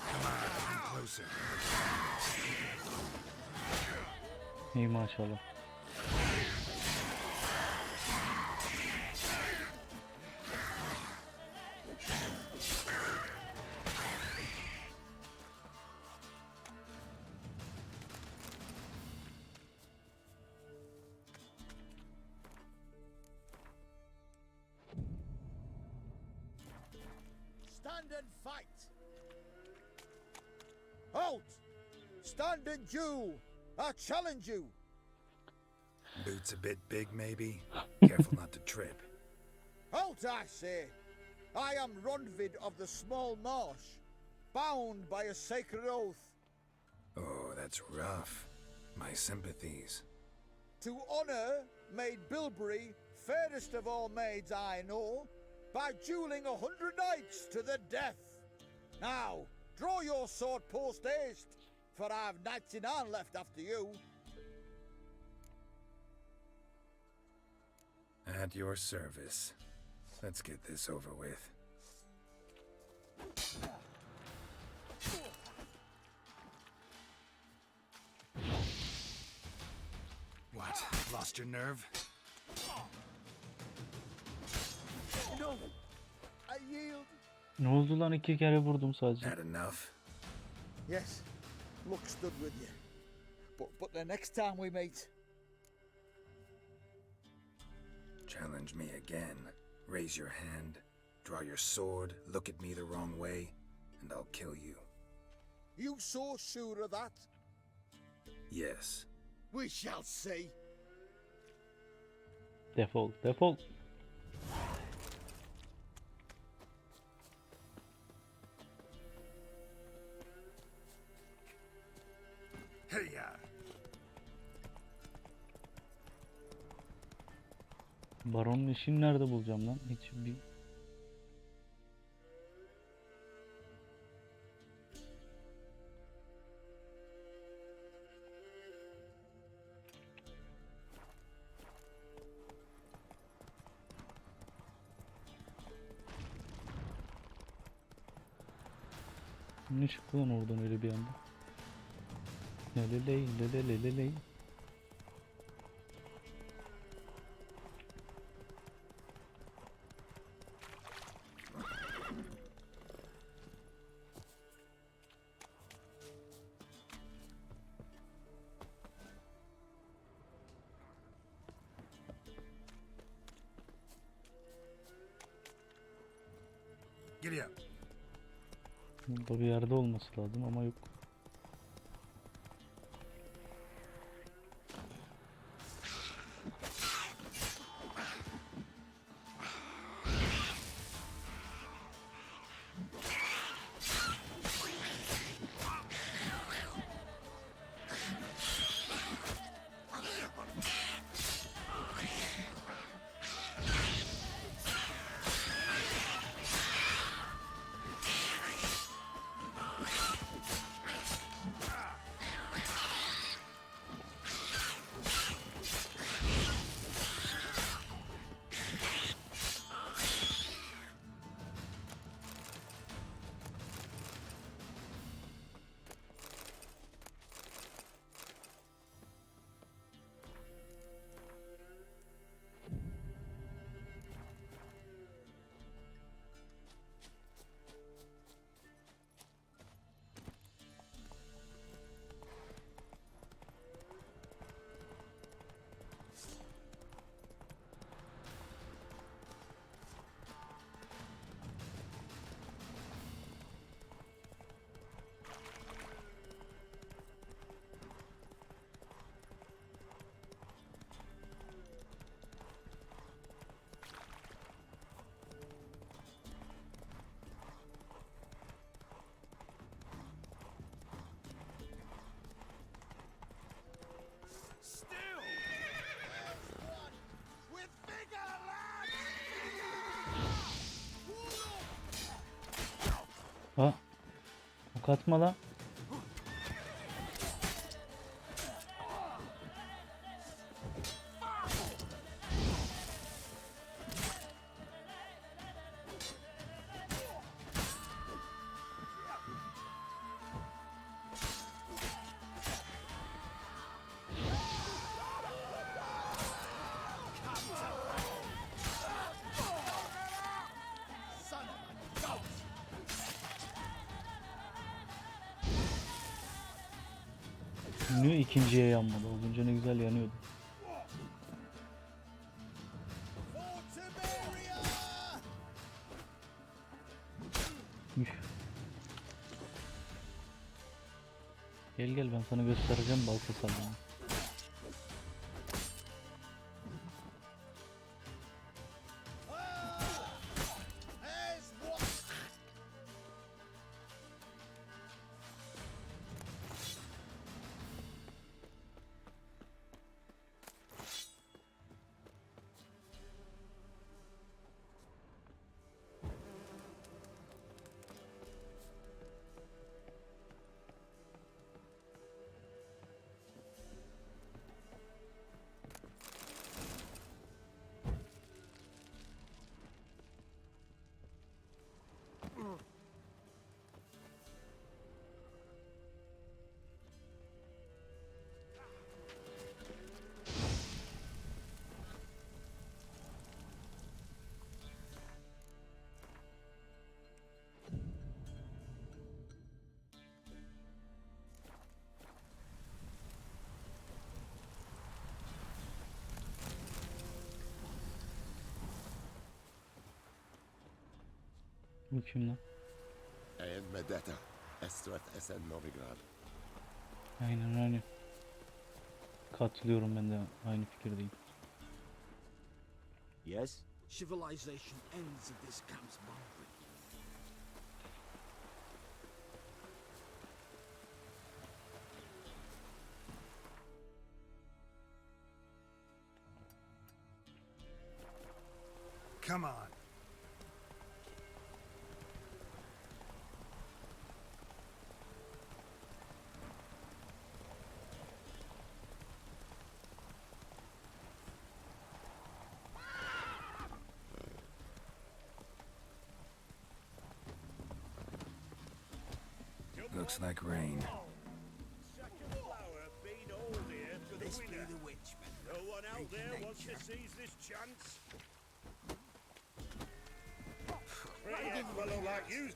Come on, come closer. İyi maşallah. stand and fight. Halt! Stand and do. I challenge you. Boots a bit big, maybe? Careful not to trip. Halt, I say! I am Rundvid of the Small Marsh, bound by a sacred oath. Oh, that's rough. My sympathies. To honour Maid Bilberry, fairest of all maids I know, by duelling 100 knights to the death. Now, draw your sword post haste, for I've knights in hand left after you. At your service. Let's get this over with. What? Lost your nerve? No, I yield. Ne oldu lan, 2 kere vurdum sadece. Had enough? Yes, luck stood with you. But the next time we meet... Challenge me again. Raise your hand, draw your sword, look at me the wrong way, and I'll kill you. You so sure of that? Yes. We shall see. Defol, defol. Hey ya! Baron'un işini nerede bulacağım lan? Hiç bir... Ne çıktı lan oradan öyle bir anda? Leleley, leleleleley. Giddy up. Burada bir yerde olması lazım ama yok. Ha, ok atma lan. Niye ikinciye yanmadı? Az önce ne güzel yanıyordu. Üf. Gel gel, ben sana göstereceğim balta sallama. Bu kim lan? En Medeta, Estret Esen Novigrad. Aynen. Katılıyorum, ben de aynı fikirdeyim. Yes? Civilization ends at this camp's boundary. Come on. Looks like rain. This be the witch, No one out there wants to seize this chance. Pretty fellow like you.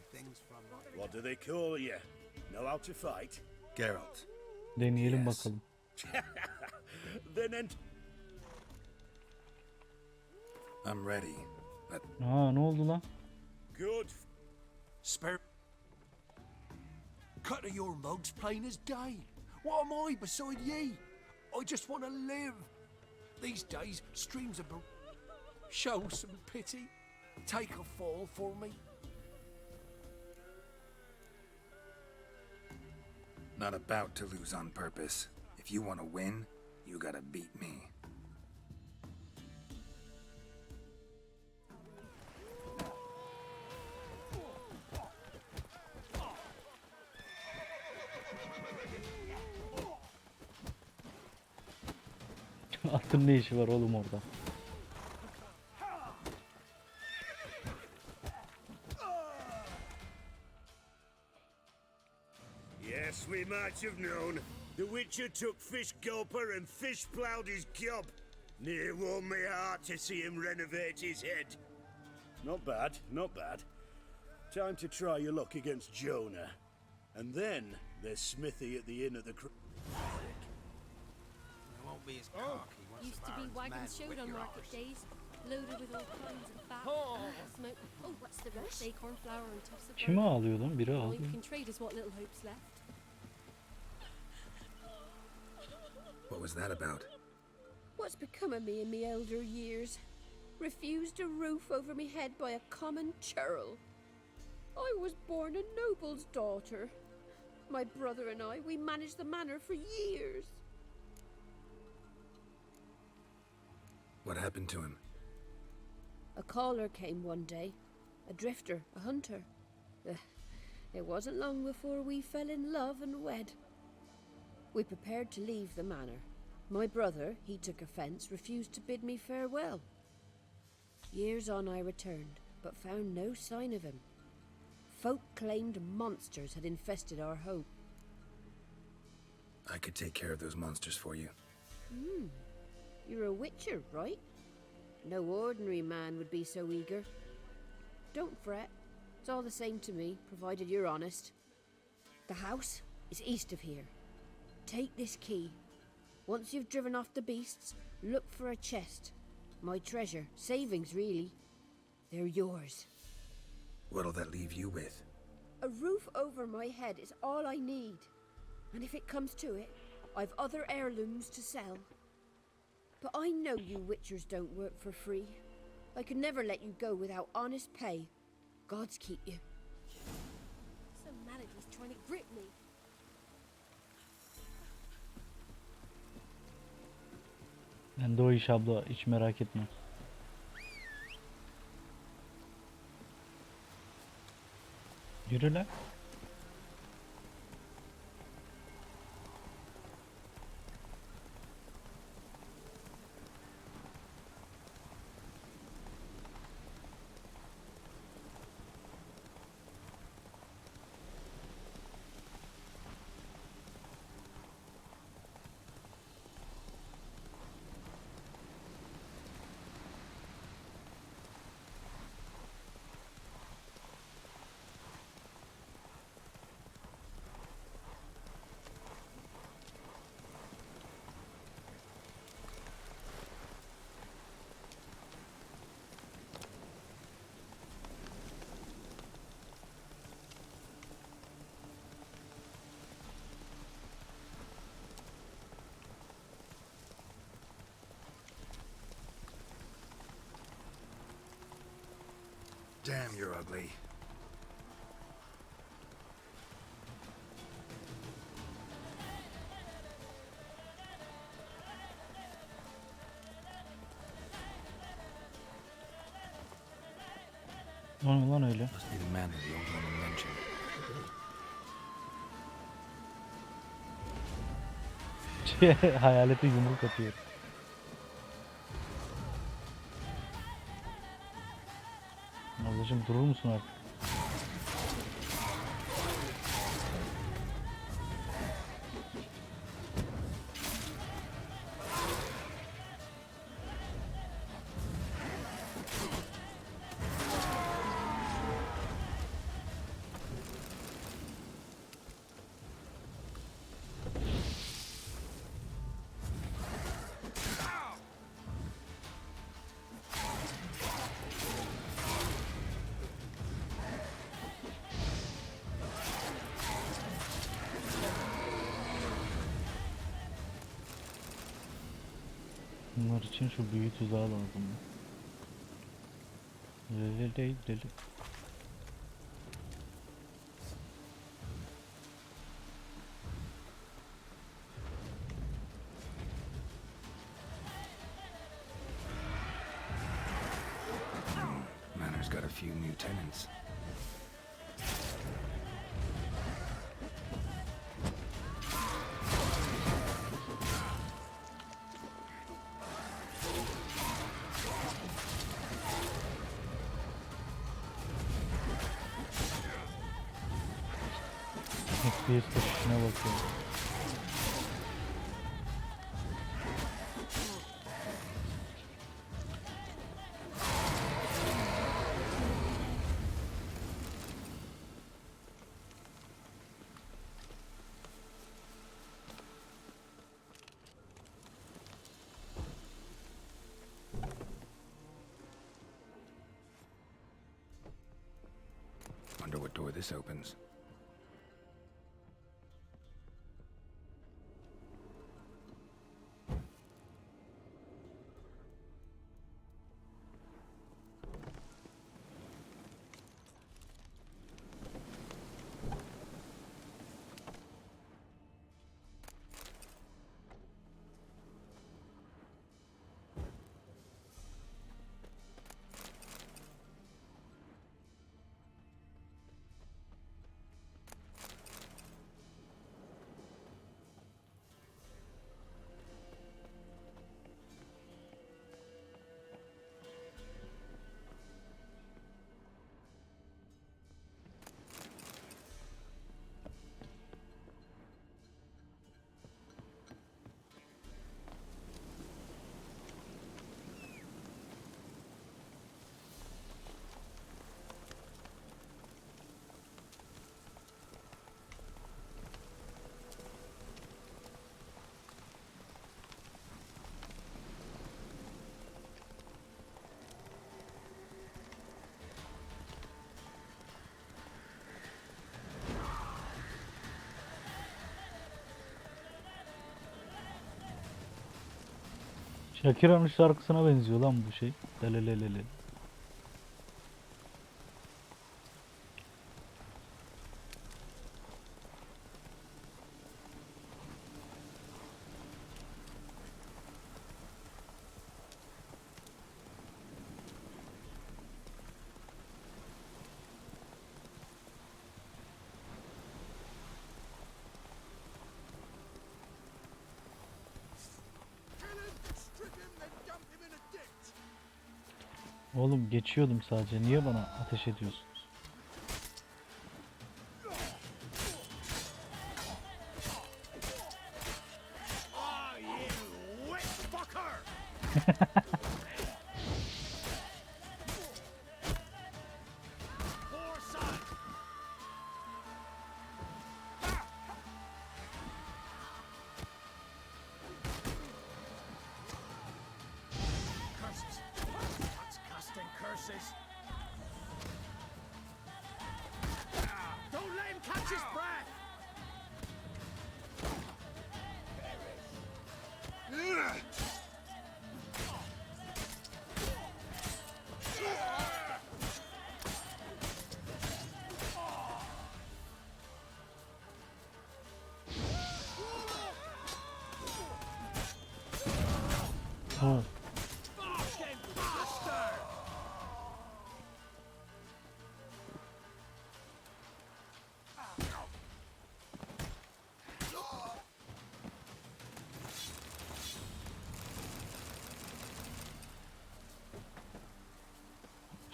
What do they call you? Know how to fight? Geralt. Deneyelim bakalım. Then I'm ready. Ne oldu lan? Good. Spare. Cut of your mugs plain as day. What am I beside ye? I just want to live. These days, streams are. Show some pity. Take a fall for me. Not about to lose on purpose. If you want to win, you gotta beat me. Atın ne işi var oğlum orada? Yes, we might have known. The Witcher took Fish Gulper and fish ploughed his gob. Near warmed my heart to see him renovate his head. Not bad, not bad. Time to try your luck against Jonah. And then there's Smithy at the Inn of the Won't be as cocky once Used the to be Baron's wagon men showed whip on your market arse. days, loaded with all kinds of fat, smoke. Oh, what's the rush? Acorn flour and tufts of Kimi ağlıyor lan? Biri All ağlıyor. you can trade is what little hope's left. What was that about? What's become of me in me elder years? Refused a roof over me head by a common churl. I was born a noble's daughter. My brother and I, we managed the manor for years. What happened to him? A caller came one day. A drifter, a hunter. It wasn't long before we fell in love and wed. We prepared to leave the manor. My brother, he took offence, refused to bid me farewell. Years on I returned, but found no sign of him. Folk claimed monsters had infested our home. I could take care of those monsters for you. You're a witcher, right? No ordinary man would be so eager. Don't fret. It's all the same to me, provided you're honest. The house is east of here. Take this key. Once you've driven off the beasts, look for a chest. My treasure, savings really. They're yours. What'll that leave you with? A roof over my head is all I need. And if it comes to it, I've other heirlooms to sell. But I know you witchers don't work for free. I could never let you go without honest pay. Gods keep you. Some malady's trying to grip me. Ben de o iş abla, hiç merak etme. Yürü lan. Damn, you're ugly. O ne lan öyle? Must be the man that the old woman mentioned. Hayalete yumruk atıyor. Ablacığım durur musun artık? Bunlar için şu büyü tuzağı lazım. Lele. Manor's got a few new tenants. FPS koşuşuna bakıyorum. Wonder what door this opens. Shakira'nın şarkısına benziyor lan bu şey. Lelelelele. Oğlum geçiyordum sadece. Niye bana ateş ediyorsunuz? Oh, you wet fucker! Poor son! Curses! Disgusting curses! Don't let him catch his breath! Oh. Fucking bastard!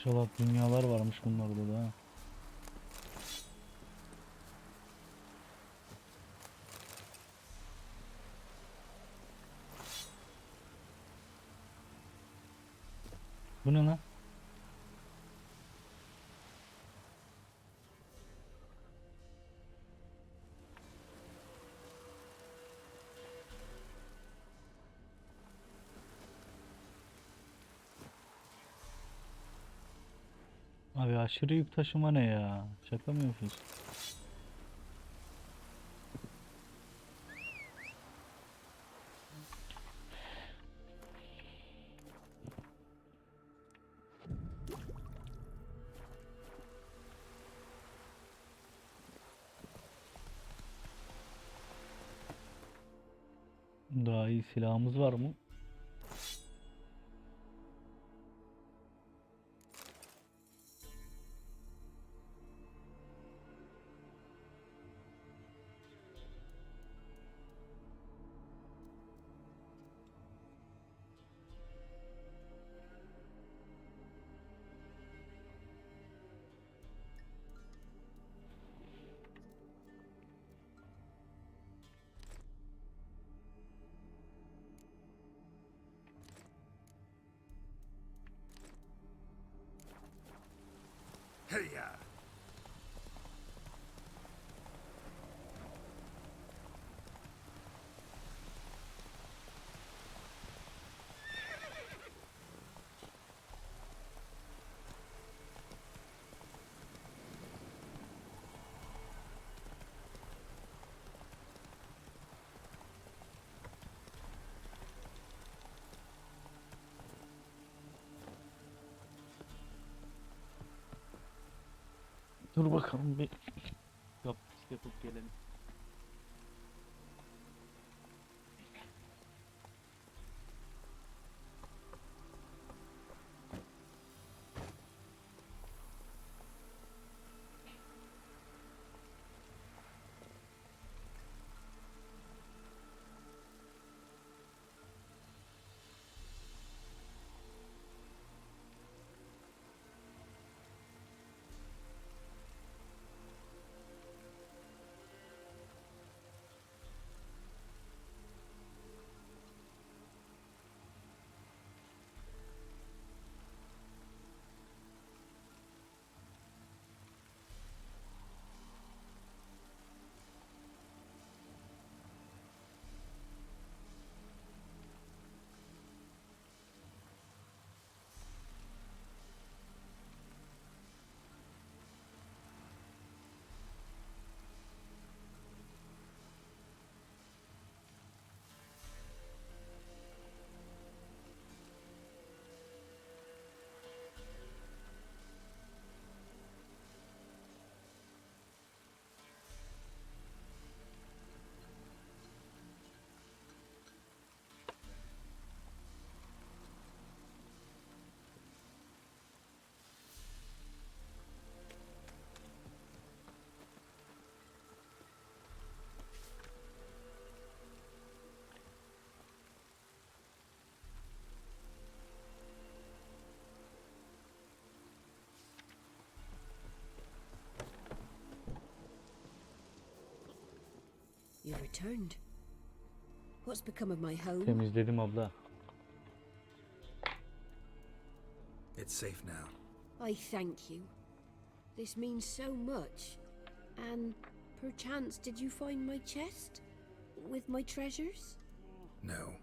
Çalak dünyalar varmış bunlarda da ha. Bu ne lan? Abi aşırı yük taşıma ne ya? Şaka mı yapıyorsun? Daha iyi silahımız var mı? Hey-ya! Dur bakalım bir yapıp gelelim. returned. What's become of my home? Temizledim abla. It's safe now. I thank you. This means so much. And perchance did you find my chest? With my treasures? No.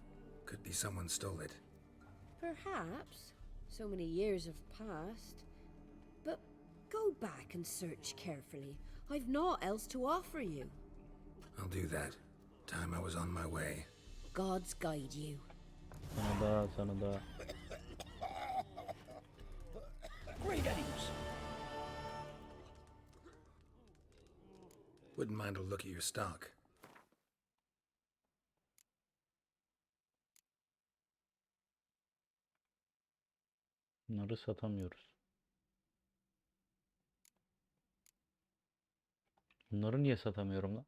Could be someone stole it. Perhaps. So many years have passed. But go back and search carefully. I've naught else to offer you. I'll do that. Time I was on my way. Gods guide you. Sana da. Greetings. Wouldn't mind a look at your stock. Bunları satamıyoruz. Bunları niye satamıyorum lan?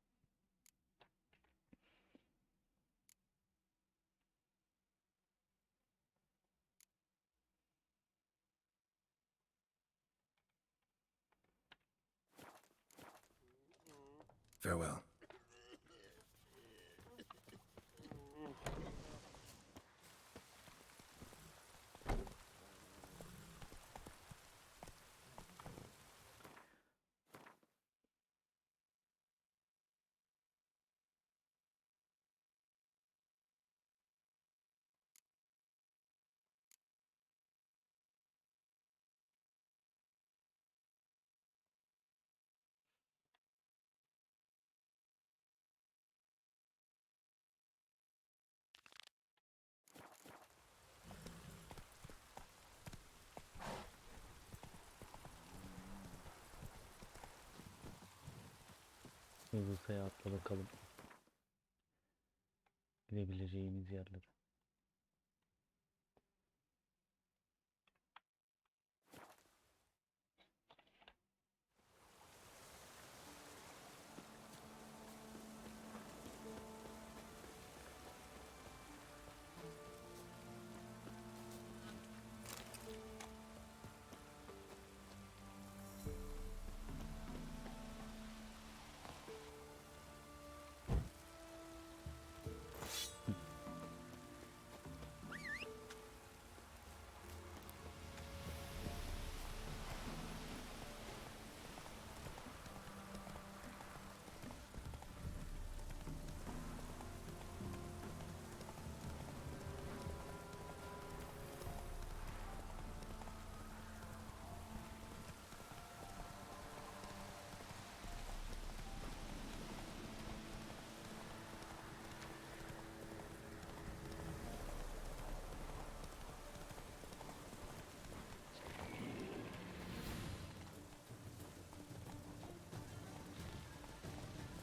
Farewell. Hızlı seyahatle bakalım. Gidebileceğimiz yerlere.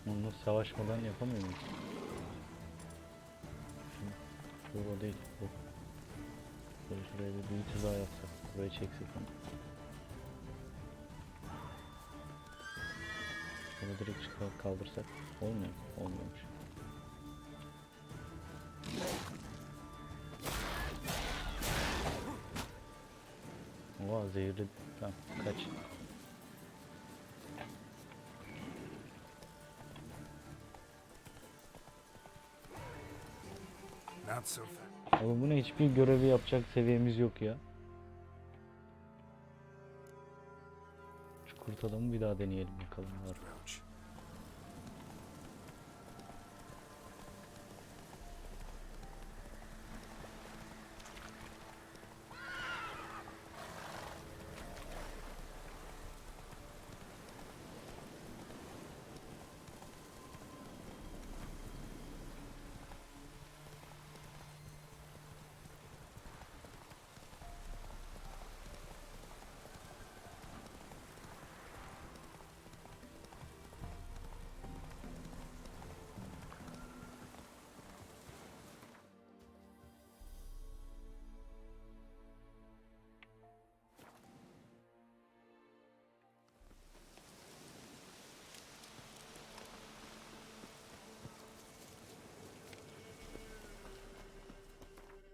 Onu savaşmadan yapamıyor muyuz? Bu değil bu. Şuraya bir büyük tuzağı yapsak. Buraya çeksek onu. Bunu direkt kaldırsak olmuyor mu? Olmuyormuş. Oha zehirli. Tamam kaç. Not so fast. Oğlum bu ne, hiçbir görevi yapacak seviyemiz yok ya. Şu kurt adamı bir daha deneyelim bakalım. Var.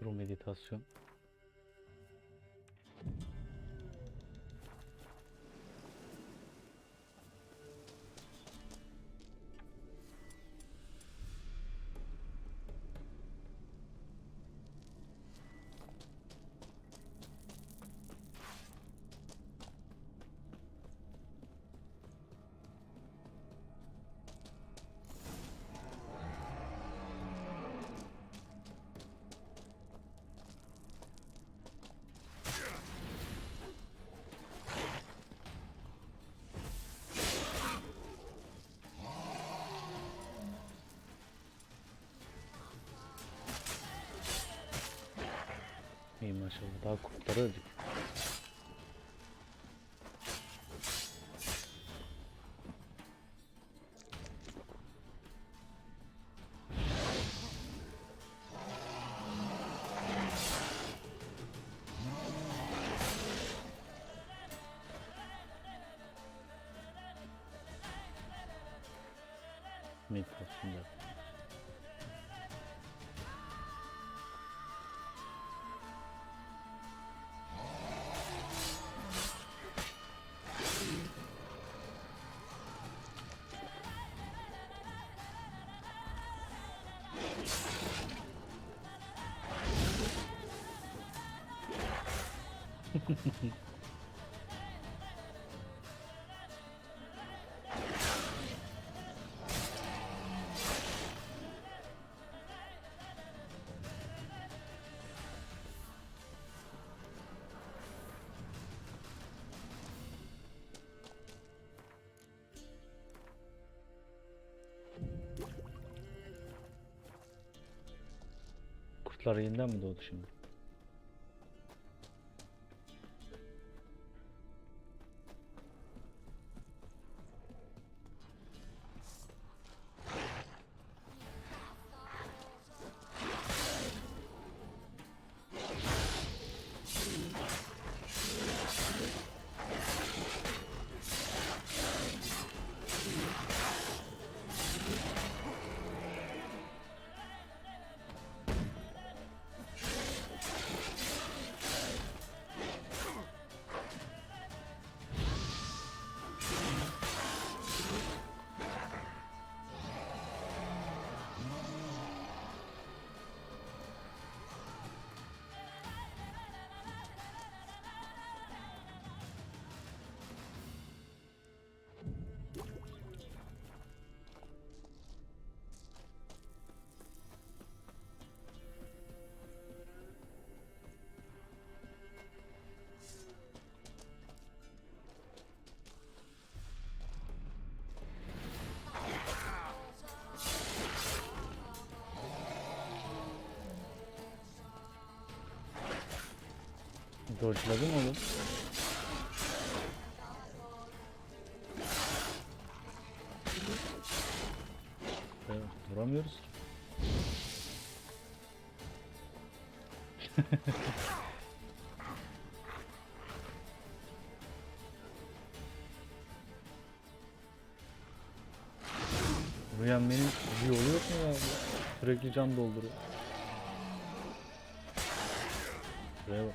Bu meditasyon. maşallah. Daha kurtları öldük. Mikrofonu. Kurtlar yeniden mi doğdu şimdi? Dodge'ladın mı oğlum? Evet, duramıyoruz ki. Rüyam benim iyi oluyor mu ya? Sürekli can dolduruyor. Şuraya bak.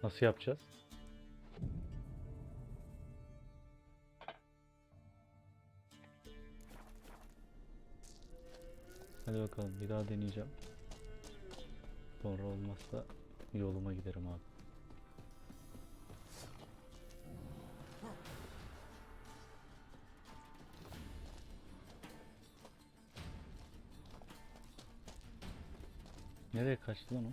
Nasıl yapacağız? Hadi bakalım bir daha deneyeceğim. Sonra olmazsa yoluma giderim abi. Nereye kaçtı lan o?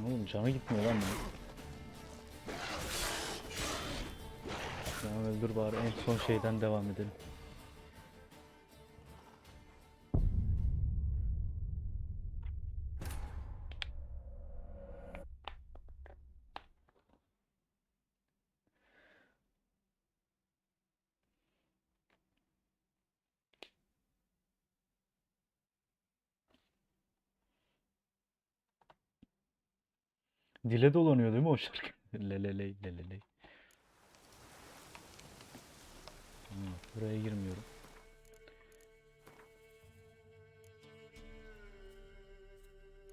Oğlum canı gitmiyor lan bunun. Tamam öldür bari, en son şeyden devam edelim. Dile dolanıyor değil mi o şarkı? Leleley leleley. Buraya girmiyorum.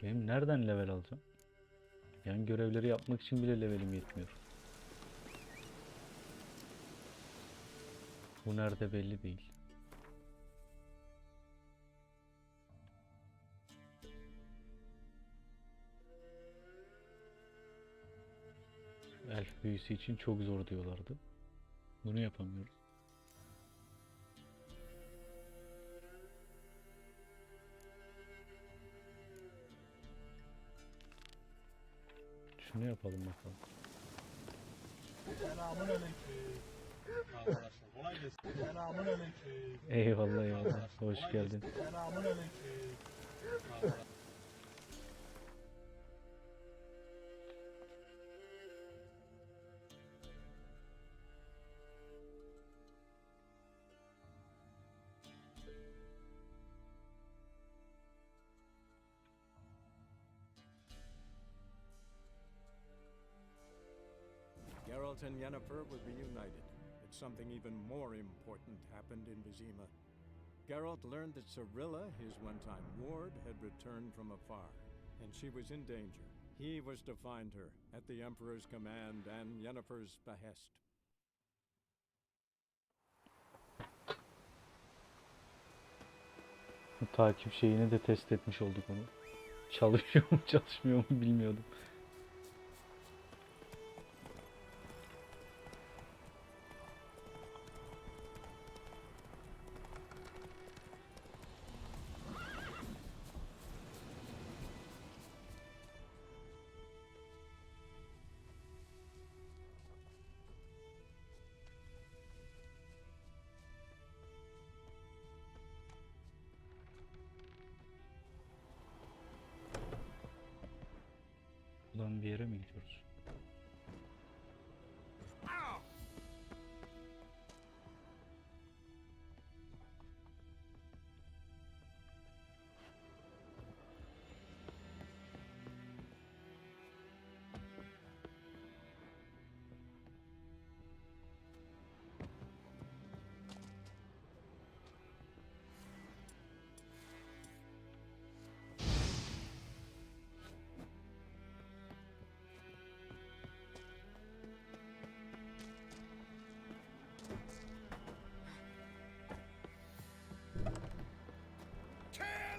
Benim nereden level alacağım? Yani görevleri yapmak için bile levelim yetmiyor. Bu nerede belli değil. Elf büyüsü için çok zor diyorlardı. Bunu yapamıyoruz. Şunu yapalım bakalım. Eyvallah eyvallah. Hoş geldin. Geralt and Yennefer were reunited, but something even more important happened in Vizima. Geralt learned that Cirilla, his one-time ward, had returned from afar, and she was in danger. He was to find her, at the Emperor's command and Yennefer's behest. Bu takip şeyini de test etmiş olduk onu. Çalışıyor mu çalışmıyor mu bilmiyordum. Buradan bir yere mi gidiyoruz?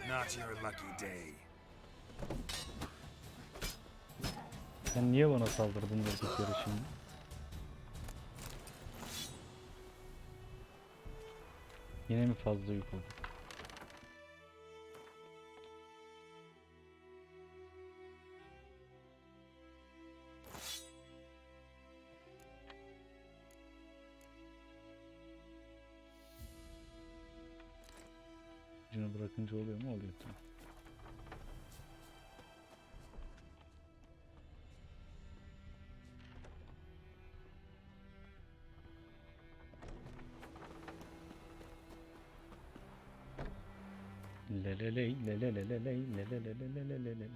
Not your lucky day. Sen niye bana saldırdın durduk yere şimdi? Yine mi fazla yük oldu? Ucunu bırakınca oluyor mu? Oluyor tamam. Leleley leleleleley leleleleleleleley.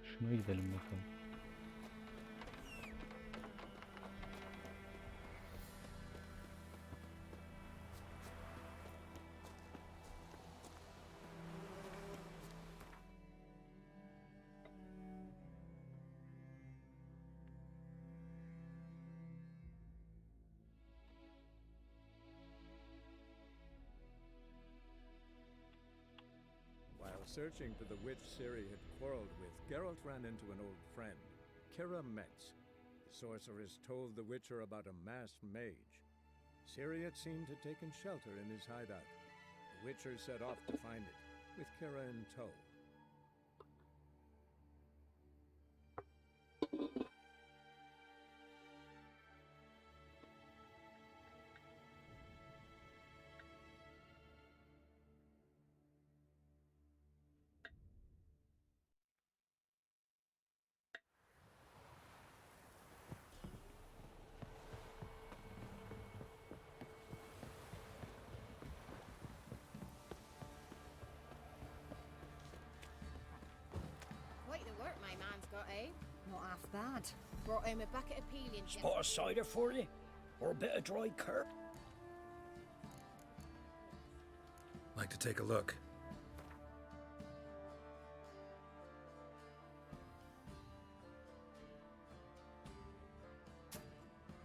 Şuna gidelim bakalım. While searching for the witch Ciri had quarreled with, Geralt ran into an old friend, Kira Metz. The sorceress told the Witcher about a masked mage. Ciri had seemed to taken shelter in his hideout. The Witcher set off to find it, with Kira in tow. Quite the work my man's got, eh? Not half bad. Brought him a bucket of peelings. Spot of cider for you? Or a bit of dry curd? Like to take a look.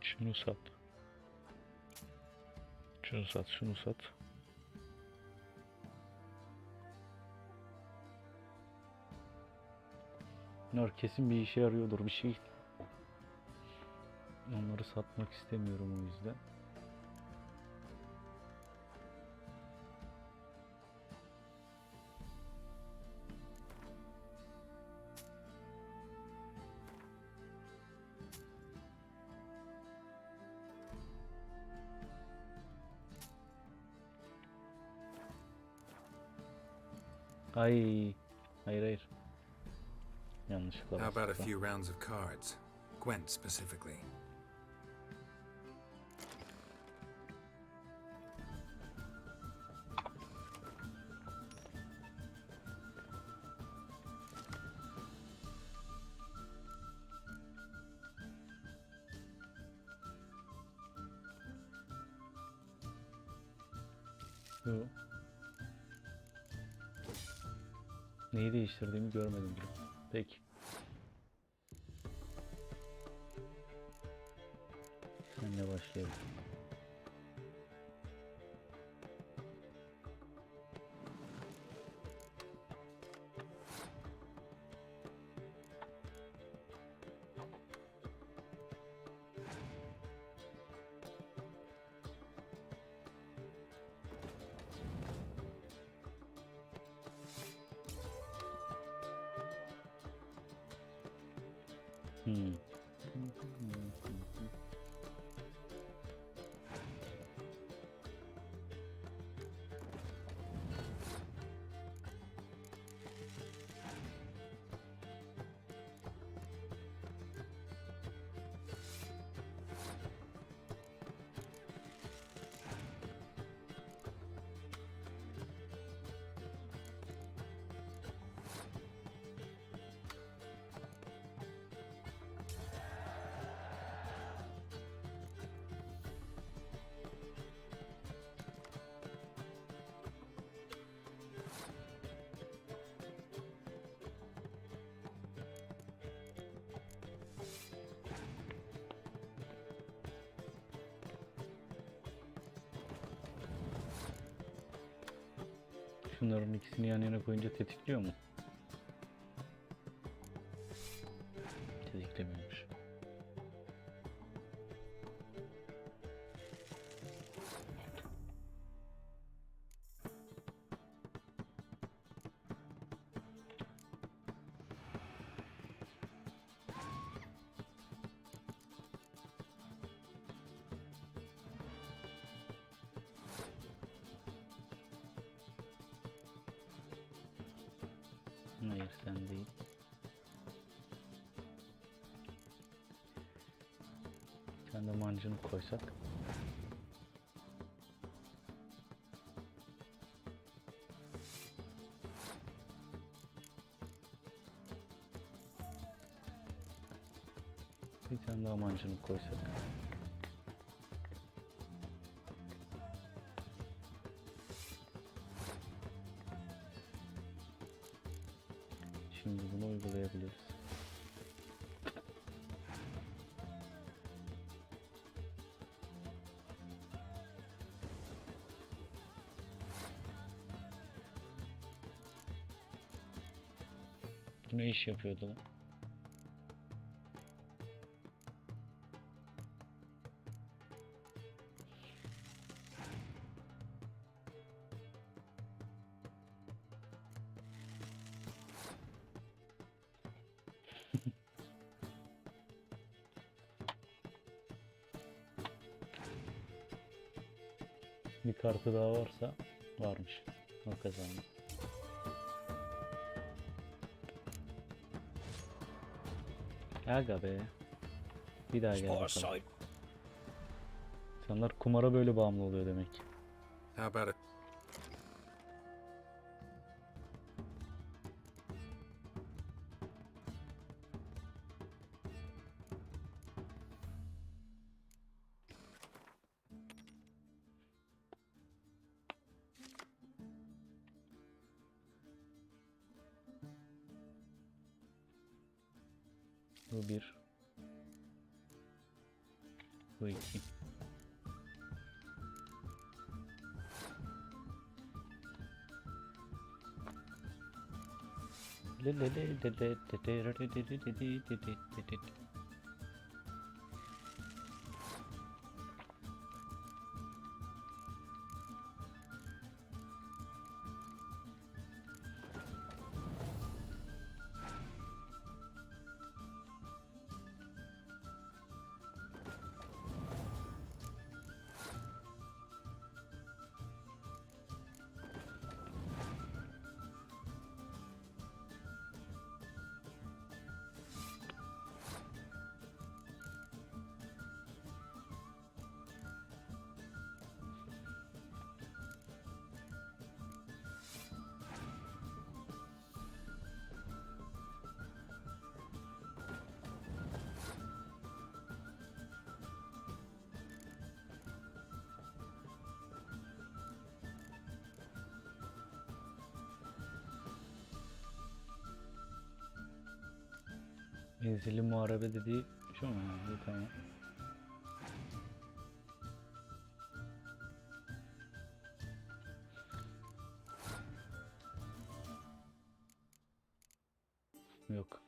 Şunu sat. Şunu sat, şunu sat. Bunlar kesin bir işe yarıyordur bir şey. Onları satmak istemiyorum o yüzden. Ay, hayır. Yanlışlıkla How about a bastım. few rounds of cards? Gwent specifically. Yo. Neyi değiştirdiğimi görmedim bile. Peki. Senle başlayalım. Şunların ikisini yan yana koyunca tetikliyor mu? Tetiklemiyormuş. Hayır sen değil. Sen de mancını koysak. Bir tane daha mancını koysak. Şimdi bunu uygulayabiliriz. Bu ne iş yapıyordu lan? Bir kartı daha varsa varmış. O kazandı. Aga be. Bir daha gel bakalım. İnsanlar kumara böyle bağımlı oluyor demek. How about it? Bu bir. Bu iki. Ezeli muharebe dediği şu mu? Bu tamam. Yok.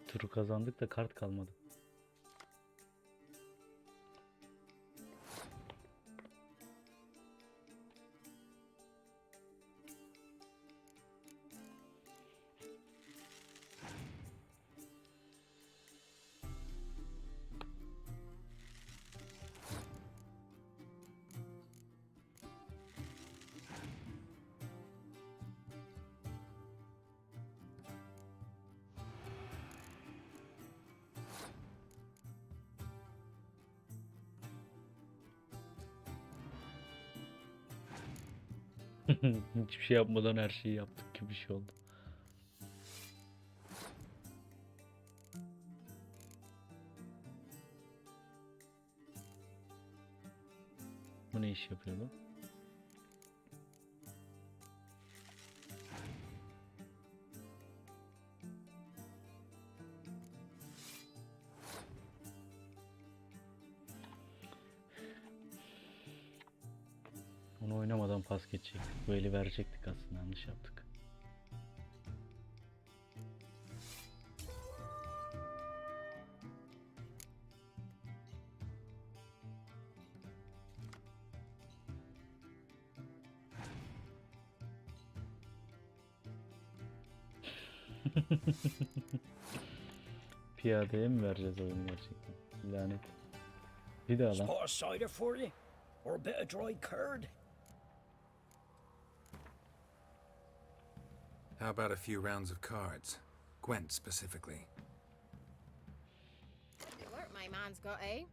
Turu kazandık da kart kalmadı. Hiçbir şey yapmadan her şeyi yaptık gibi bir şey oldu. Bu ne iş yapıyordu? Onu oynamadan pas geçecektik. Bu eli verecektik aslında, yanlış yaptık. Piyadeye mi vereceğiz oyunu gerçekten? Lanet. Bir daha lan. Spot a cider for you? Or a bit of dry curd? How about a few rounds of cards? Gwent specifically. Work my man's got, eh?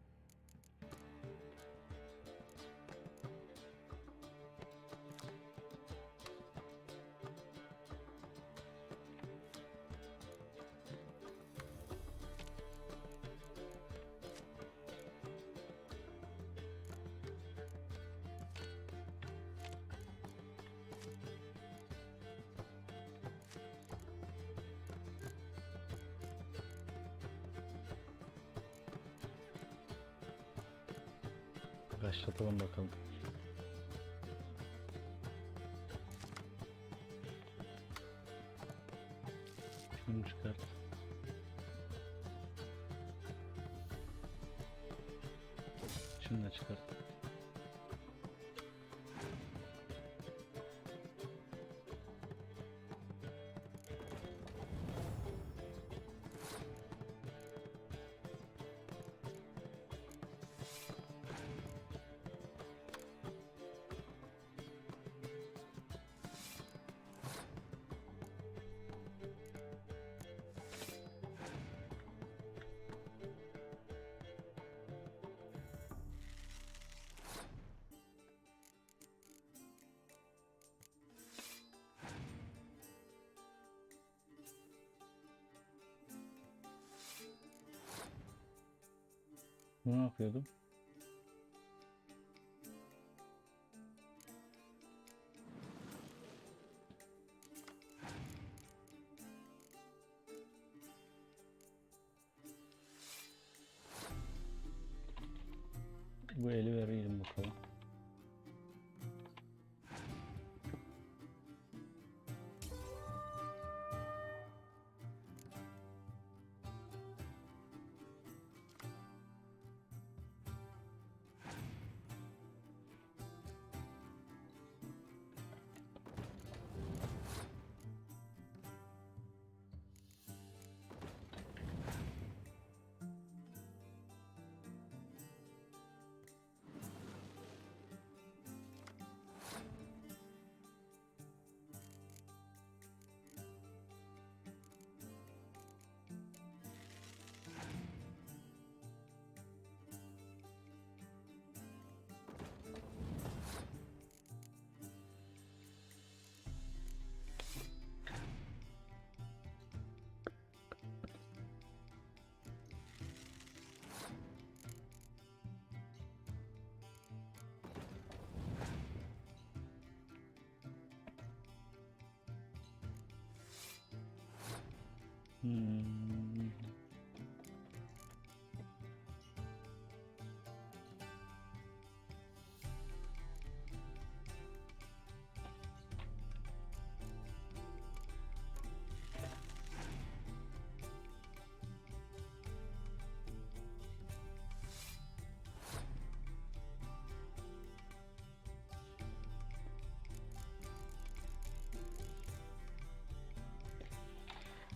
Başlatalım bakalım. Şunu çıkart. Şunu da çıkart. Ne yapıyordum? Bu eli verelim bakalım.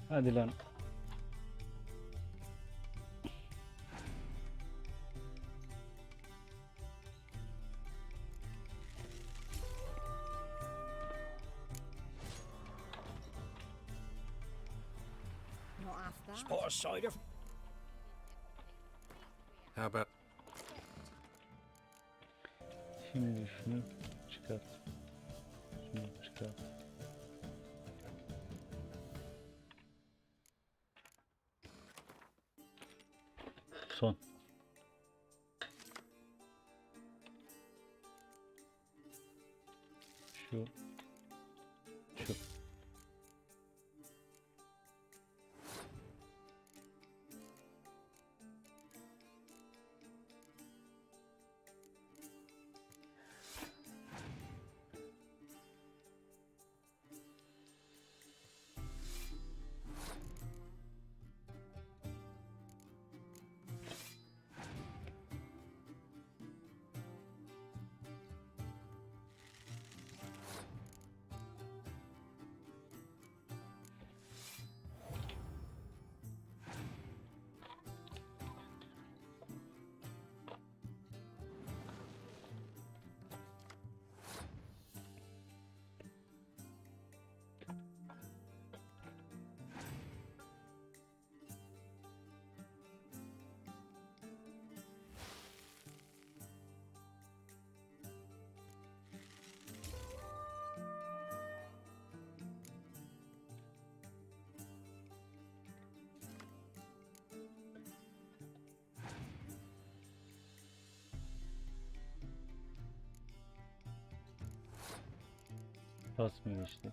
Hadi lan. Not half bad. Spot a cider. How about... Şimdi şunu çıkart. Şunu çıkart. Son. Şu. Şu. Basmıyor işte.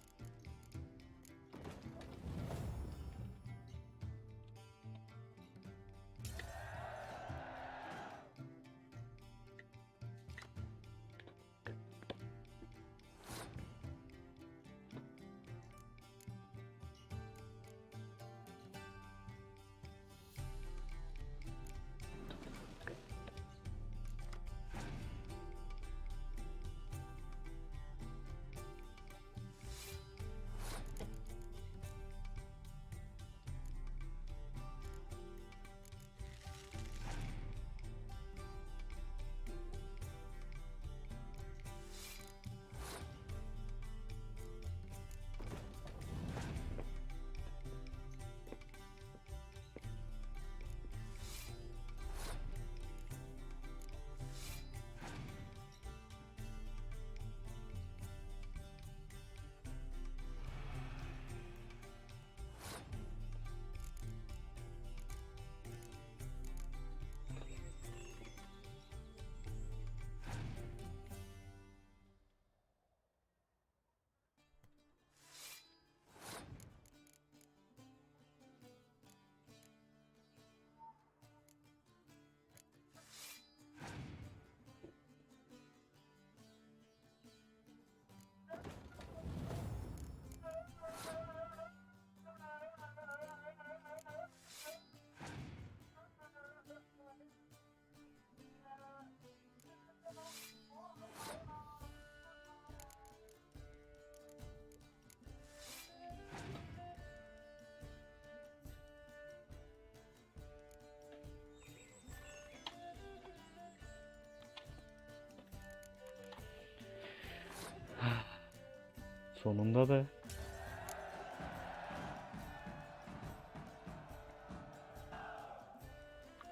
Sonunda da.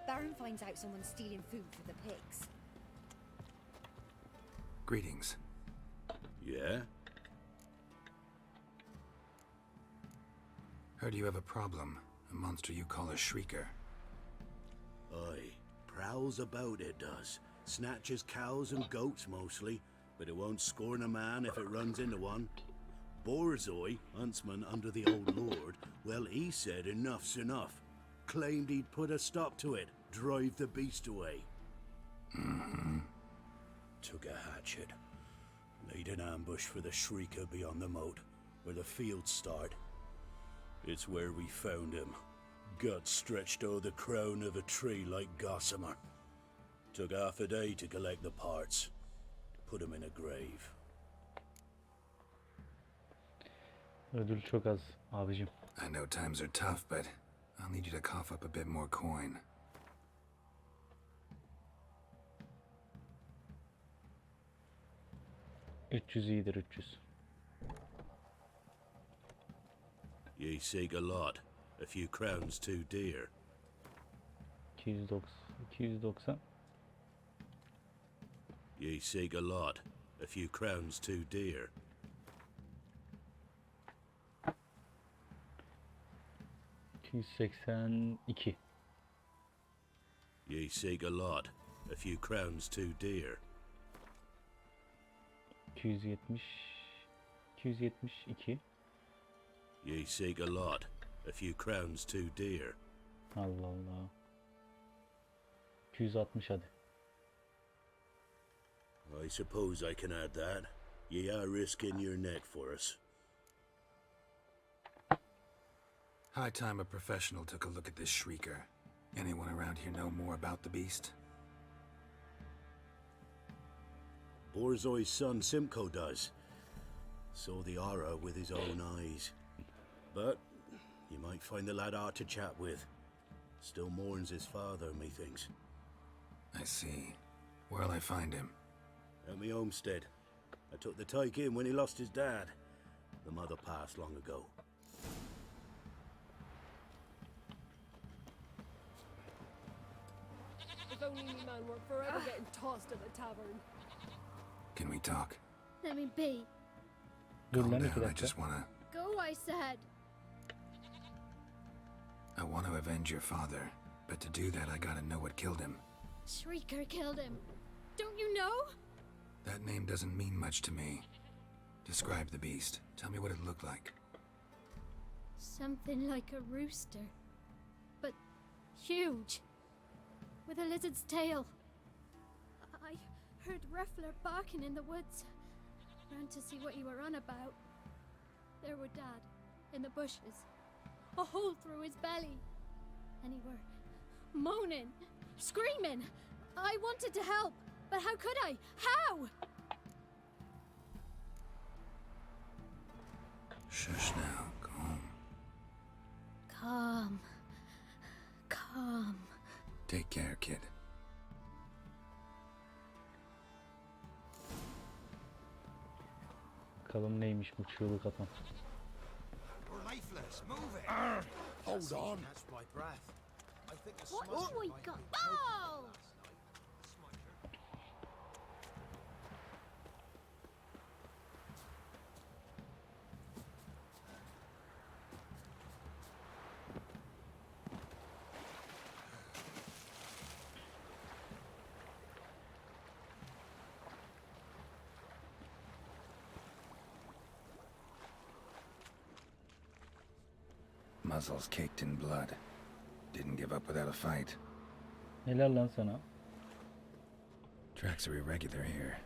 Baron finds out someone's stealing food for the pigs. Greetings. Yeah? Heard you have a problem. A monster you call a shrieker. Aye. Prowls about, it does. Snatches cows and goats mostly, but it won't scorn a man if it runs into one. Borzoi, huntsman under the old lord, well, he said enough's enough. Claimed he'd put a stop to it, drive the beast away. Took a hatchet. Laid an ambush for the shrieker beyond the moat, where the fields start. It's where we found him. Guts stretched o'er the crown of a tree like gossamer. Took half a day to collect the parts. Put him in a grave. Ödül çok az abicim. I know times are tough, but I'll need you to cough up a bit more coin. İyidir 300. Ye seek a lot. A few crowns too dear. 290. Ye seek a lot. A few crowns too dear. 282. Ye seek a lot. A few crowns too dear. 270. 272. Ye seek a lot. A few crowns too dear. Allah Allah. 260 hadi. I suppose I can add that. Ye are risking your neck for us. High time a professional took a look at this shrieker. Anyone around here know more about the beast? Borzoi's son Simcoe does. Saw the aura with his own eyes. But you might find the lad hard to chat with. Still mourns his father, methinks. I see. Where'll I find him? At me homestead. I took the tyke in when he lost his dad. The mother passed long ago. If only me man were forever getting tossed at the tavern. Can we talk? Let me be. Calm down, I just wanna... Go, I said. I want to avenge your father, but to do that I gotta know what killed him. Shrieker killed him. Don't you know? That name doesn't mean much to me. Describe the beast. Tell me what it looked like. Something like a rooster. But huge. With a lizard's tail. I heard Ruffler barking in the woods. Ran to see what you were on about. There were Dad, in the bushes. A hole through his belly. And he were moaning, screaming. I wanted to help, but how could I? How? Shush now, calm. Calm. Calm. Take care, kid. Bakalım neymiş bu çığlık atan. We're lifeless. Move it. Hold on. Catch my breath. I think a What smudge do we might got? be choking Oh! last night. Muzzles caked in blood. Didn't give up without a fight. Helal lan sana. Tracks are irregular here.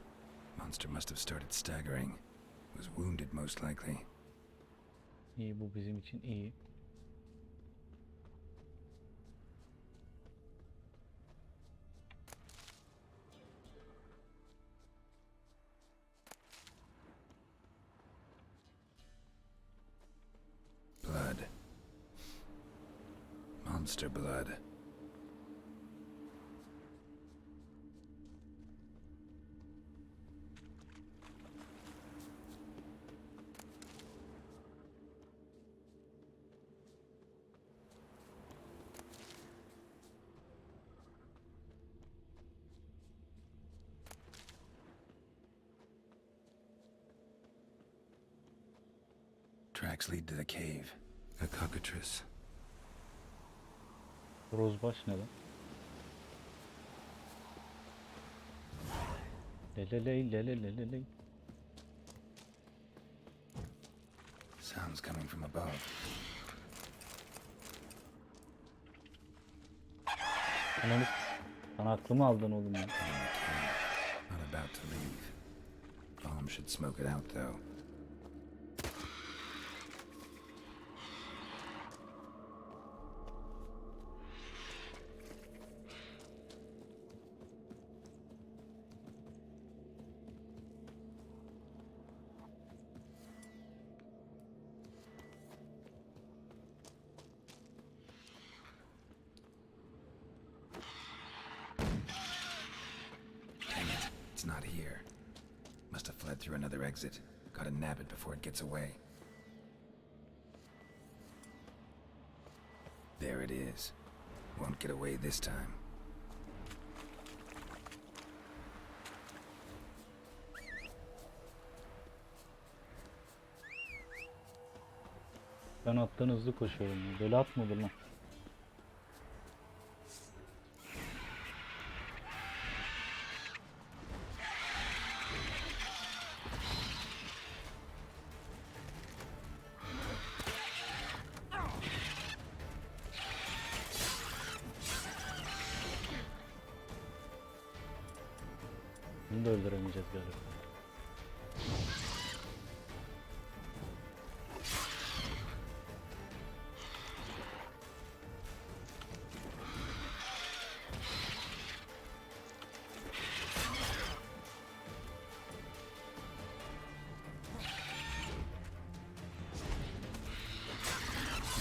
Monster must have started staggering. Was wounded most likely. İyi, bu bizim için iyi. Blood. Monster blood. Tracks lead to the cave. A cockatrice. Rozbaş ne lan? Leleley leleleleley. Sounds coming from above. Ananı sana aklımı aldın oğlum ya. Not about to leave. Bomb should smoke it out though. It's not here. Must have fled through another exit. Gotta nab it before it gets away. There it is. Won't get away this time. Ben attan hızlı koşuyorum ya. Böyle at mı olur lan? Bunu da öldüremeyeceğiz galiba.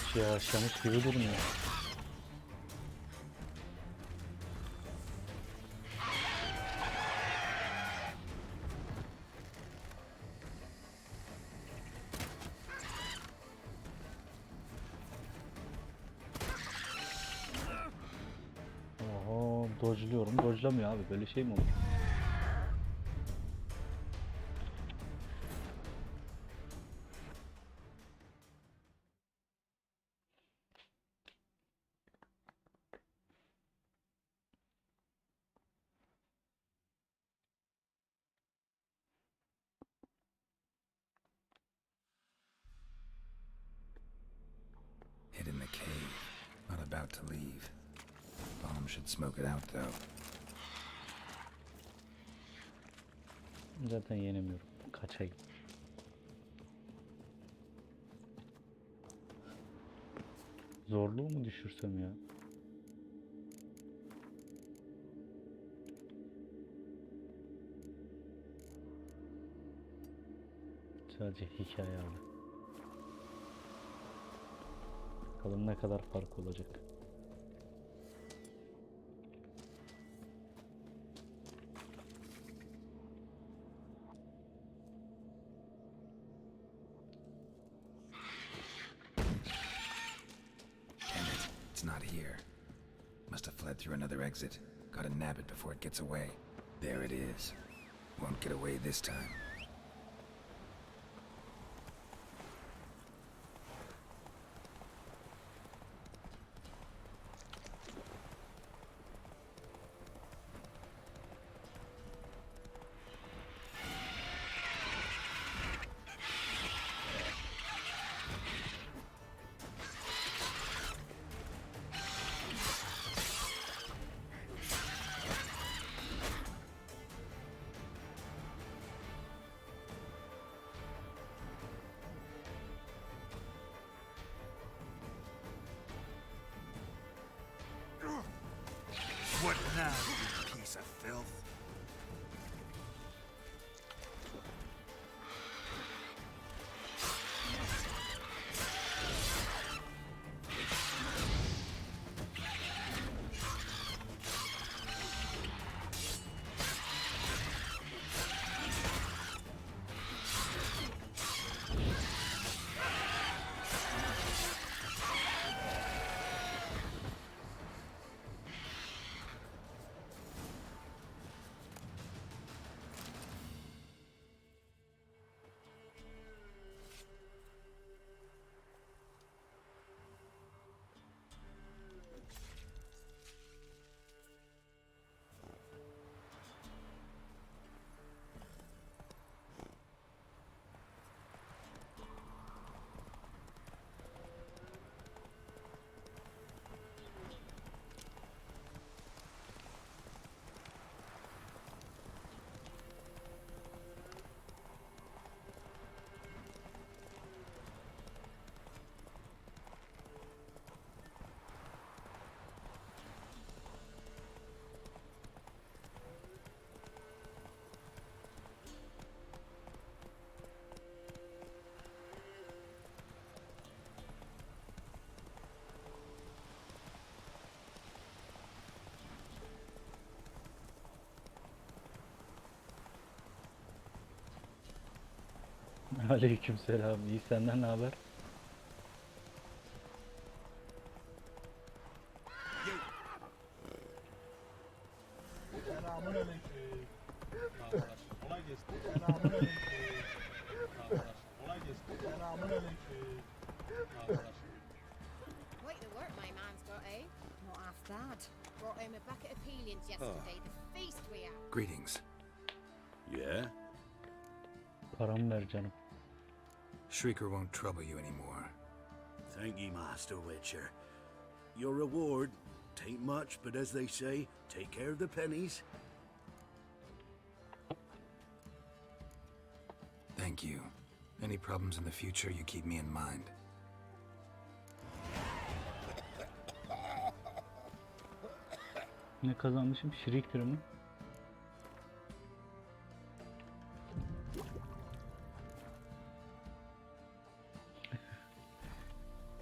Hiç yavaşlamış gibi durmuyor. Oho, dodge'luyorum. Dodge'lamıyor abi. Böyle şey mi olur? Hid in the cave. Not about to leave. Bomb should smoke it out though. Zaten yenemiyorum. Kaçayım. Zorluğu mu düşürsem ya? Sadece hikaye abi. Bakalım ne kadar fark olacak. It's not here. Must have fled through another exit. Gotta nab it before it gets away. There it is. Won't get away this time. What now, you piece of filth? Aleykümselam. İyi, senden ne haber? Quite the work my man's got, eh? Not half bad. Brought home a bucket of peelings yesterday. The feast we had. Greetings. Yeah? Paramı ver canım. Shrieker won't trouble you anymore. Thank ye, Master Witcher. Your reward, tain't much, but as they say, take care of the pennies. Thank you. Any problems in the future, you keep me in mind. Ne kazanmışım? Shrieker mi?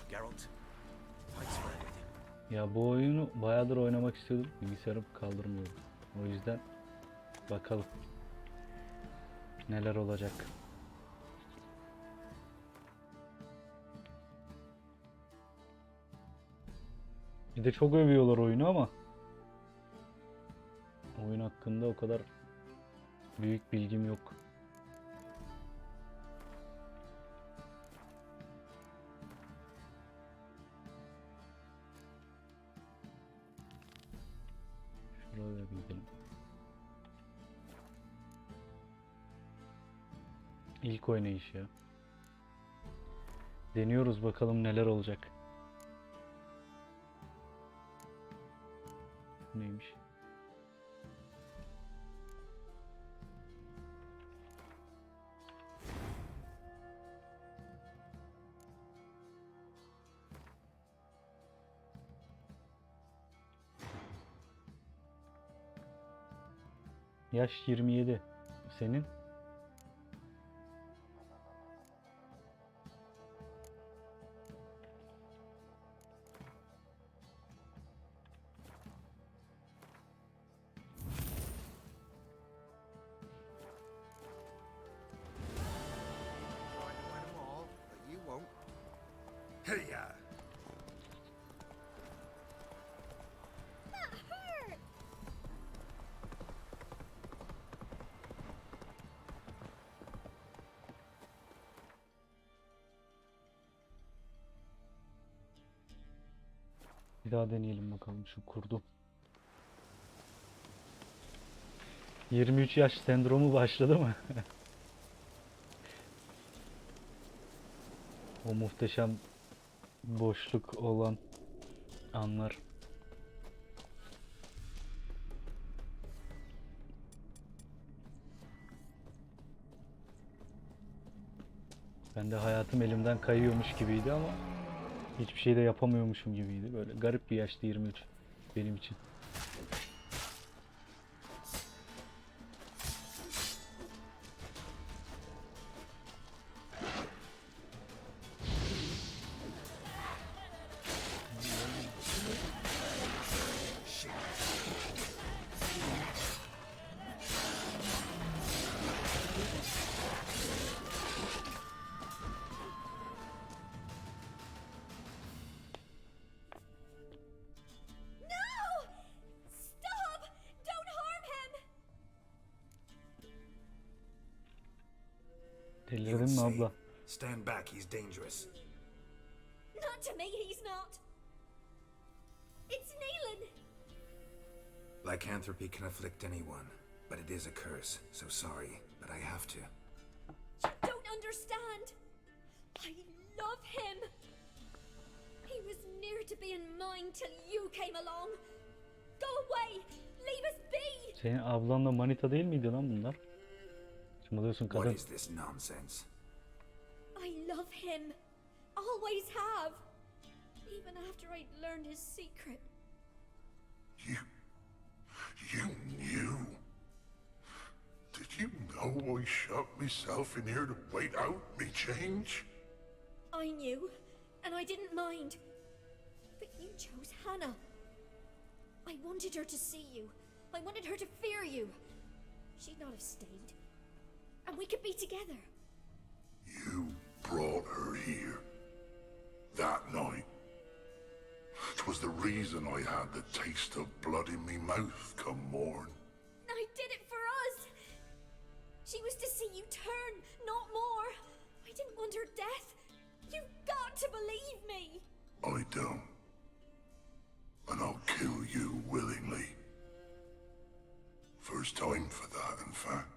Geralt, thanks for everything. Ya bu oyunu bayağıdır oynamak istiyordum. Bilgisayarım kaldırmıyordu. O yüzden bakalım neler olacak. Bir de çok övüyorlar oyunu ama oyun hakkında o kadar büyük bilgim yok. Şuraya bir gidelim. İlk oynayış ya. Deniyoruz, bakalım neler olacak. Neymiş? Yaş 27. Senin? Hey, ya! That hurt! Bir daha deneyelim bakalım şu kurdu. 23 yaş sendromu başladı mı? O muhteşem boşluk olan anlar. Ben de hayatım elimden kayıyormuş gibiydi ama hiçbir şey de yapamıyormuşum gibiydi. Böyle garip bir yaştı 23 benim için. Delirdin mi abla? Stand back, he's dangerous. Not to me, he's not. It's Neelan. Lycanthropy can afflict anyone, but it is a curse, so sorry, but I have to. You don't understand. I love him. He was near to being mine till you came along. Go away. Leave us be. Senin ablanla manita değil miydi lan bunlar? Şimdi diyorsun What kadın. is this nonsense? I love him. Always have. Even after I'd learned his secret. You knew? Did you know I shut myself in here to wait out me change? I knew, and I didn't mind. But you chose Hannah. I wanted her to see you. I wanted her to fear you. She'd not have stayed. And we could be together. You brought her here. That night. 'Twas the reason I had the taste of blood in me mouth come morn. I did it for us. She was to see you turn, not more. I didn't want her death. You've got to believe me. I don't. And I'll kill you willingly. First time for that, in fact.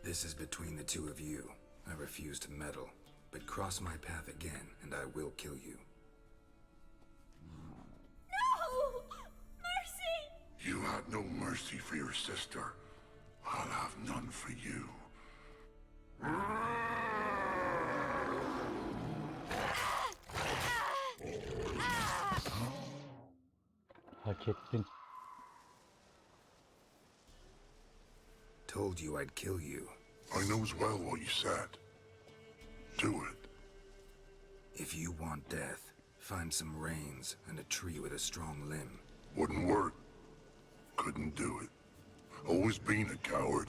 This is between the two of you. I refuse to meddle, but cross my path again, and I will kill you. No! Mercy! You had no mercy for your sister. I'll have none for you. Hak ettin. Told you I'd kill you. I knows well what you said. Do it. If you want death, find some reins and a tree with a strong limb. Wouldn't work. Couldn't do it. Always been a coward.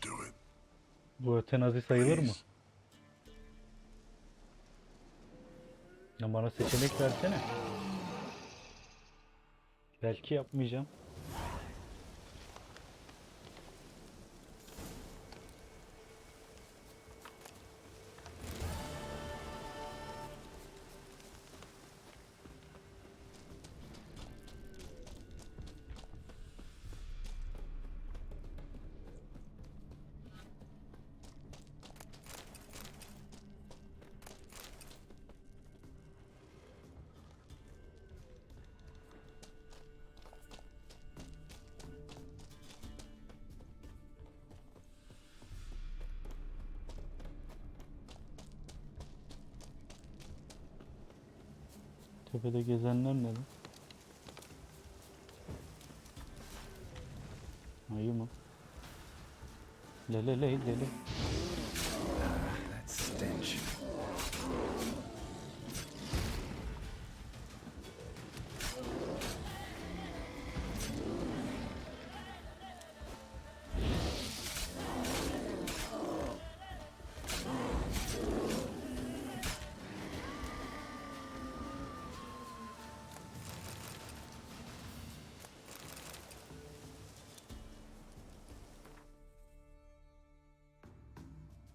Do it. Bu ötenazi sayılır mı? Ya bana seçenek versene. Belki yapmayacağım. Tepede gezenler ne lan? Ayı mı? Lele. That stench.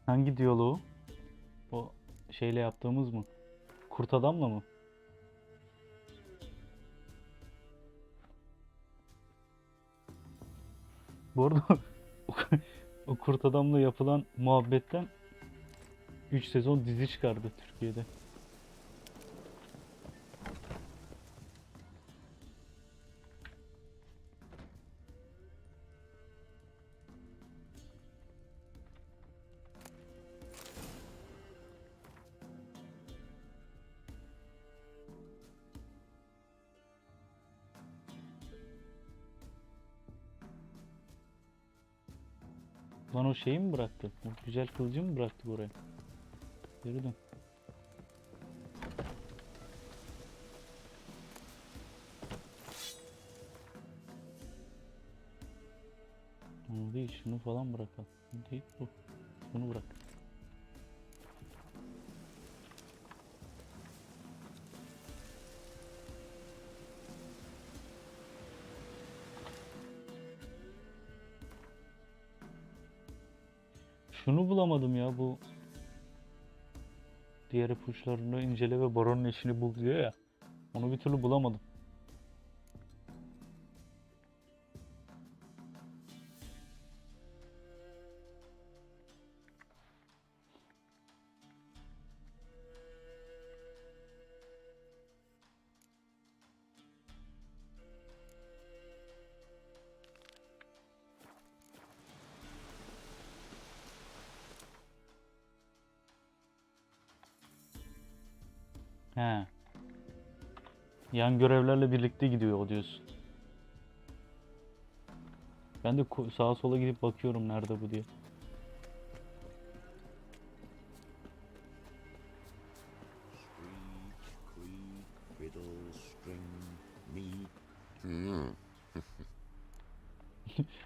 Hangi diyaloğu? O şeyle yaptığımız mı? Kurt adamla mı? Bu arada o kurt adamla yapılan muhabbetten 3 sezon dizi çıkardı Türkiye'de. Lan o şeyi mi bıraktı? O güzel kılıcı mı bıraktı buraya? Geri dön. Onu değil, şunu falan bırakalım. Bu değil bu. Bunu bırak. Şunu bulamadım ya, bu diğer ipuçlarını incele ve baronun eşini bul diyor ya. Onu bir türlü bulamadım. He. Yan görevlerle birlikte gidiyor o diyorsun. Ben de sağa sola gidip bakıyorum nerede bu diye.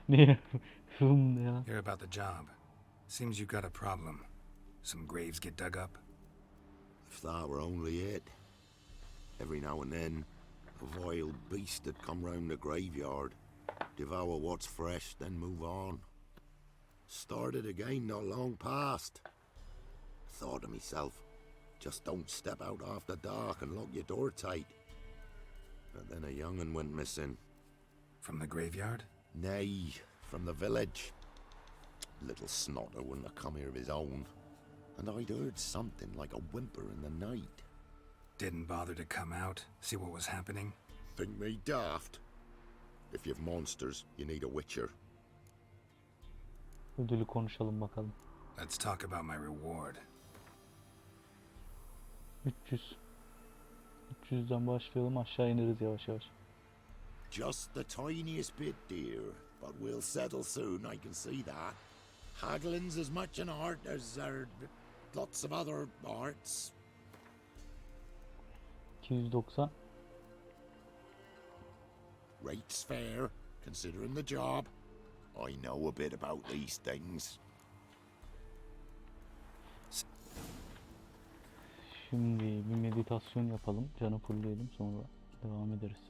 Niye? Ya. Hear about the job. Seems you got a problem. Some graves get dug up? If that were only it. Every now and then, a vile beast would come round the graveyard, devour what's fresh, then move on. Started again not long past. Thought to myself, just don't step out after dark and lock your door tight. But then a young'un went missing. From the graveyard? Nay, from the village. Little snotter wouldn't have come here of his own. And I'd heard something like a whimper in the night. Didn't bother to come out, see what was happening? Think me daft? If you've monsters, you need a witcher. Ödülü konuşalım bakalım. Let's talk about my reward. 300. 300'den başlayalım, aşağı ineriz yavaş yavaş. Just the tiniest bit, dear. But we'll settle soon, I can see that. Haggling's as much an art as there are lots of other arts. 290. Rate's fair, considering the job. I know a bit about these things. Şimdi bir meditasyon yapalım. Canı fullleyelim, sonra devam ederiz.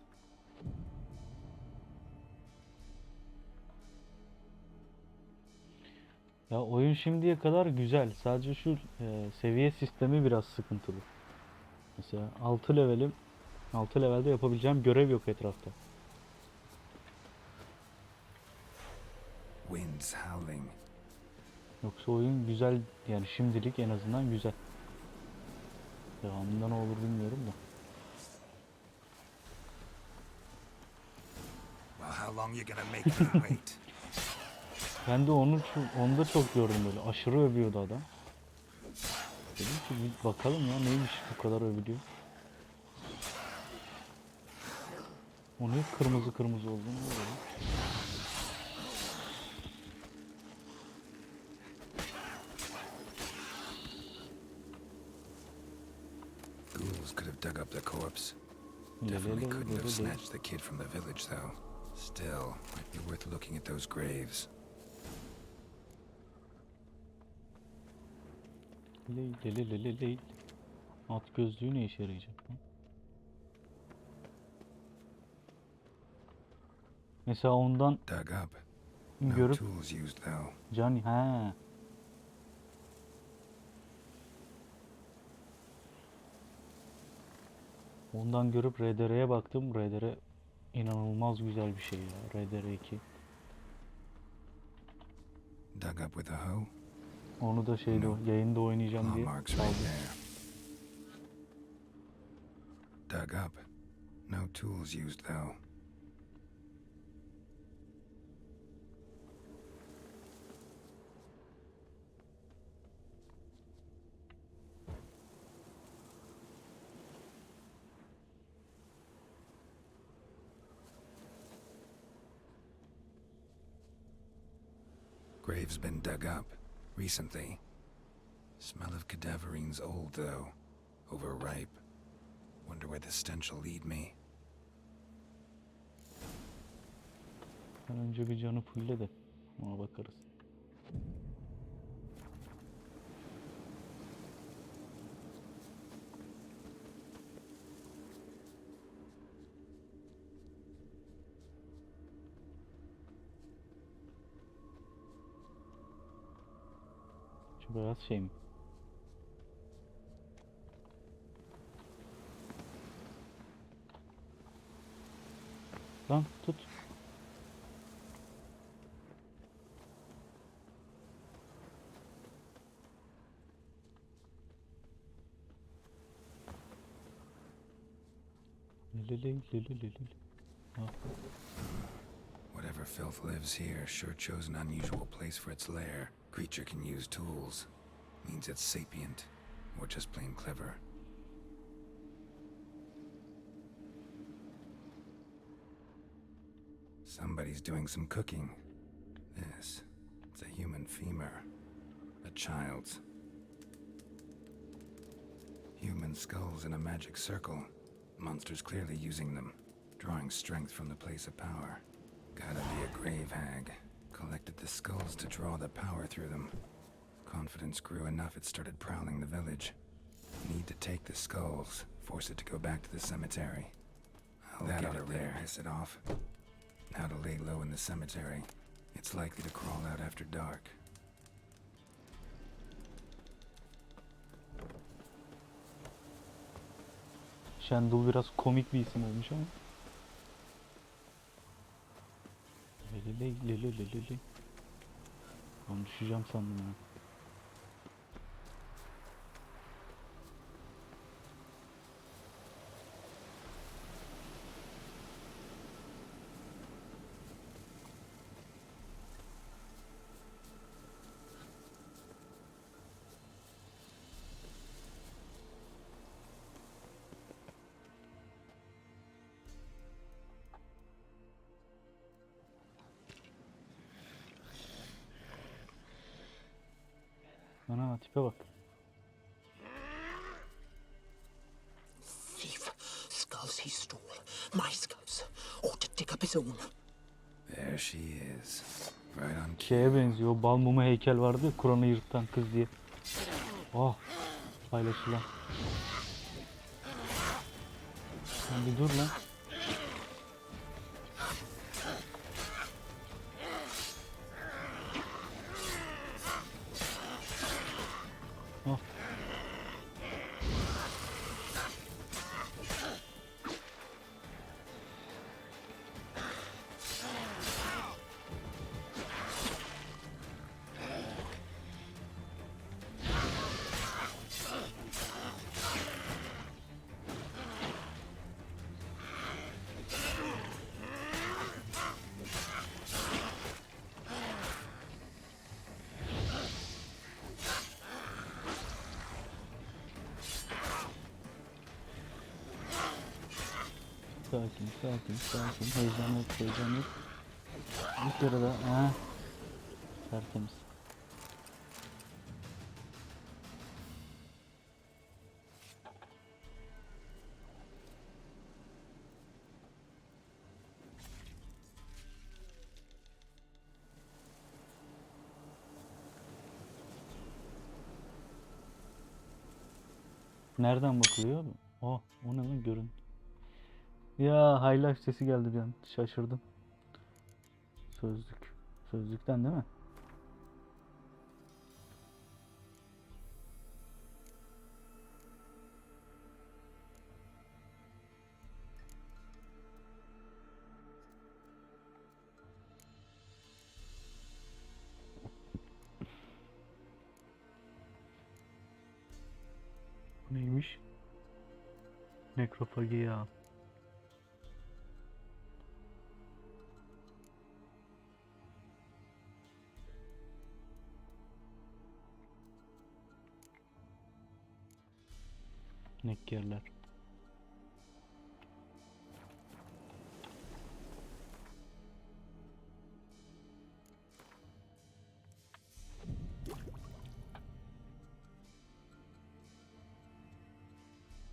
Ya oyun şimdiye kadar güzel. Sadece şu seviye sistemi biraz sıkıntılı. Mesela 6 levelde yapabileceğim görev yok etrafta. Winds howling. Yoksa oyun güzel, yani şimdilik en azından güzel. Devamında ne olur bilmiyorum da. Well, how long you gonna make me wait? Ben de onu da çok gördüm böyle. Aşırı övüyordu adam. Dedim ki bir bakalım ya, neymiş bu kadar övülüyor. O ne kırmızı kırmızı oldu, ne oluyor? Ghouls could have dug up the corpse. Definitely couldn't have snatched the kid from the village, though. Still, might be worth looking at those graves. Ley. At gözlüğü ne işe yarayacak lan? Mesela ondan Dug up. görüp Tools used though. Can he. Ondan görüp RDR'ye baktım. RDR inanılmaz güzel bir şey ya. RDR 2. Dug up with a hoe. Onu da yayında oynayacağım diye. Marks right there. Dug up. No tools used though. Grave's been dug up recently. Smell of cadaverines old though, overripe. Wonder where the stench will lead me. Sen önce bir canı fulle de ona bakarız. Şu biraz şey mi? Lan tut. Whatever filth lives here sure chose an unusual place for its lair. Creature can use tools. Means it's sapient, or just plain clever. Somebody's doing some cooking. It's a human femur. A child's. Human skulls in a magic circle. Monsters clearly using them, drawing strength from the place of power. Gotta be a grave hag. Collected the skulls to draw the power through them. Confidence grew enough it started prowling the village. Need to take the skulls, force it to go back to the cemetery. That ought to really piss it off. Now to lay low in the cemetery. It's likely to crawl out after dark. Shendel biraz komik bir isim olmuş ama. Lelelelelelelele. Ben düşeceğim sandım ya. Ana tipe bak. Thief. Skulls he stole. My skulls. Ought to dig up his own. There she is. Right on. Şeye benziyor. Bal mumu heykel vardı ya, Kur'an'ı yırtan kız diye. Oh. Paylaşılan. Sen bir dur lan. Oh. Sakin. Heyecan yok. Bir kere daha. Tertemiz. Nereden bakılıyor? Oh, o ne lan görün. Ya highlight sesi geldi bir an. Şaşırdım. Sözlük. Sözlükten değil mi? Bu neymiş? Nekrofagi ya. Nekkerler.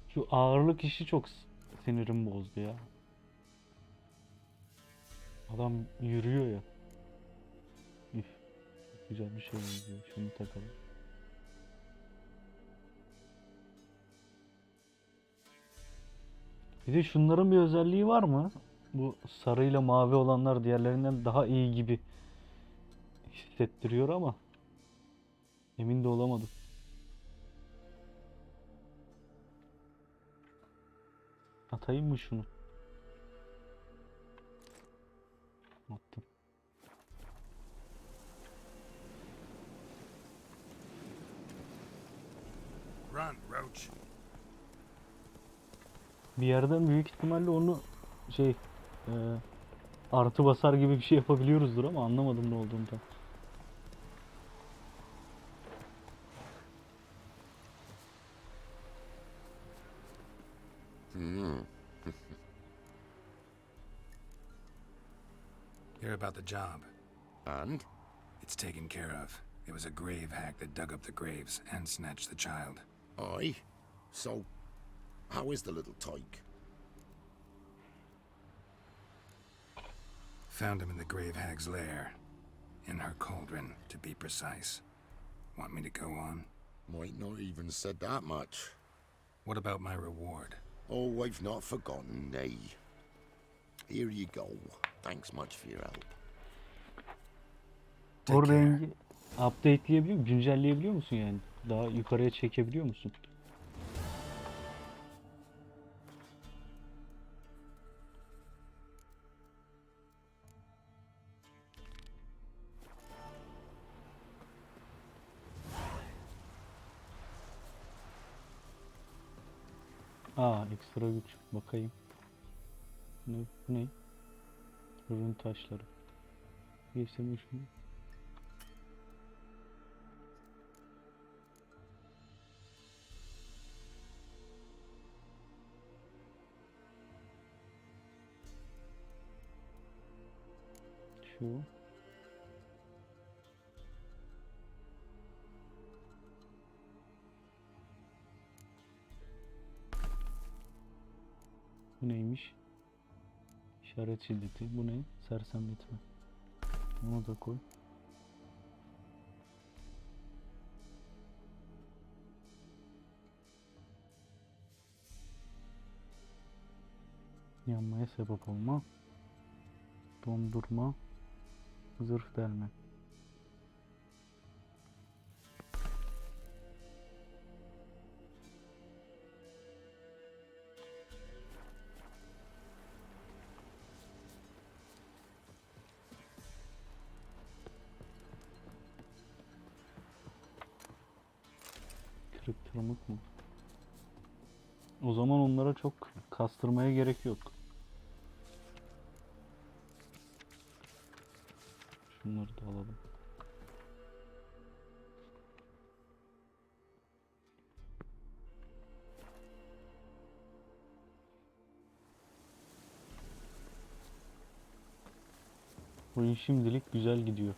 Şu ağırlık işi çok sinirimi bozdu ya. Adam yürüyor ya. Üf. Güzel bir şey oluyor. Şunu takalım. Bir de şunların bir özelliği var mı? Bu sarıyla mavi olanlar diğerlerinden daha iyi gibi hissettiriyor ama emin de olamadım. Atayım mı şunu? Attım. Run, Roach. Bir yerden büyük ihtimalle onu artı basar gibi bir şey yapabiliyoruzdur ama anlamadım ne olduğunu da. Hear about the job. And? It's taken care of. It was a grave hack that dug up the graves and snatched the child. Aye. So, how is the little tyke? Found him in the Grave Hag's lair. In her cauldron, to be precise. Want me to go on? Might not even said that much. What about my reward? Oh, I've not forgotten, nay. Here you go. Thanks much for your help. O rengi updateleyebiliyor musun? Güncelleyebiliyor musun yani? Daha yukarıya çekebiliyor musun? Aa, ekstra güç. Bakayım. Ne? Bu ne? Rune taşları. Geçirmiş mi? Şu. Bu neymiş? İşaret şiddeti. Bu ne? Sersemletme. Onu da koy. Yanmaya sebep olma. Dondurma. Zırh delme. Kırıktırmak mı? O zaman onlara çok kastırmaya gerek yok. Şunları da alalım. Oyun şimdilik güzel gidiyor.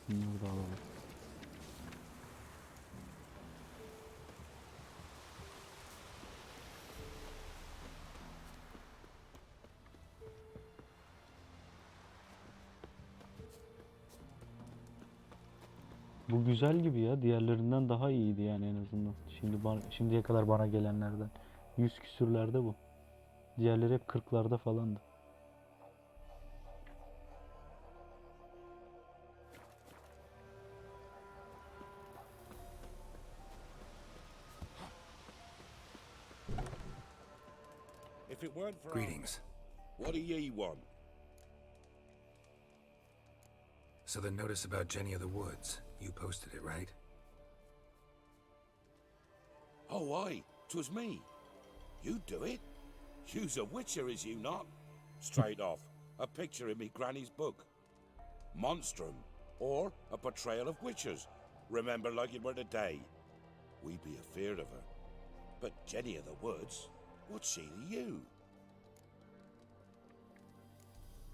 Bunları da alalım. Bu güzel gibi ya. Diğerlerinden daha iyiydi yani en azından. Şimdiye kadar bana gelenlerden. 100 küsürlerde bu. Diğerleri hep 40'larda falandı. If it weren't for Greetings. What do ye want? So the notice about Jenny of the Woods, you posted it, right? Oh, aye, 'twas me. You do it? You's a witcher, is you not? Straight off, a picture in me granny's book. Monstrum, or a portrayal of witchers. Remember like it were today. We be afeard of her. But Jenny of the Woods, what's she to you?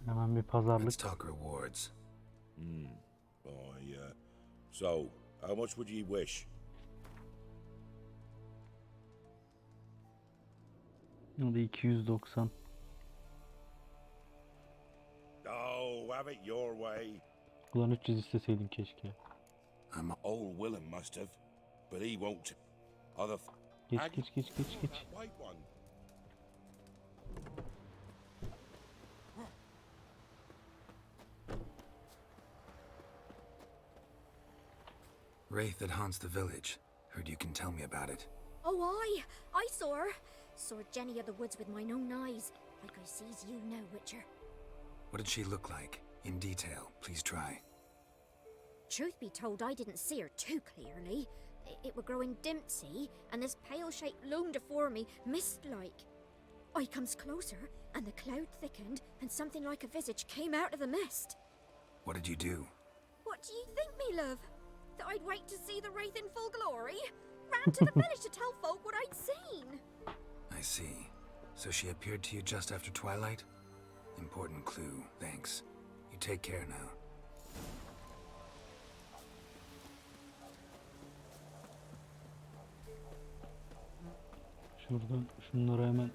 Hemen bir pazarlık. Let's talk rewards. So, how much would ye wish? Hadi 290. Oh, have it your way. Ulan 300 isteseydin keşke. Old Willem must have, but he won't. Other. Geç. White one. Wraith that haunts the village. Heard you can tell me about it. Oh, I saw her. Saw Jenny of the Woods with mine own eyes, like I sees you now, Witcher. What did she look like? In detail, please try. Truth be told, I didn't see her too clearly. It were growing dim, see, and this pale shape loomed afore me, mist-like. I comes closer, and the cloud thickened, and something like a visage came out of the mist. What did you do? What do you think, me love? That I'd wait to see the wraith in full glory? Ran to the village to tell folk what I'd seen. I see. So she appeared to you just after twilight? Important clue, thanks. You take care now. Şuradan şunları hemen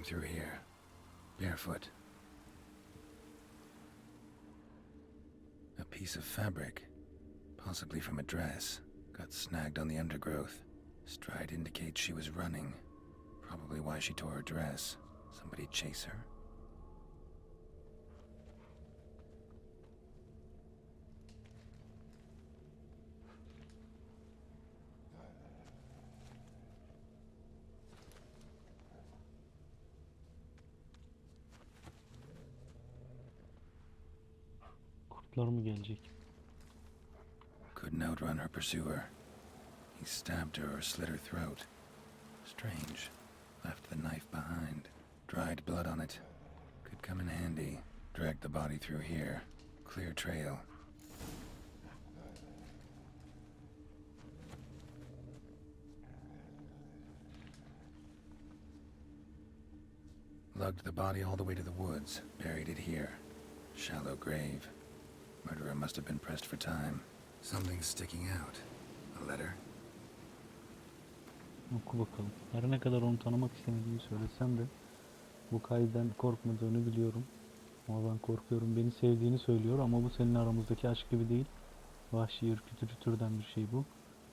came through here, barefoot. A piece of fabric, possibly from a dress, got snagged on the undergrowth. Stride indicates she was running. Probably why she tore her dress. Somebody chase her? Kurtlar mı gelecek? Couldn't outrun her pursuer. He stabbed her or slit her throat. Strange. Left the knife behind. Dried blood on it. Could come in handy. Dragged the body through here. Clear trail. Lugged the body all the way to the woods. Buried it here. Shallow grave. Murderer must have been pressed for time. Something's sticking out. A letter? Oku bakalım. Her ne kadar onu tanımak istemediğimi söylesem de bu kayden korkmadığını biliyorum. Ama ben korkuyorum. Beni sevdiğini söylüyor ama bu senin aramızdaki aşk gibi değil. Vahşi ürkütücü türden bir şey bu.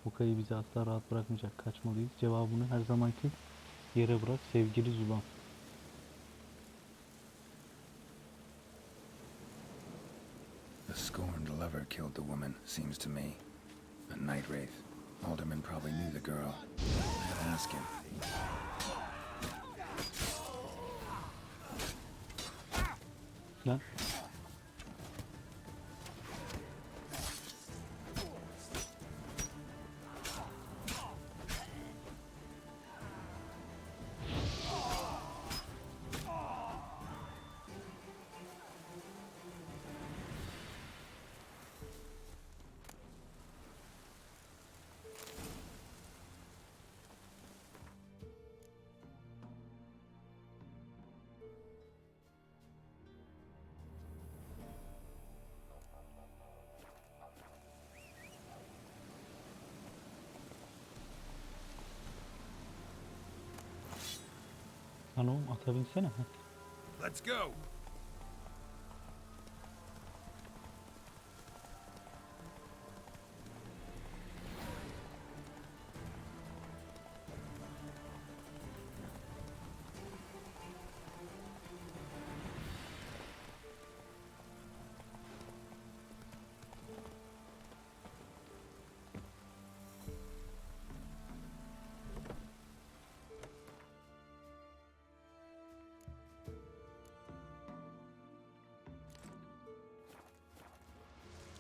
Bu kayı bizi asla rahat bırakmayacak. Kaçmalıyız. Cevabını her zamanki yere bırak sevgili Züban. The scorned lover killed the woman, seems to me. A night wraith. Alderman probably knew the girl. I'd ask him. Lan. Lan oğlum ata binsene. Let's go.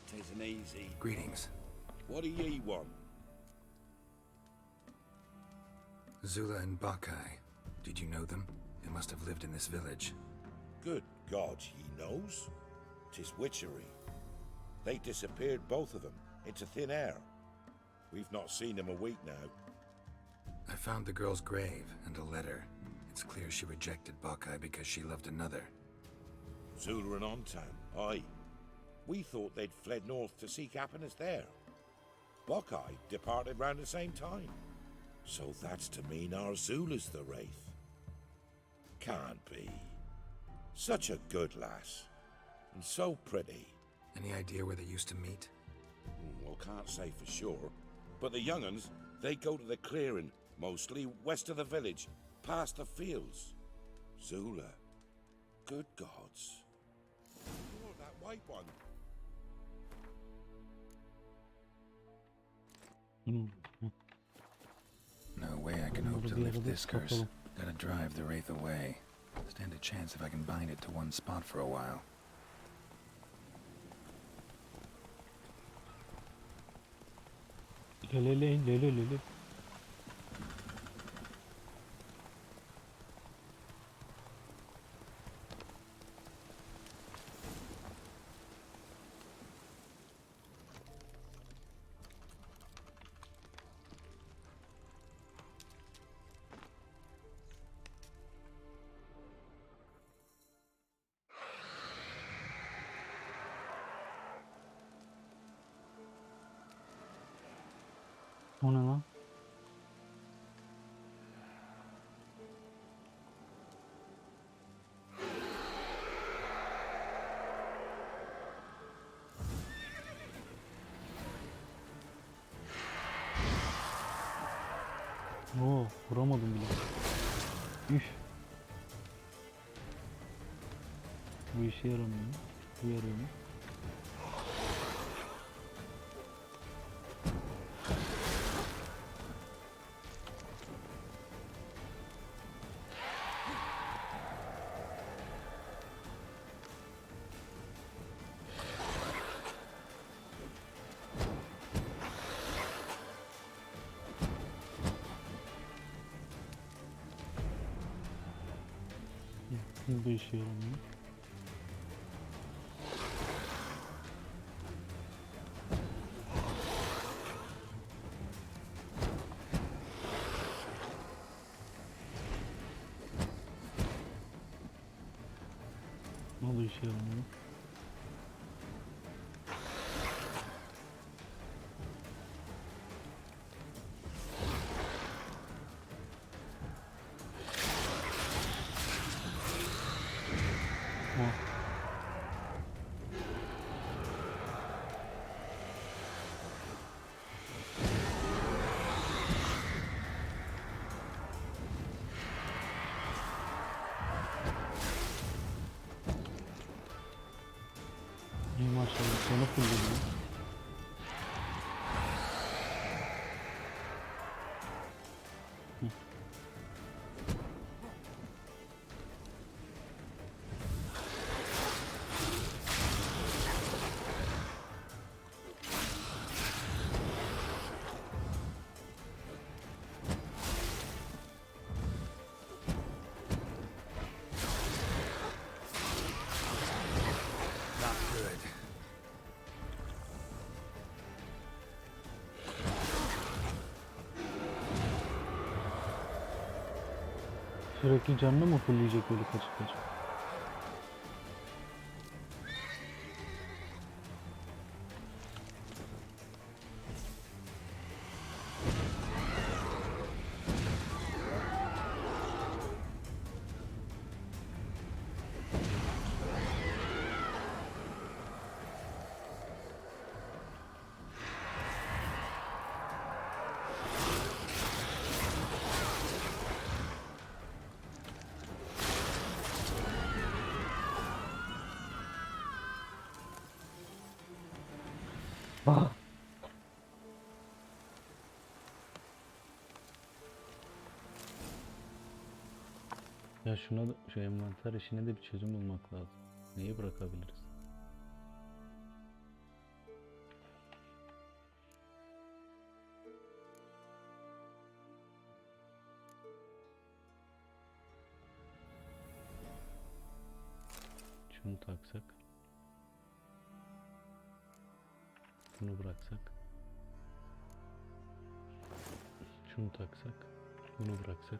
Tisn't easy. Greetings. What do ye want? Zula and Bakai. Did you know them? They must have lived in this village. Good God, he knows. 'Tis witchery. They disappeared, both of them, into thin air. We've not seen them a week now. I found the girl's grave and a letter. It's clear she rejected Bakai because she loved another. Zula and Ontan, aye. We thought they'd fled north to seek happiness there. Buckeye departed round the same time. So that's to mean our Zula's the wraith. Can't be. Such a good lass. And so pretty. Any idea where they used to meet? Well, can't say for sure. But the young'uns, they go to the clearing, mostly west of the village, past the fields. Zula. Good gods. Oh, that white one. No way I can hope to lift this curse. Gotta drive the wraith away. Stand a chance if I can bind it to one spot for a while. Lelelelelelele. O ne lan? Oo, vuramadım bile. Üf. Bu işe yaramıyor. Bu yarıyor mu? Bu işe yaramıyor. Bu işe yaramıyor. İyi maşallah, sana fullledim. Not good. Sürekli canını mı fullleyecek böyle kaçıp kaçıp? Ah. Ya şuna da, şu envanter işine de bir çözüm bulmak lazım. Neyi bırakabiliriz? Şunu taksak. Bunu bıraksak. Şunu taksak. Bunu bıraksak.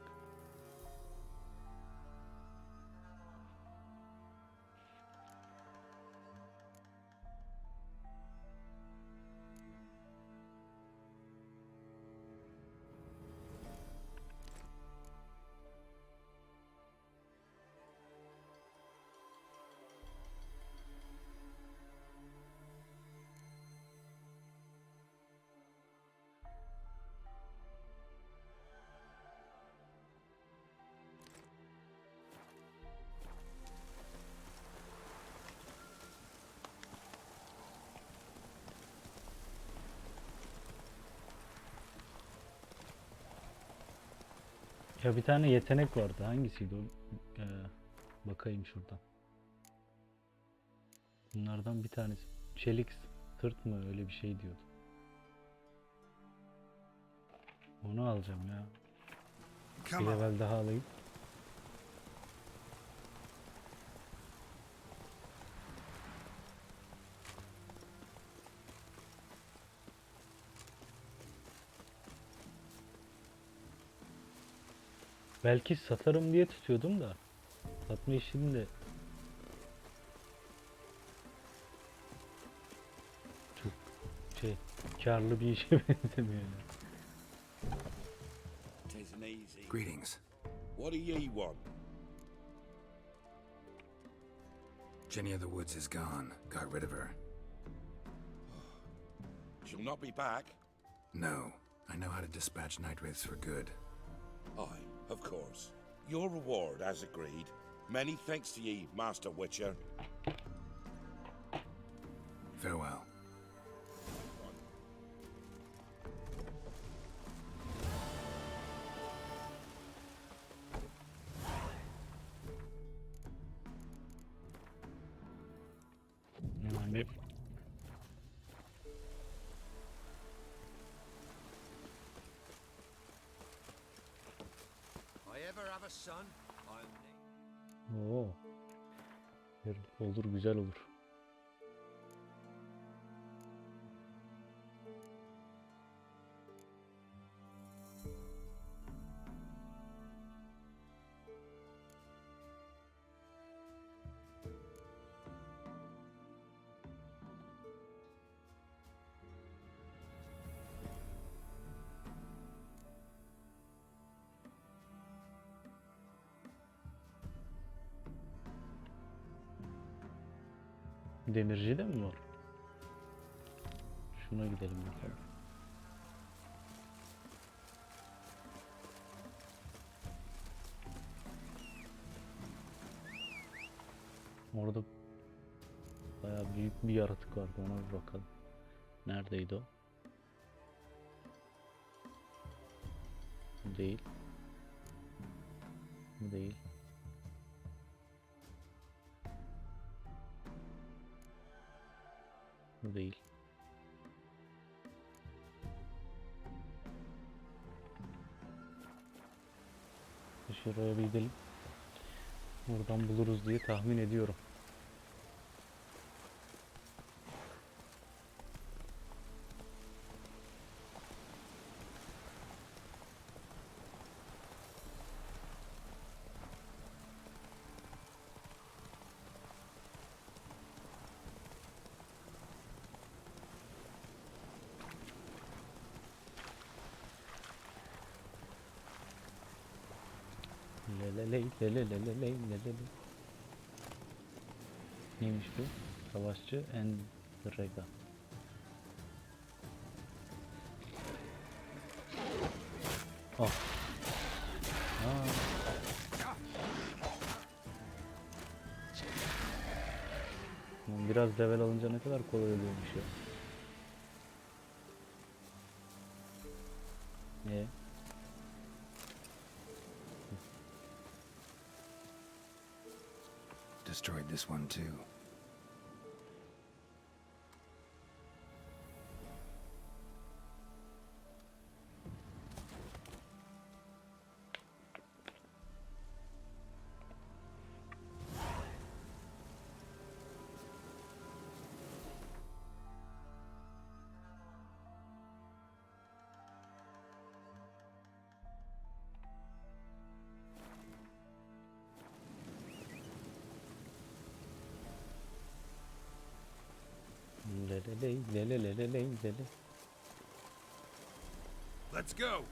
Ya bir tane yetenek vardı. Hangisiydi o? Bakayım şuradan. Bunlardan bir tanesi. Çelik sırt mı? Öyle bir şey diyordu. Onu alacağım ya. Bir level daha alayım. Belki satarım diye tutuyordum da satma işini de çok karlı bir işe benzemiyor yani. Greetings. What do ye want? Jenny of the Woods is gone. Got rid of her. She'll not be back. No. I know how to dispatch night wraiths for good. Aye, of course. Your reward, as agreed. Many thanks to ye, Master Witcher. Farewell. Hemen bir I ever have a son, I'll Oo. Olur, güzel olur. Demirci de mi var? Şuna gidelim bakalım. Orada bayağı büyük bir yaratık vardı, ona bir bakalım. Neredeydi o? Bu değil. Bu değil. Bu değil. Şuraya bir gidelim. Buradan buluruz diye tahmin ediyorum. Neymiş bu? Savaşçı Endrega. Oh. Biraz level alınca ne kadar kolay oluyormuş ya. Destroyed this one too. Let's go.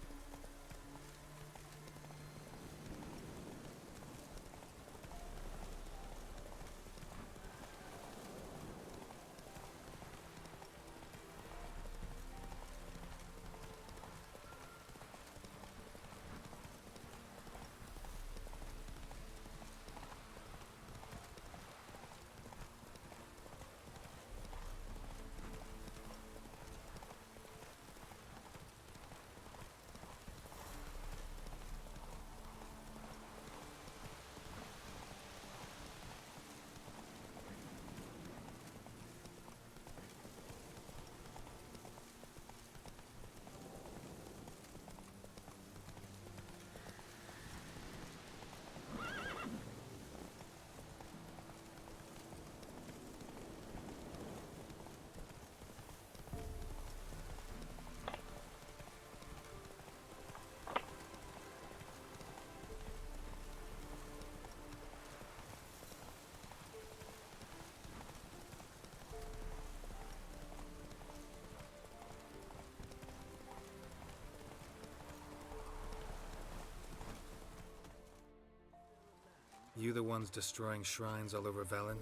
You the ones destroying shrines all over Velen?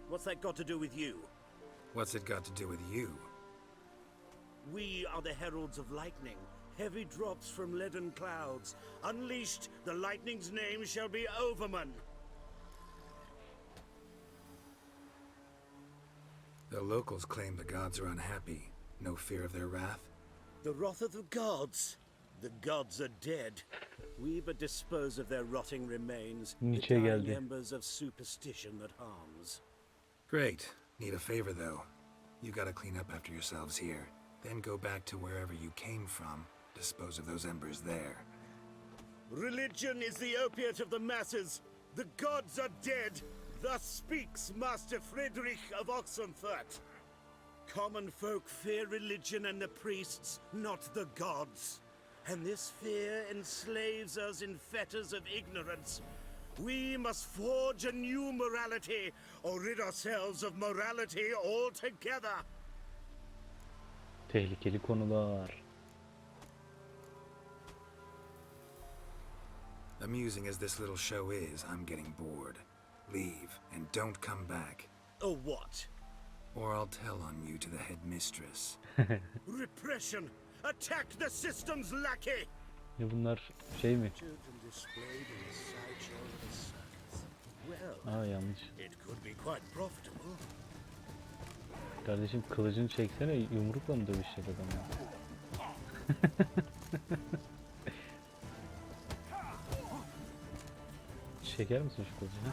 What's that got to do with you? What's it got to do with you? We are the Heralds of Lightning, heavy drops from leaden clouds. Unleashed, the lightning's name shall be Overman. The locals claim the gods are unhappy. No fear of their wrath? The wrath of the gods? The gods are dead. We but dispose of their rotting remains, the Nietzsche dying geldi. embers of superstition that harms. Great. Need a favor, though. You gotta clean up after yourselves here. Then go back to wherever you came from. Dispose of those embers there. Religion is the opiate of the masses. The gods are dead. Thus speaks Master Friedrich of Oxenfurt. Common folk fear religion and the priests, not the gods. And this fear enslaves us in fetters of ignorance. We must forge a new morality, or rid ourselves of morality altogether. Tehlikeli konular. Amusing as this little show is, I'm getting bored. Leave, and don't come back. Or what? Or I'll tell on you to the headmistress. Repression! Attack the system's lackey! Ya bunlar şey mi? Children displayed in the sideshow of the circus. Well, Yanlış. it could be quite profitable. Kardeşim kılıcını çeksene, yumrukla mı dövüşecek adam ya? Çeker misin şu kılıcını?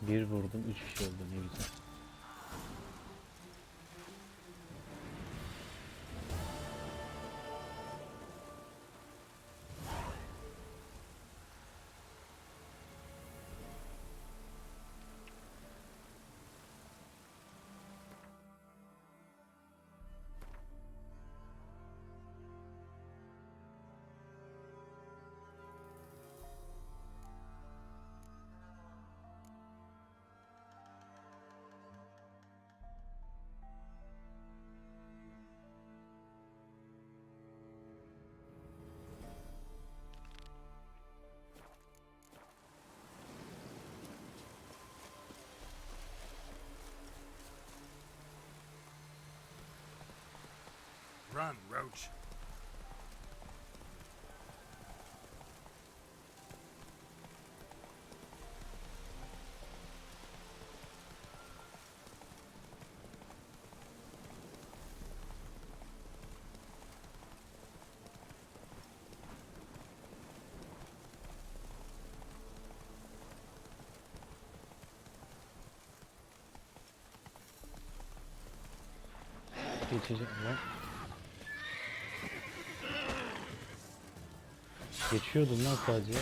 Bir vurdum, 3 kişi öldü, ne güzel. Run, Roach. Geçeceğim lan. Geçiyordum lan sadece.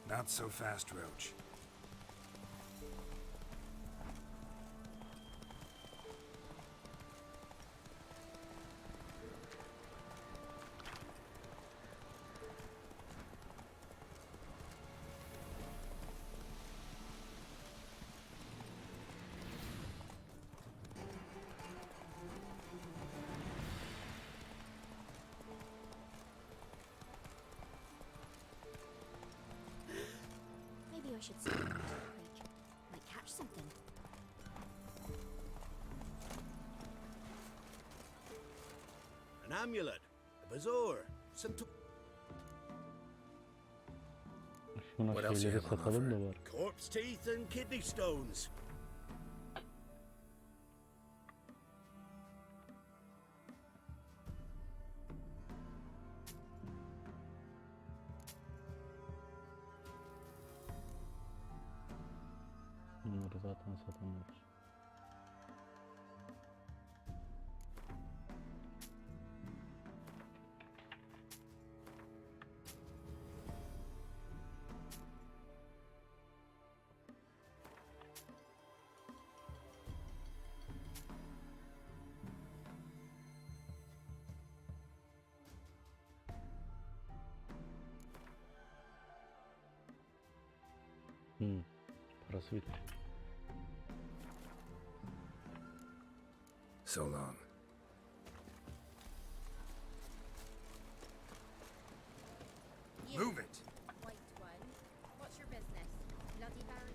Not so fast, Roach. Maybe I should swim down to the creek. Might catch something. An amulet, a bazaar, some Şuna What else you şeyleri have on satalım da offer? var. corpse teeth and kidney stones. Bunları zaten satamıyoruz. Parası bitti. So long. Move it! White one. What's your business? Bloody Baron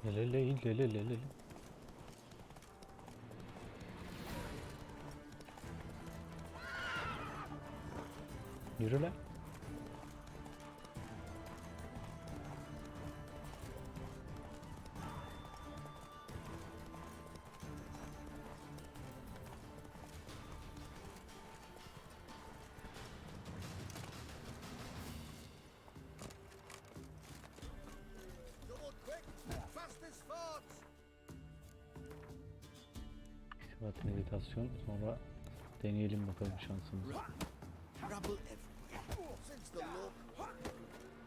Leleley. Yürü lan. İstibat meditasyon, sonra deneyelim bakalım şansımızı. Rubble everywhere. Since the look.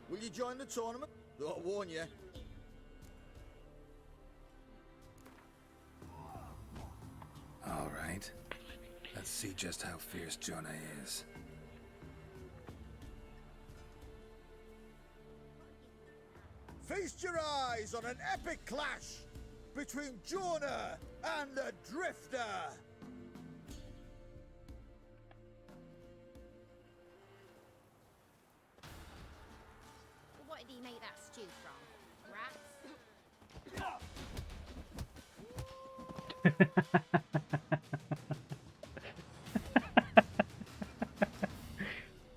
Will you join the tournament? Though I warn you. All right. Let's see just how fierce Jonah is. Feast your eyes on an epic clash between Jonah and the Drifter. What did he make that stew from? Rats?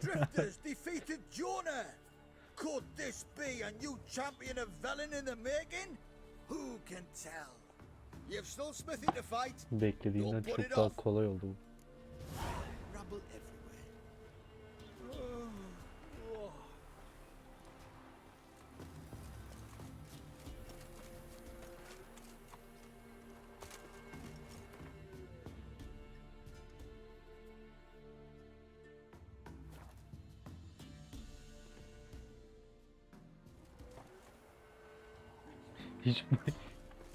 Drifters defeated Jonah. Could this be a new champion of Velen in the making? Who can tell? You've still Smithy to fight. Beklediğimden çok daha kolay oldu bu. Rubble everywhere. Hiç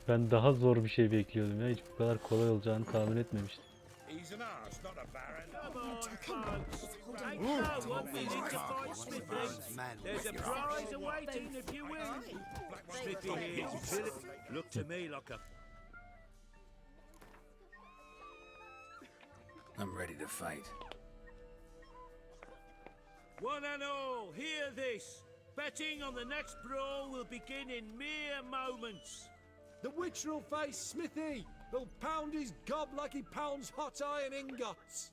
ben daha zor bir şey bekliyordum ya. Hiç bu kadar kolay olacağını tahmin etmemiştim. He's an arse, not a baron. Come on, folks. Ain't no 1 minute to fight Smithy. There's a prize awaiting if you win. Smithy here to kill it. Look to me like a... I'm ready to fight. One and all, hear this. Betting on the next brawl will begin in mere moments. The Witcher will face Smithy. He'll pound his gob like he pounds hot iron ingots.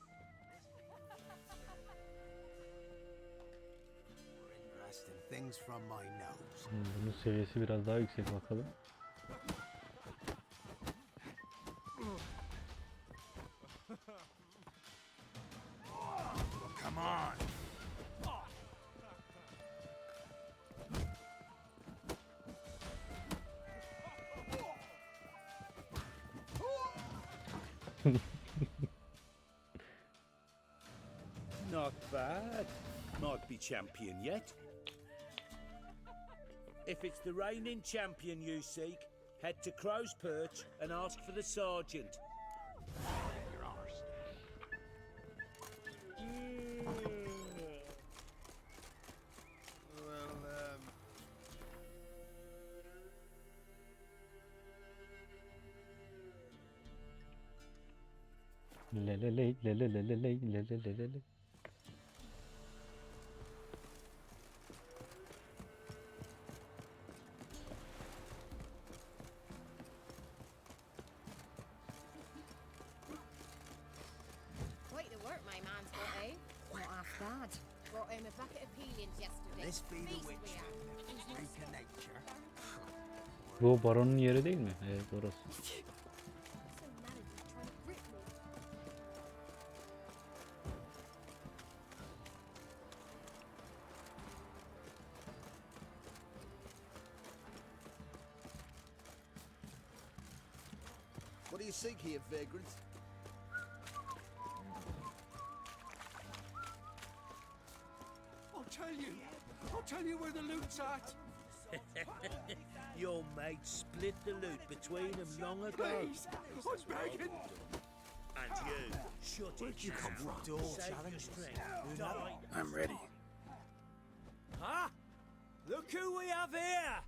Interesting things from my nose. Bunun seviyesi biraz daha yüksek bakalım. Come on. Not bad. Might be champion yet. If it's the reigning champion you seek, head to Crow's Perch and ask for the sergeant. Leleley. Quite the work my man's got, eh? Not half bad. Brought him a bucket of peelings yesterday. This be the Feast witch. we had. Freak of nature. Bu baronun yeri değil mi? Evet, orası. What do you seek here, vagrant? I'll tell you where the loot's at. Your mate split the loot between them long ago. Please, I'm begging. And you, shut Where'd it you come down. from? Save your strength. Die. I'm ready. Huh? Look who we have here!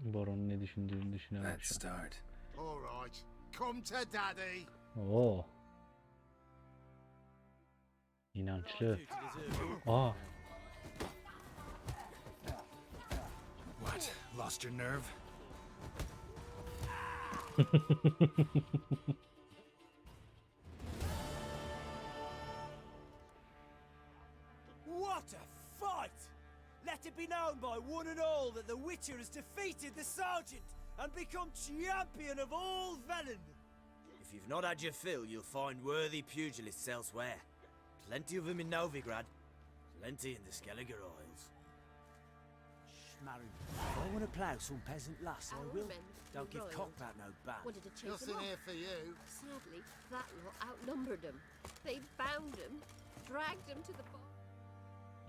Baronun ne düşündüğünü Let's düşünememiş. start. All right, come to daddy. Oo. İnançlı. Aa. What? Lost your nerve? What a fight! Let it be known by one and all that the Witcher has defeated the Sergeant and become champion of all Velen. If you've not had your fill, you'll find worthy pugilists elsewhere. Plenty of them in Novigrad, plenty in the Skelliger Isles. Schmarren, if I want to plough some peasant lass, I will. Don't give cock about no ban. Wanted to chase Nothing them off. here for you. Sadly, that lot outnumbered them. They bound him, dragged him to the bar.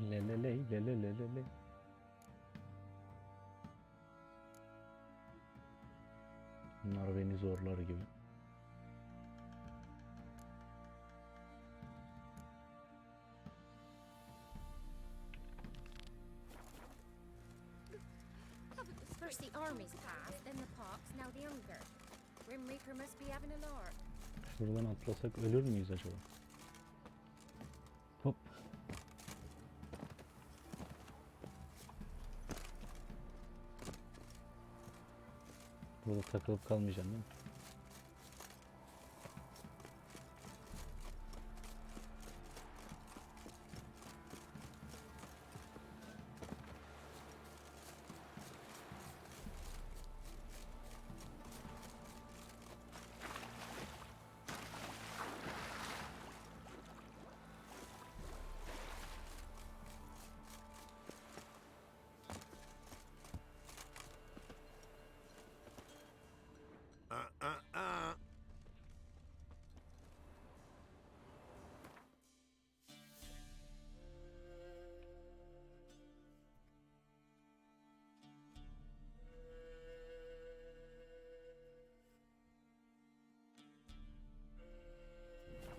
Leleley, lelelelele. Bunlar beni zorlar gibi. First the armies passed, then the pox, now the hunger. Grim Reaper must be having a lark. Şuradan atlasak ölür müyüz acaba? Hop. Burada takılıp kalmayacağım değil mi?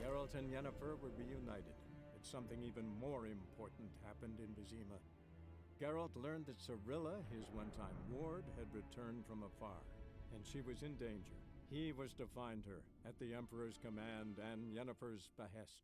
Geralt and Yennefer were reunited, but something even more important happened in Vizima. Geralt learned that Cirilla, his one-time ward, had returned from afar, and she was in danger. He was to find her, at the Emperor's command and Yennefer's behest.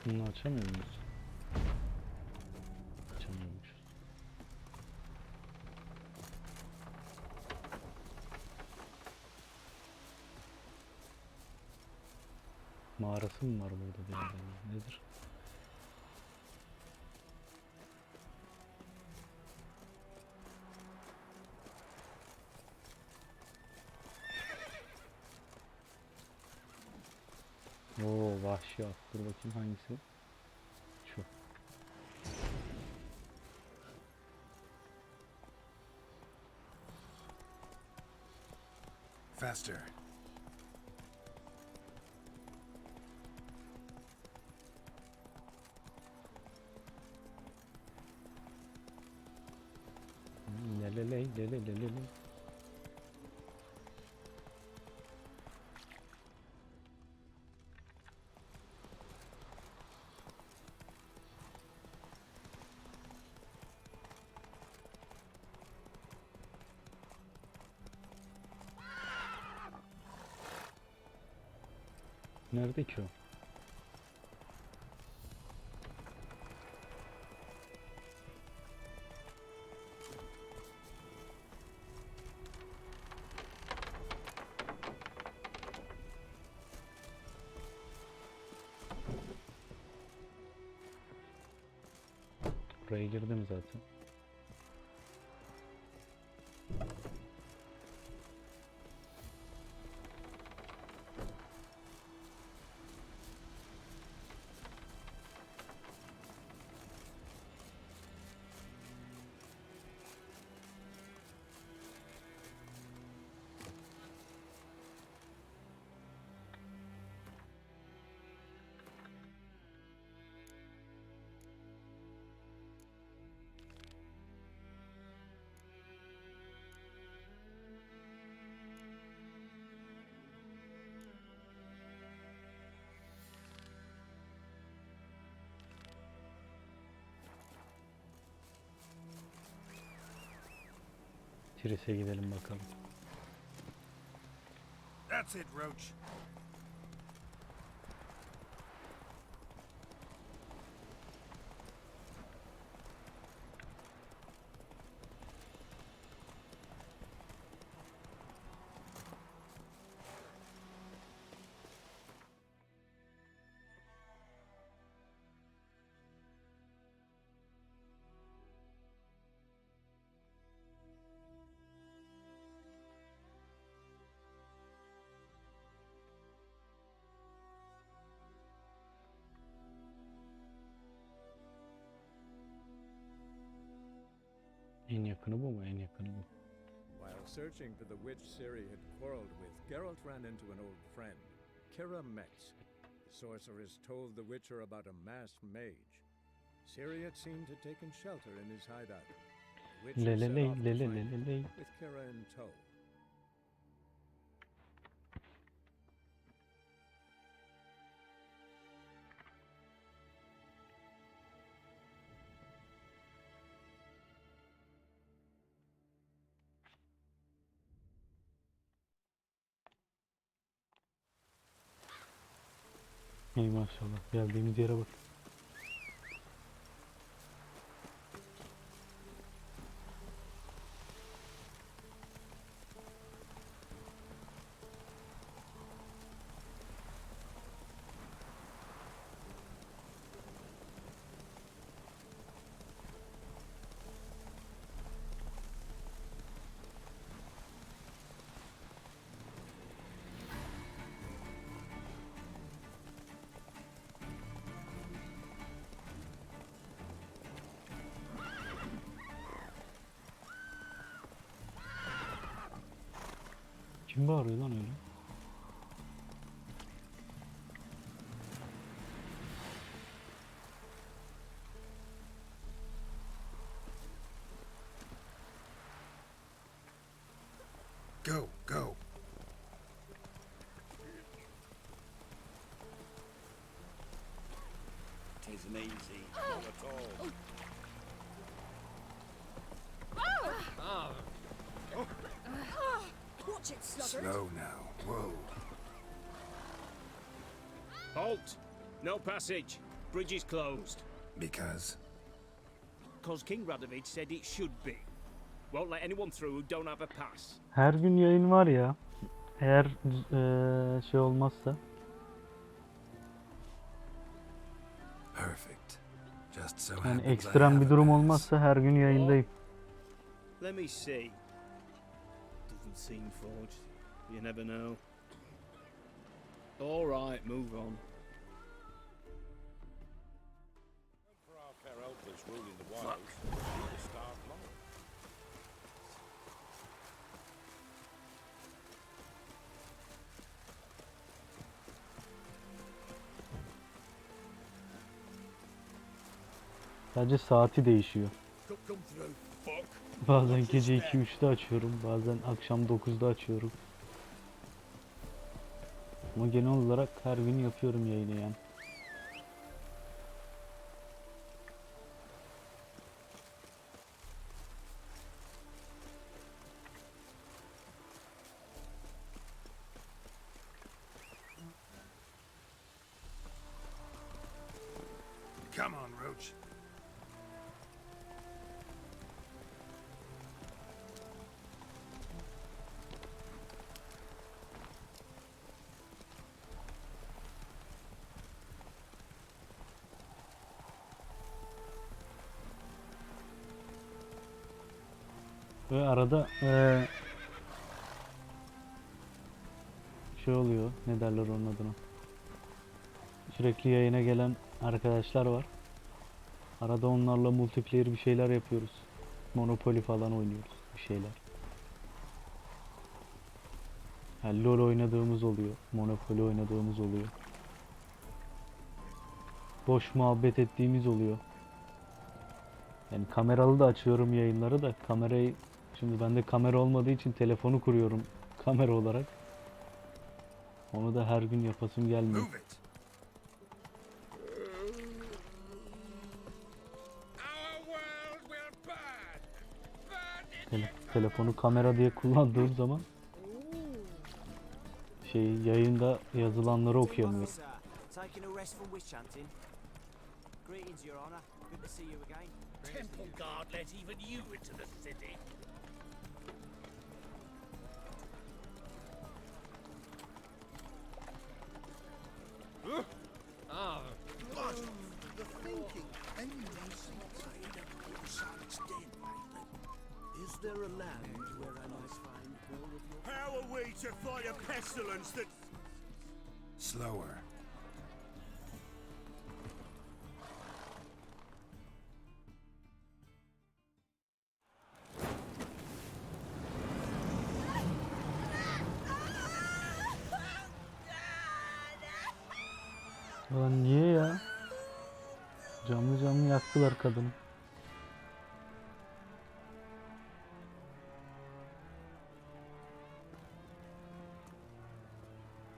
Bunu açamıyor muyuz? Açamıyormuş. Mağarası mı var burada bir yerde? Nedir? Oo, vahşi at. Dur bakayım hangisi? Şu. Faster. Leleley, leleleleley. Nerede ki o? Buraya girdim zaten. Tiris'e gidelim bakalım. That's it, Roach. En yakını bu mu? En yakını bu. While searching for the witch Ciri had quarreled with, Geralt ran into an old friend, Kira Metz. The sorceress told the Witcher about a masked mage. Ciri had seemed to taken shelter in his hideout. The Witcher set off to find him, with Kira in tow. Ey maşallah, geldiğimiz yere bak. Kim bağırıyor lan öyle? Go, go. Tisn't easy, not at all. Watch it, sluggard. Slow now. Whoa. Halt! No passage. Bridge is closed. Because? Because King Radovid said it should be. Won't let anyone through who don't have a pass. Her gün yayın var ya. Eğer şey olmazsa. Perfect. Just so Yani happens I ekstrem have bir a durum pass. olmazsa her gün yayındayım. Let me see. Doesn't seem forged. You never know. All right, move on. For our fair elders ruling the wilds, the starved long. Sadece saati değişiyor. Come through. Fuck. Bazen gece 2-3'te açıyorum, bazen akşam 9'da açıyorum. Ama genel olarak her gün yapıyorum yayını yani. Come on, Roach. Ve arada şey oluyor, ne derler onun adına. Sürekli yayına gelen arkadaşlar var. Arada onlarla multiplayer bir şeyler yapıyoruz. Monopoly falan oynuyoruz, bir şeyler. Yani LoL oynadığımız oluyor, Monopoly oynadığımız oluyor. Boş muhabbet ettiğimiz oluyor. Yani kameralı da açıyorum yayınları da, kamerayı şimdi bende kamera olmadığı için telefonu kuruyorum kamera olarak. Onu da her gün yapasım gelmiyor. Telefonu kamera diye kullandığım zaman yayında yazılanları okuyamıyorum. Taking a rest from witch hunting. Greetings, Your Honor. Good to see you again. Temple guard let even you into the city. Blood, the thinking endless silence dead lately. Is there a land where I might find more of your... How are we to fight a pestilence that... Slower. Lan niye ya? Camlı camlı yaktılar kadını.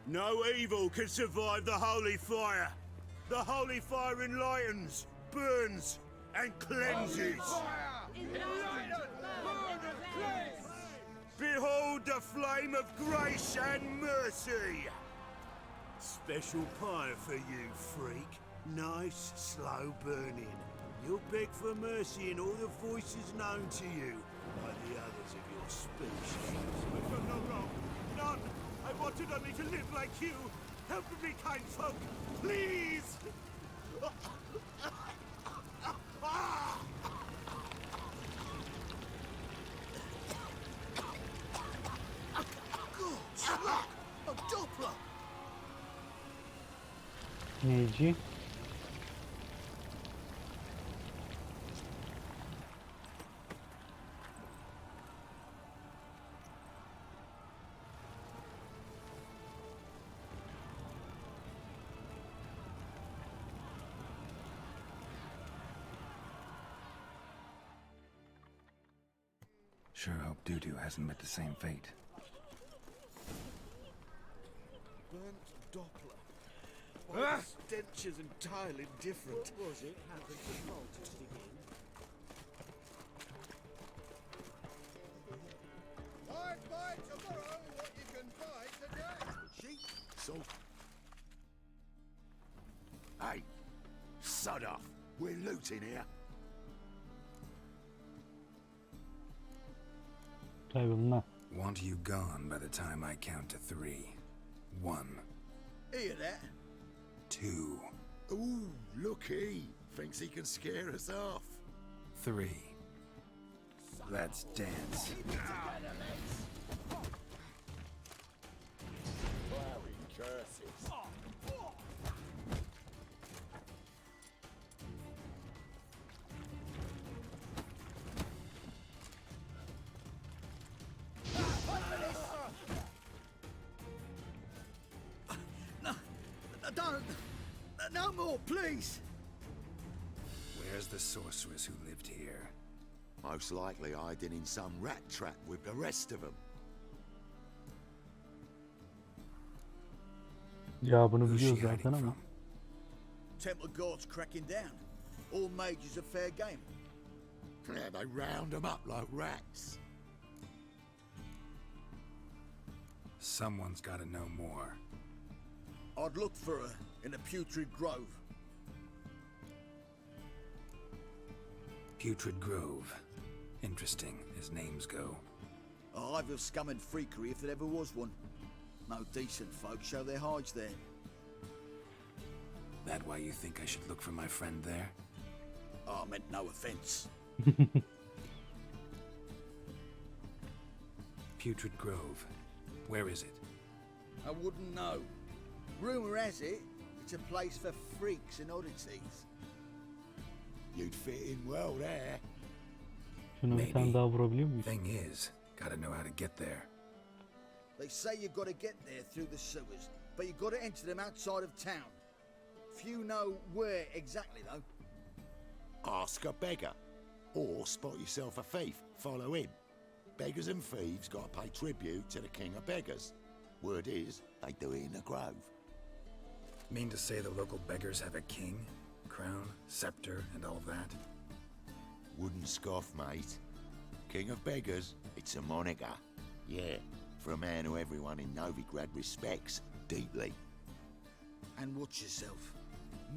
No evil can survive the holy fire. The holy fire enlightens, burns, and cleanses. Behold the flame of grace and mercy. Special pyre for you, freak. Nice, slow burning. You'll beg for mercy in all the voices known to you, like the others of your species. I've done no wrong. None. I wanted only to live like you. Help me, kind folk. Please! Look! A Doppler! Neyci? Sure hope Dudu hasn't met the same fate. Burnt Doppler. Well, the stench is entirely different. What was it happened to Malta to begin? I'd buy tomorrow what you can buy today. Sheep? So... Hey! Sod off! We're looting here. Want you gone by the time I count to 3. 1. Hear that? 2. Ooh, looky! Thinks he can scare us off. 3. Let's dance. Blowing curses. No! No more, please! Where's the sorceress who lived here? Most likely hiding in some rat trap with the rest of them. Ya bunu Who's she biliyoruz hiding zaten ama. from? Temple Guard's cracking down. All mages are fair game. Yeah, they round them up like rats. Someone's got to know more. I'd look for her in the Putrid Grove. Putrid Grove. Interesting, as names go. A hive of scum and freakery if there ever was one. No decent folk show their hides there. That why you think I should look for my friend there? Oh, I meant no offence. Putrid Grove. Where is it? I wouldn't know. Rumour has it, it's a place for freaks and oddities. You'd fit in well there. Şunu bir tane daha vurabiliyor muyuz? Thing is, gotta know how to get there. They say you've got to get there through the sewers, but you've got to enter them outside of town. Few know where exactly, though. Ask a beggar. Or spot yourself a thief. Follow him. Beggars and thieves got to pay tribute to the king of beggars. Word is, they do it in the grove. Mean to say the local beggars have a king, crown, scepter, and all that? Wouldn't scoff, mate. King of beggars, it's a moniker. Yeah, for a man who everyone in Novigrad respects deeply. And watch yourself.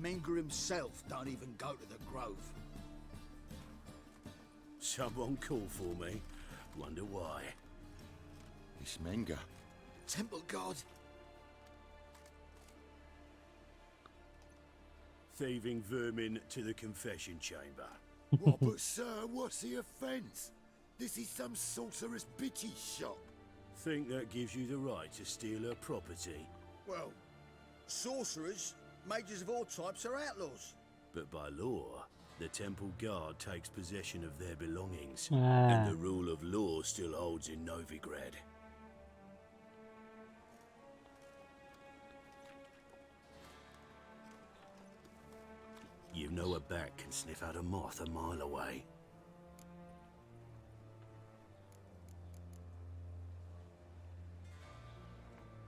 Menger himself don't even go to the grove. Someone called for me. Wonder why. It's Menger. Temple Guard. Thieving vermin to the confession chamber. What, but sir, what's the offence? This is some sorcerer's bitchy shop. Think that gives you the right to steal her property? Well, sorcerers, mages of all types are outlaws. But by law, the Temple Guard takes possession of their belongings, Ah. and the rule of law still holds in Novigrad. You know a bat can sniff out a moth a mile away.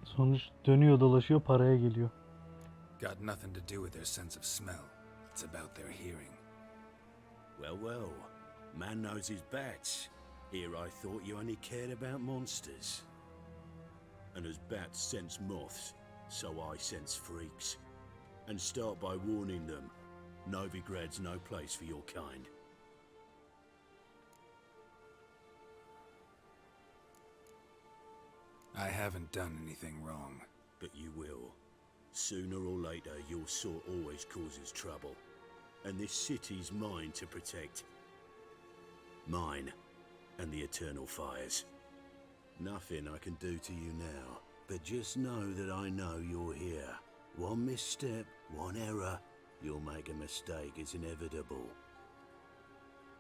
Sonuç dönüyor dolaşıyor paraya geliyor. Got nothing to do with their sense of smell. It's about their hearing. Well, well. Man knows his bats. Here I thought you only cared about monsters. And as bats sense moths, so I sense freaks. And start by warning them. Novigrad's no place for your kind. I haven't done anything wrong. But you will. Sooner or later, your sort always causes trouble. And this city's mine to protect. Mine and the eternal fires. Nothing I can do to you now, but just know that I know you're here. One misstep, one error, you'll make a mistake, it's inevitable.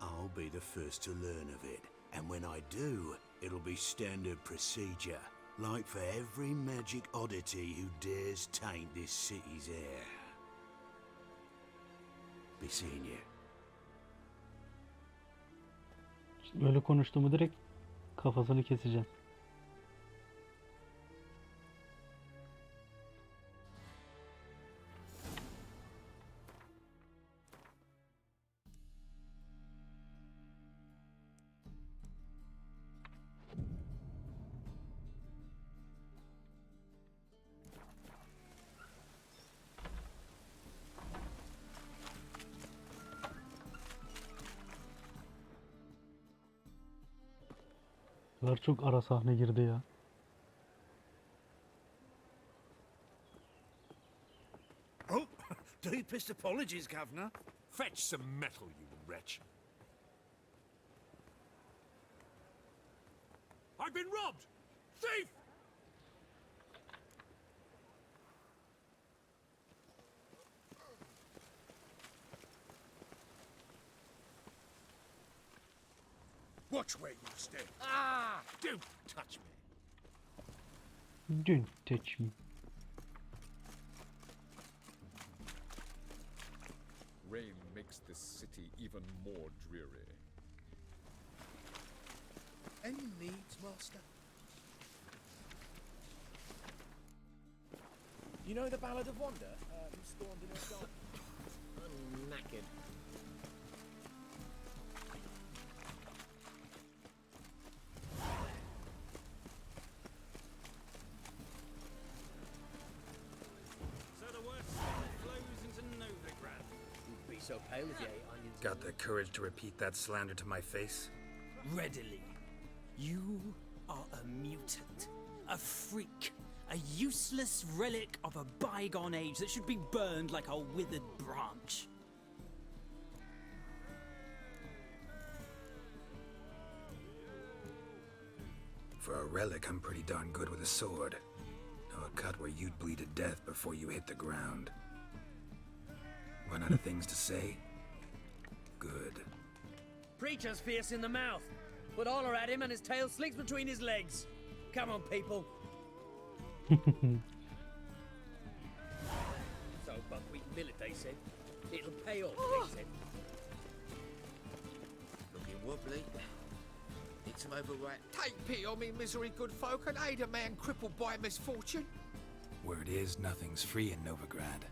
I'll be the first to learn of it, and when I do, it'll be standard procedure, like for every magic oddity who dares taint this city's air. Be seeing you. Böyle konuştuğumu direkt kafasını keseceğim. Çok ara sahne girdi ya. Oh, deepest apologies, Governor. Fetch some metal, you wretch. I've been robbed! Thief! Watch where you step. Ah! Don't touch me. Don't touch me. even more dreary. Any needs, Master? You know the Ballad of Wanda? Who stormed in her garden? I'm knackered. So the word flows into Novigrad. You'd be so pale if you ate onions. Got the courage to repeat that slander to my face? Readily. You are a mutant, a freak, a useless relic of a bygone age that should be burned like a withered branch. For a relic, I'm pretty darn good with a sword. Know a cut where you'd bleed to death before you hit the ground. Run out of things to say? Good. Preacher's fierce in the mouth, but holler at him and his tail slinks between his legs. Come on, people. So, buckwheat and millet, they said. It'll pay off, they said. Looking wobbly. Need some overweight. Take pity on me, misery good folk, and aid a man crippled by misfortune. Word is, nothing's free in Novigrad.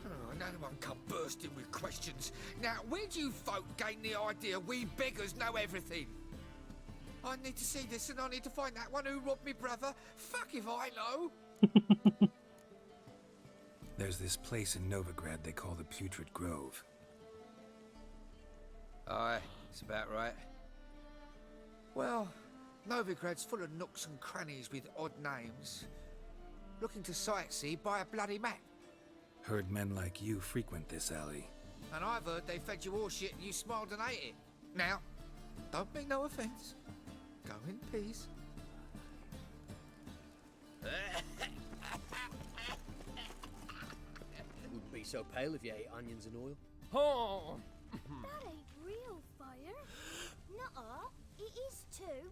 Oh, no one come bursting with questions. Now, where do you folk gain the idea we beggars know everything? I need to see this and I need to find that one who robbed me brother. Fuck if I know. There's this place in Novigrad they call the Putrid Grove. Aye, it's about right. Well, Novigrad's full of nooks and crannies with odd names. Looking to sightsee, buy a bloody map. Heard men like you frequent this alley. And I've heard they fed you all shit and you smiled and ate it. Now, don't mean no offence. Go in peace. Wouldn't be so pale if you ate onions and oil. Oh! That ain't real fire. Nuh-uh, it is too.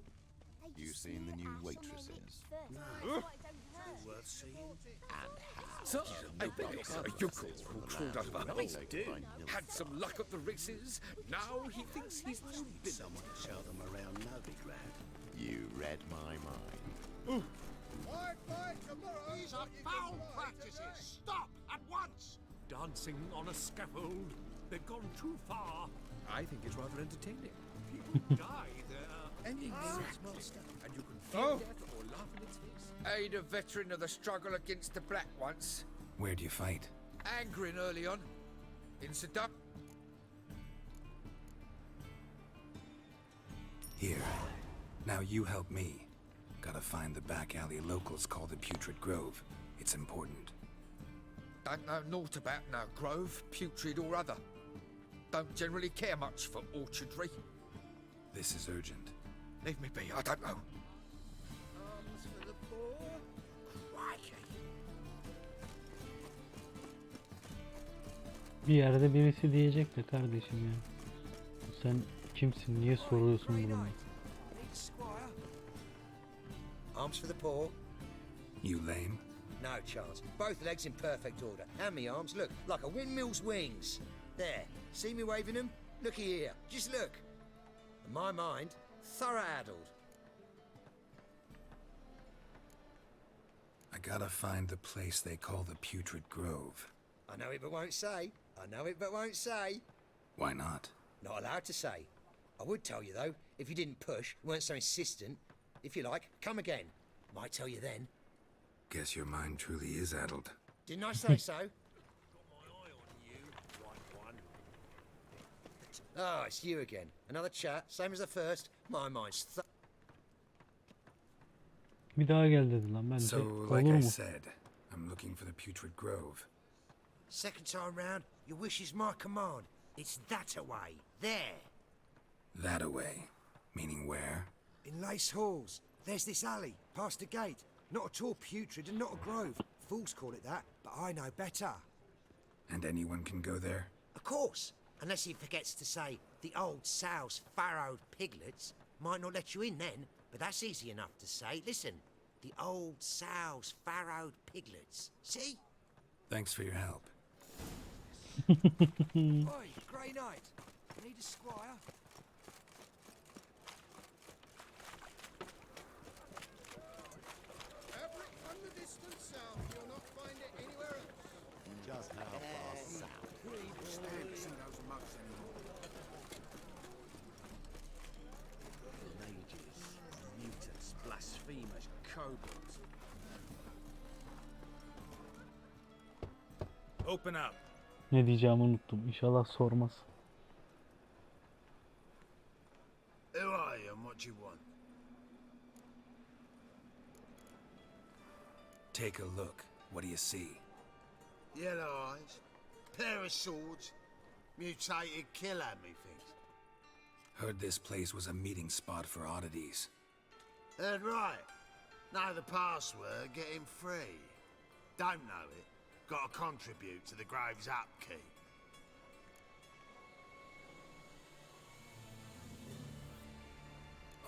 They You just seen the smear new ash on their waitresses? lips first. No. That's why it don't hurt. Worth seeing. And how? So, I bet it's a yokel who crawled out of a Nice hole. dude. Had some luck at the races. Now he thinks he's new villain. Someone to show them around Novigrad. You read my mind. These are foul practices. Stop at once. Dancing on a scaffold. They've gone too far. I think it's rather entertaining. People die there. Any needs, Master? And you can fear death or laugh in its face. Aid a veteran of the struggle against the Black once. Where'd you fight? Angering early on. In Saddam. Here. Now you help me. Gotta find the back alley locals call the Putrid Grove. It's important. Don't know naught about no grove, putrid or other. Don't generally care much for orchardry. This is urgent. Leave me be, I don't know. Arms for the poor. Crikey. Bir yerde birisi diyecek de kardeşim ya. Sen kimsin? Niye soruyorsun bunu? Arms for the poor. You lame? No chance. Both legs in perfect order. And me arms, look, like a windmill's wings. There. See me waving them? Looky here. Just look. And my mind, thorough addled. I gotta find the place they call the Putrid Grove. I know it but won't say. I know it but won't say. Why not? Not allowed to say. I would tell you though, if you didn't push, weren't so insistent. If you like, come again. Might tell you then. Guess your mind truly is addled. Didn't I say so? Oh, it's you again. Another chat, same as the first. My mind's Bir daha gel dedi lan bence. So, Olur like I mu? said, I'm looking for the Putrid Grove. second time round, your wish is my command. It's that away. There. That away. Meaning where? In Lace Halls. There's this alley, past the gate. Not at all putrid and not a grove. Fools call it that, but I know better. And anyone can go there? Of course. Unless he forgets to say, the old sow's farrowed piglets might not let you in then, but that's easy enough to say. Listen, the old sow's farrowed piglets. See? Thanks for your help. Oi, Grey Knight. Need a squire? Every from the distance south, you'll not find it anywhere else. Just how far south? Stand to see those mugs anymore. Mages, mutants, blasphemers, kobolds. Open up. Ne diyeceğimi unuttum. İnşallah sormaz. Who are you and what do you want? Take a look. What do you see? Yellow eyes, pair of swords, mutated killer, methinks. Heard this place was a meeting spot for oddities. Heard right. Know the password, get him free. Don't know it, gotta contribute to the grave's upkeep.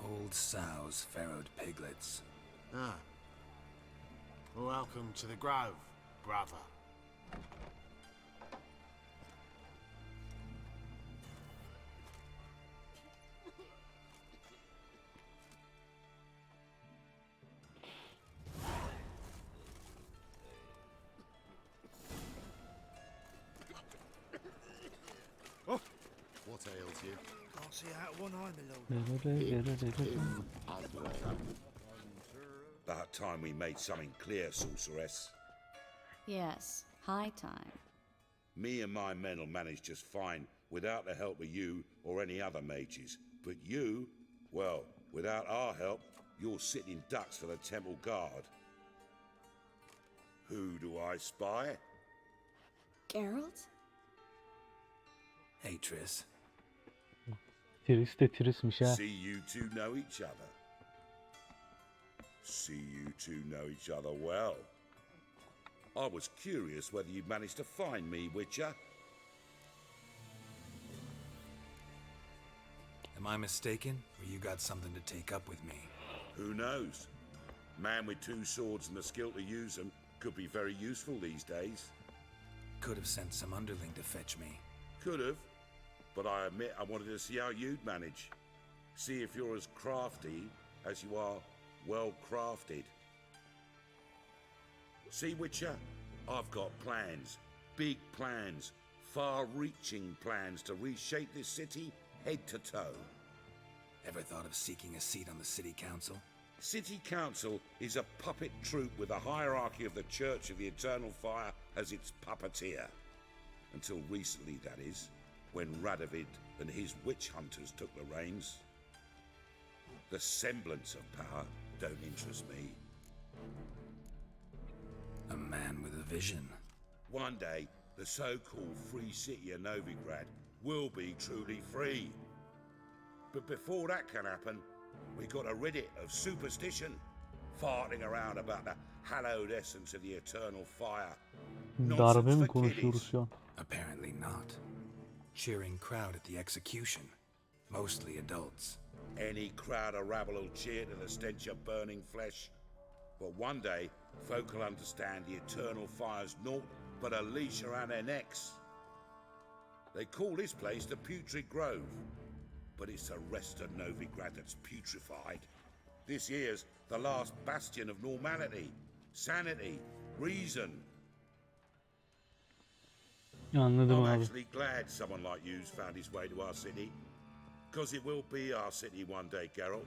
Old sows, farrowed piglets. Ah. Welcome to the grove, brother. What ails you? Can't see out one eye, my lord. About time we made something clear, sorceress. Yes, high time. Me and my men will manage just fine without the help of you or any other mages. But you, well, without our help, you're sitting ducks for the temple guard. Who do I spy? Geralt? Hey, Triss. Triss de Triss'miş ha. See you two know each other. See you two know each other well. I was curious whether you'd managed to find me, Witcher. Am I mistaken, or you got something to take up with me? Who knows? Man with two swords and the skill to use them could be very useful these days. Could have sent some underling to fetch me. Could have, but I admit I wanted to see how you'd manage. See if you're as crafty as you are well crafted. See, Witcher, I've got plans, big plans, far-reaching plans to reshape this city head to toe. Ever thought of seeking a seat on the city council? City council is a puppet troupe with a hierarchy of the Church of the Eternal Fire as its puppeteer. Until recently, that is, when Radovid and his witch hunters took the reins. The semblance of power don't interest me. A man with a vision. One day, the so-called free city of Novigrad will be truly free. But before that can happen, we gotta rid it of superstition, farting around about the hallowed essence of the eternal fire. Darbe mi konuşuyoruz şu an? Apparently not. Cheering crowd at the execution. Mostly adults. Any crowd of rabble will cheer to the stench of burning flesh. But one day, folk will understand the eternal fire's naught but a leash around their necks. They call this place the Putrid Grove, but it's the rest of Novigrad that's putrefied. This here's the last bastion of normality, sanity, reason. Anladım I'm abi. actually glad someone like you's found his way to our city. Because it will be our city one day, Geralt.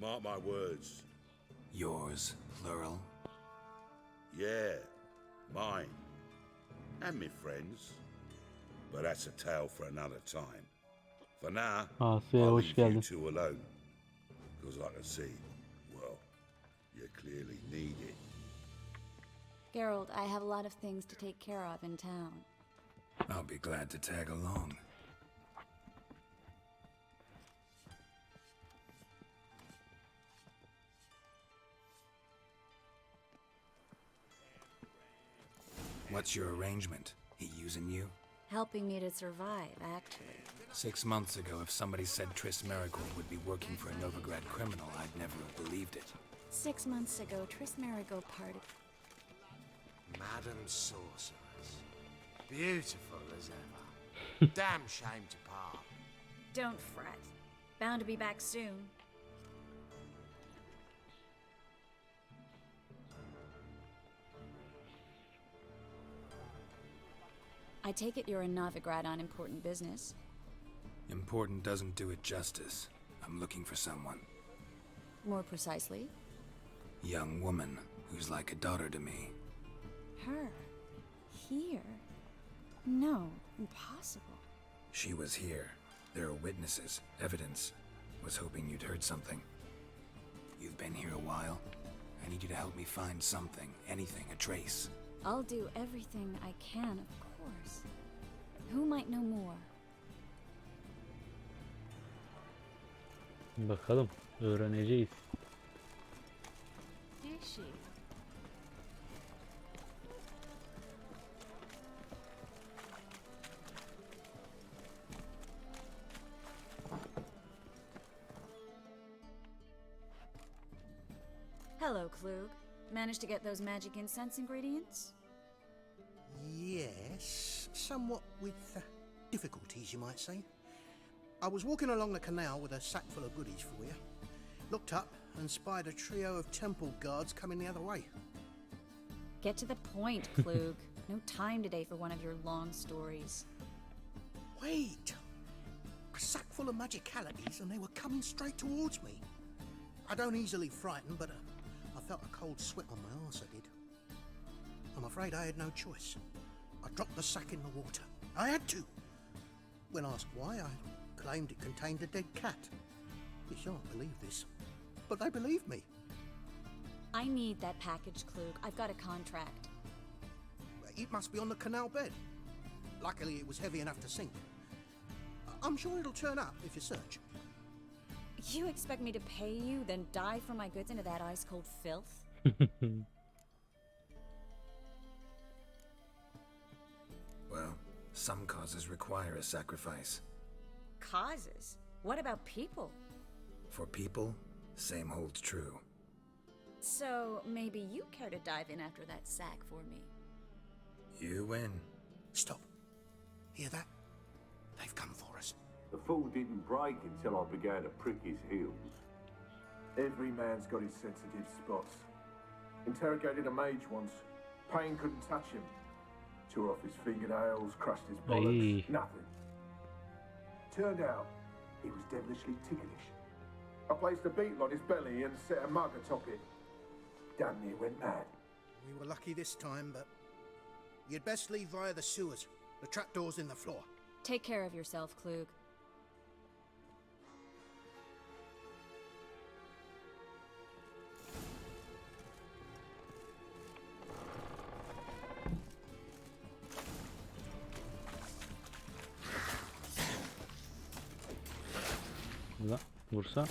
Mark my words. Yours, plural. Yeah, mine. And me friends. But that's a tale for another time. For now, Asya'ya I'll hoş leave geldin. you two alone. Because I can see, well, you clearly need it. Geralt, I have a lot of things to take care of in town. I'll be glad to tag along. What's your arrangement? He using you? Helping me to survive, actually. 6 months ago, if somebody said Triss Marigold would be working for a Novigrad criminal, I'd never have believed it. 6 months ago, Triss Marigold parted. Madam Sorceress. Beautiful as ever. Damn shame to part. Don't fret. Bound to be back soon. I take it you're a Novigrad on important business. Important doesn't do it justice. I'm looking for someone. More precisely? Young woman who's like a daughter to me. Her? Here? No, impossible. She was here. There are witnesses, evidence. Was hoping you'd heard something. You've been here a while. I need you to help me find something, anything, a trace. I'll do everything I can, of course. Who might know more? Bakalım, öğreneceğiz. Is she? Hello, Klug. Managed to get those magic incense ingredients? Yes, somewhat with difficulties, you might say. I was walking along the canal with a sack full of goodies for you. Looked up and spied a trio of temple guards coming the other way. Get to the point, Klug. No time today for one of your long stories. Wait! A sack full of magicalities and they were coming straight towards me. I don't easily frighten, but I felt a cold sweat on my arse, I did. I'm afraid I had no choice. I dropped the sack in the water. I had to. When asked why, I claimed it contained a dead cat. You shan't believe this, but they believed me. I need that package, Klug. I've got a contract. It must be on the canal bed. Luckily, it was heavy enough to sink. I'm sure it'll turn up if you search. You expect me to pay you, then dive for my goods into that ice-cold filth? Well, some causes require a sacrifice. Causes? What about people? For people, same holds true. So, maybe you care to dive in after that sack for me? You win. Stop. Hear that? They've come for us. The fool didn't break until I began to prick his heels. Every man's got his sensitive spots. Interrogated a mage once. Pain couldn't touch him. Tore off his fingernails, crushed his bollocks, nothing. Turned out, he was devilishly ticklish. I placed a beetle on his belly and set a mug atop it. Damn near went mad. We were lucky this time, but you'd best leave via the sewers. The trapdoor's in the floor. Take care of yourself, Klug. Burada vursa.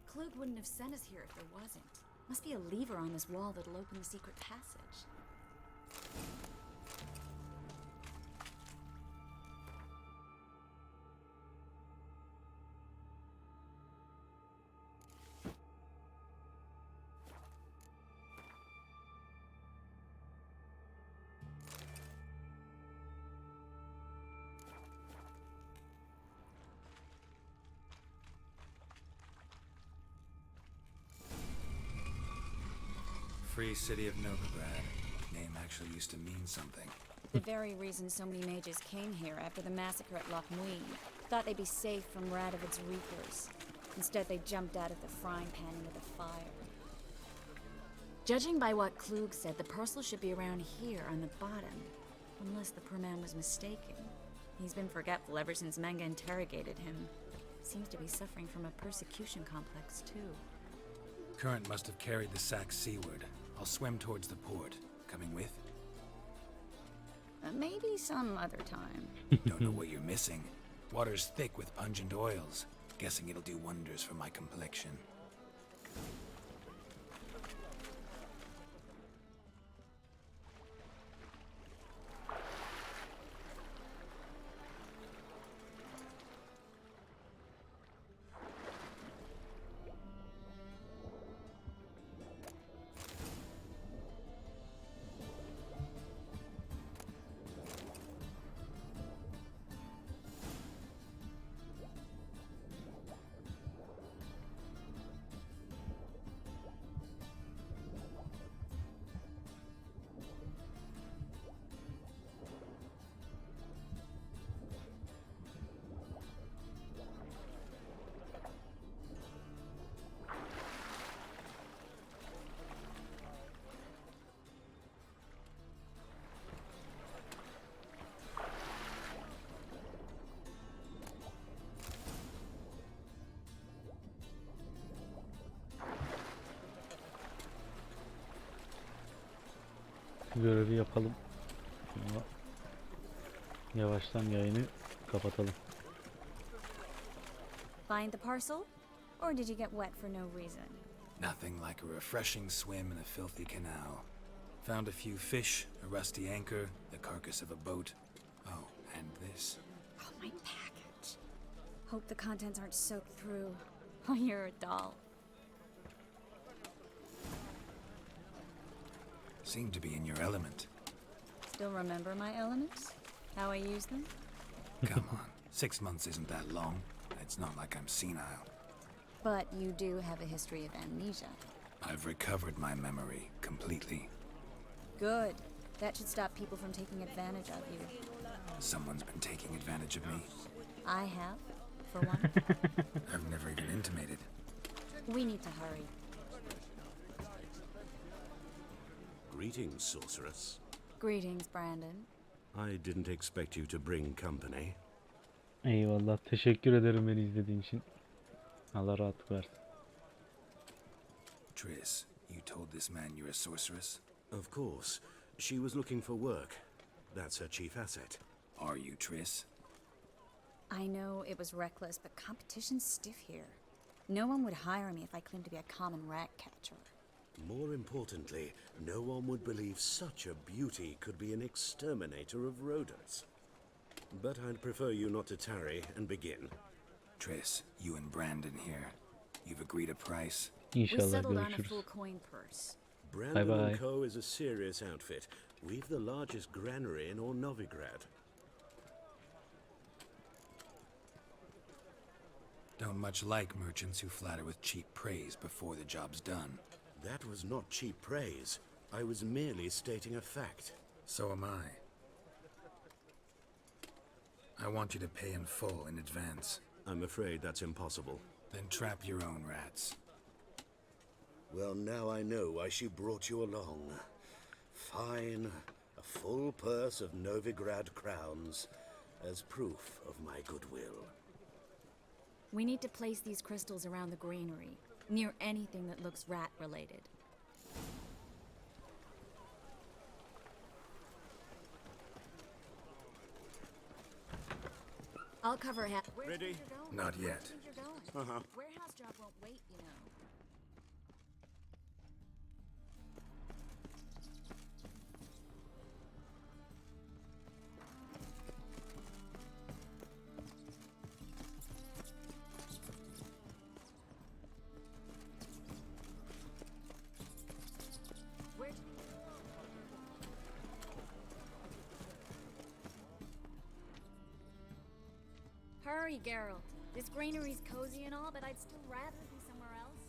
Klug wouldn't have sent us here if there wasn't. Must be a lever on this wall that'll open the secret passage. Free city of Novigrad. Name actually used to mean something. The very reason so many mages came here after the massacre at Loch Muin. Thought they'd be safe from Radovid's reapers. Instead, they jumped out of the frying pan into the fire. Judging by what Klug said, the parcel should be around here on the bottom. Unless the poor man was mistaken. He's been forgetful ever since Manga interrogated him. Seems to be suffering from a persecution complex, too. Current must have carried the sack seaward. I'll swim towards the port. Coming with? Maybe some other time. Don't know what you're missing. Water's thick with pungent oils. Guessing it'll do wonders for my complexion. görevi yapalım. Sonra yavaştan yayını kapatalım. Find the parcel? Or did you get wet for no reason? Nothing like a refreshing swim in a filthy canal. Found a few fish, a rusty anchor, the carcass of a boat. Oh, and this. Oh, my package. Hope the contents aren't soaked through. Oh, you're a doll. Seem to be in your element. Still remember my elements? How I use them? Come on, 6 months isn't that long. It's not like I'm senile. But you do have a history of amnesia. I've recovered my memory completely. Good. That should stop people from taking advantage of you. Someone's been taking advantage of me. I have, for one. I've never even intimated. We need to hurry. Greetings, sorceress. Greetings, Brandon. I didn't expect you to bring company. Eyvallah. Teşekkür ederim beni izlediğin için. Allah rahatlık versin. Triss, you told this man you're a sorceress? Of course. She was looking for work. That's her chief asset. Are you, Triss? I know it was reckless, but competition's stiff here. No one would hire me if I claimed to be a common rat catcher. More importantly, no one would believe such a beauty could be an exterminator of rodents. But I'd prefer you not to tarry and begin. Triss, you and Brandon here. You've agreed a price? We İnşallah settled on a görüşürüz. full coin purse. Brandon Bye-bye. and Co. is a serious outfit. We've the largest granary in all Novigrad. Don't much like merchants who flatter with cheap praise before the job's done. That was not cheap praise. I was merely stating a fact. So am I. I want you to pay in full in advance. I'm afraid that's impossible. Then trap your own rats. Well, now I know why she brought you along. Fine. A full purse of Novigrad crowns as proof of my goodwill. We need to place these crystals around the granary, near anything that looks rat-related. I'll cover half. Ready? Not yet. Uh-huh. Warehouse job won't wait, you know. Hurry, Geralt. This granary's cozy and all, but I'd still rather be somewhere else.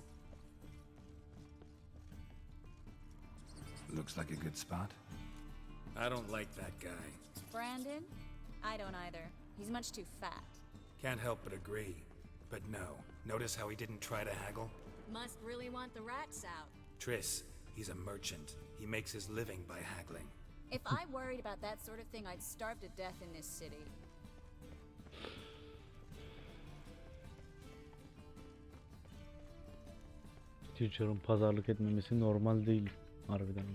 Looks like a good spot. I don't like that guy. Brandon? I don't either. He's much too fat. Can't help but agree. But no, notice how he didn't try to haggle? Must really want the rats out. Triss, he's a merchant. He makes his living by haggling. If I worried about that sort of thing, I'd starve to death in this city. Tüccarın pazarlık etmemesi normal değil harbiden.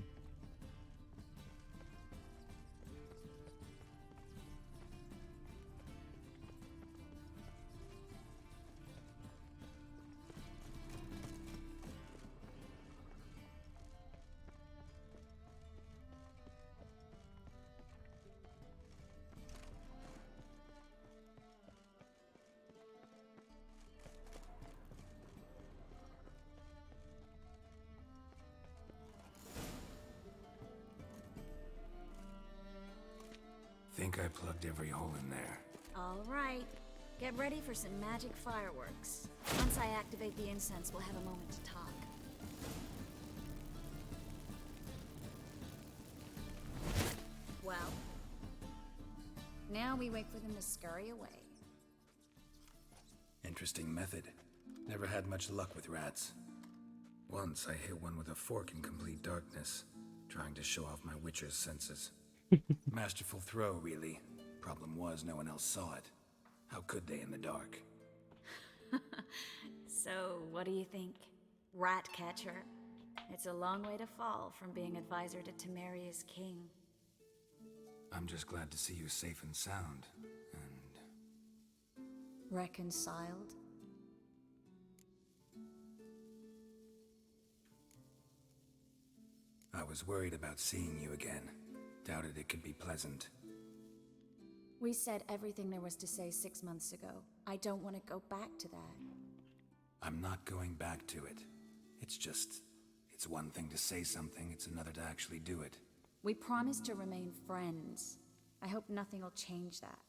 Think I plugged every hole in there. All right. Get ready for some magic fireworks. Once I activate the incense, we'll have a moment to talk. Well, now we wait for them to scurry away. Interesting method. Never had much luck with rats. Once I hit one with a fork in complete darkness, trying to show off my witcher's senses. Masterful throw, really. Problem was, no one else saw it. How could they in the dark? So, what do you think? Rat catcher? It's a long way to fall from being advisor to Temeria's king. I'm just glad to see you safe and sound, and... Reconciled? I was worried about seeing you again. Doubted it could be pleasant. We said everything there was to say 6 months ago. I don't want to go back to that. I'm not going back to it. It's just... It's one thing to say something, it's another to actually do it. We promised to remain friends. I hope nothing will change that.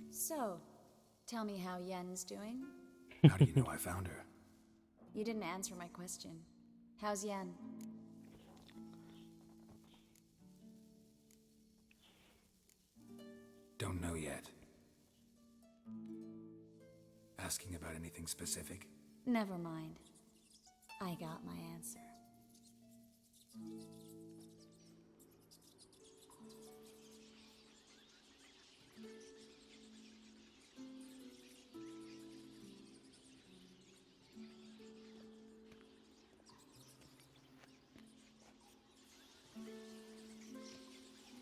So, tell me how Yen's doing? How do you know I found her? You didn't answer my question. How's Yen? Don't know yet. Asking about anything specific? Never mind. I got my answer.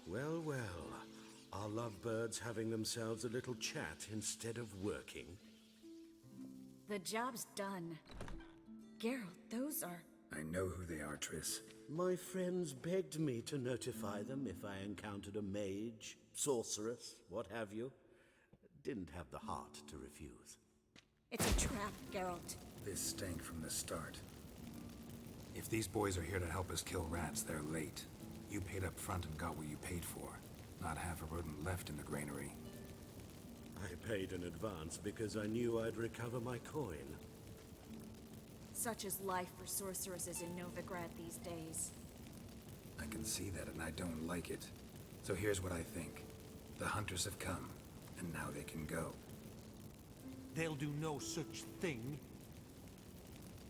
Well, well. Are lovebirds having themselves a little chat instead of working? The job's done. Geralt, those are... I know who they are, Triss. My friends begged me to notify them if I encountered a mage, sorceress, what have you. Didn't have the heart to refuse. It's a trap, Geralt. This stank from the start. If these boys are here to help us kill rats, they're late. You paid up front and got what you paid for. Not half a rodent left in the granary. I paid in advance because I knew I'd recover my coin. Such is life for sorceresses in Novigrad these days. I can see that and I don't like it. So here's what I think. The hunters have come, and now they can go. They'll do no such thing.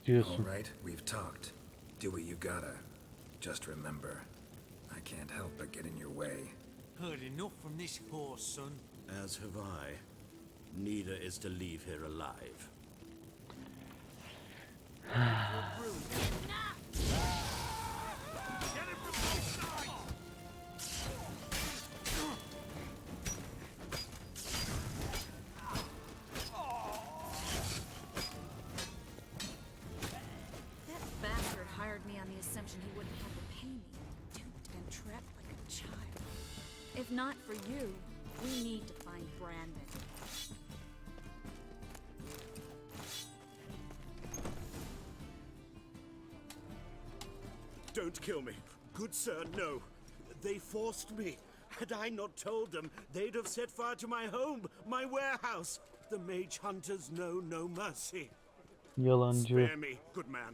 All right, we've talked. Do what you gotta. Just remember, I can't help but get in your way. Heard enough from this horse, son. As have I. Neither is to leave here alive. That bastard hired me on the assumption he wouldn't have to pay me. Duped and trapped like a child. If not for you, we need to find Brandon. Don't kill me. Good sir, no. They forced me. Had I not told them, they'd have set fire to my home, my warehouse. The mage hunters know no mercy. Yalancı. Spare me, good man.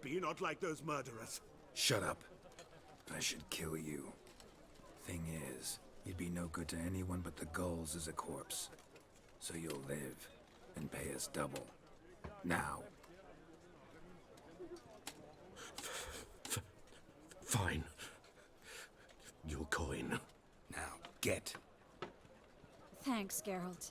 Be not like those murderers. Shut up. I should kill you. Thing is, you'd be no good to anyone but the gulls as a corpse. So you'll live and pay us double. Now. Fine. Your coin. Now, get. Thanks, Geralt.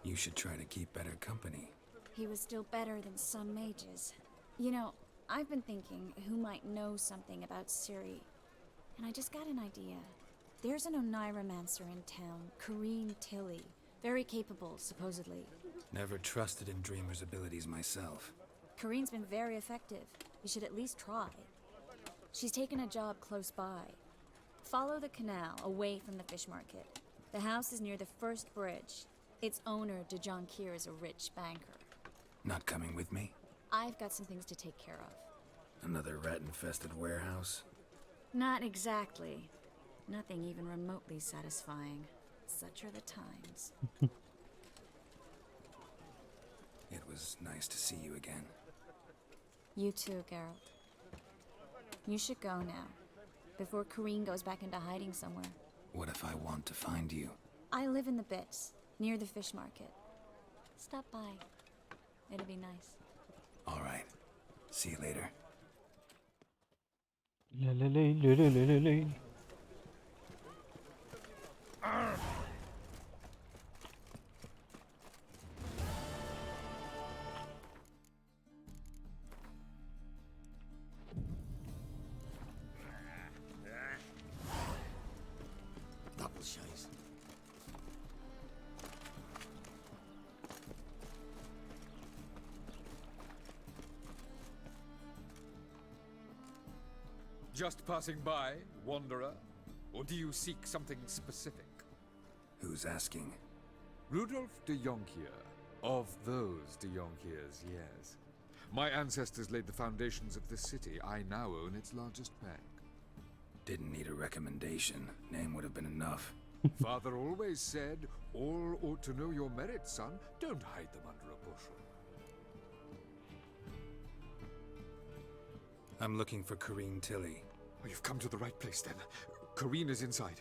You should try to keep better company. He was still better than some mages. You know, I've been thinking who might know something about Ciri. And I just got an idea. There's an Oneiromancer in town, Corrine Tilly. Very capable, supposedly. Never trusted in Dreamer's abilities myself. Corrine's been very effective. You should at least try. She's taken a job close by. Follow the canal, away from the fish market. The house is near the first bridge. Its owner, Dejon Kier, is a rich banker. Not coming with me? I've got some things to take care of. Another rat-infested warehouse? Not exactly. Nothing even remotely satisfying. Such are the times. It was nice to see you again. You too, Geralt. You should go now, before Corrine goes back into hiding somewhere. What if I want to find you? I live in the Bits, near the fish market. Stop by. It'll be nice. All right. See you later. La la la la la la la. Just passing by, wanderer? Or do you seek something specific? Who's asking? Rudolf de Jonkier. Of those de Jonkiers, yes. My ancestors laid the foundations of this city. I now own its largest bank. Didn't need a recommendation. Name would have been enough. Father always said, all ought to know your merits, son. Don't hide them under a bushel. I'm looking for Corrine Tilly. Oh, you've come to the right place, then. Corrine is inside.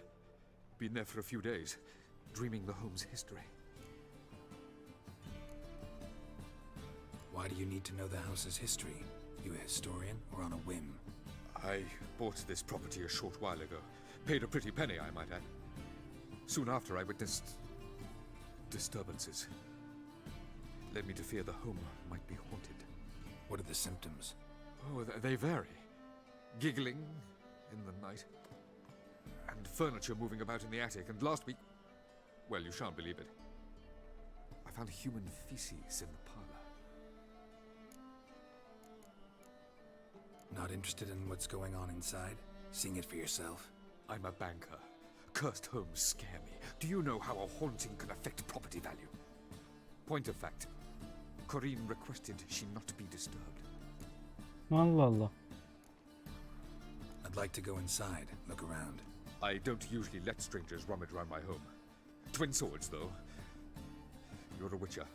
Been there for a few days, dreaming the home's history. Why do you need to know the house's history? You a historian or on a whim? I bought this property a short while ago. Paid a pretty penny, I might add. Soon after, I witnessed disturbances. Led me to fear the home might be haunted. What are the symptoms? Oh, they vary. Giggling in the night. And furniture moving about in the attic. And last week, well, you shan't believe it, I found human feces in the parlor. Not interested in what's going on inside? Seeing it for yourself? I'm a banker. Cursed homes scare me. Do you know how a haunting can affect property value? Point of fact, Corrine requested she not be disturbed. Allah Allah. I'd like to go inside, look around. I don't usually let strangers rummage around my home. Twin swords, though. You're a witcher.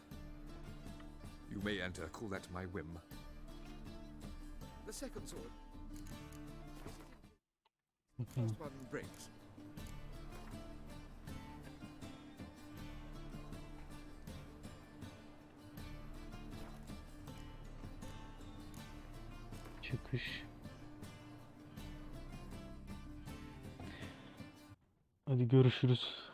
You may enter, call that my whim. The second sword. First one breaks. Çıkış. Hadi görüşürüz.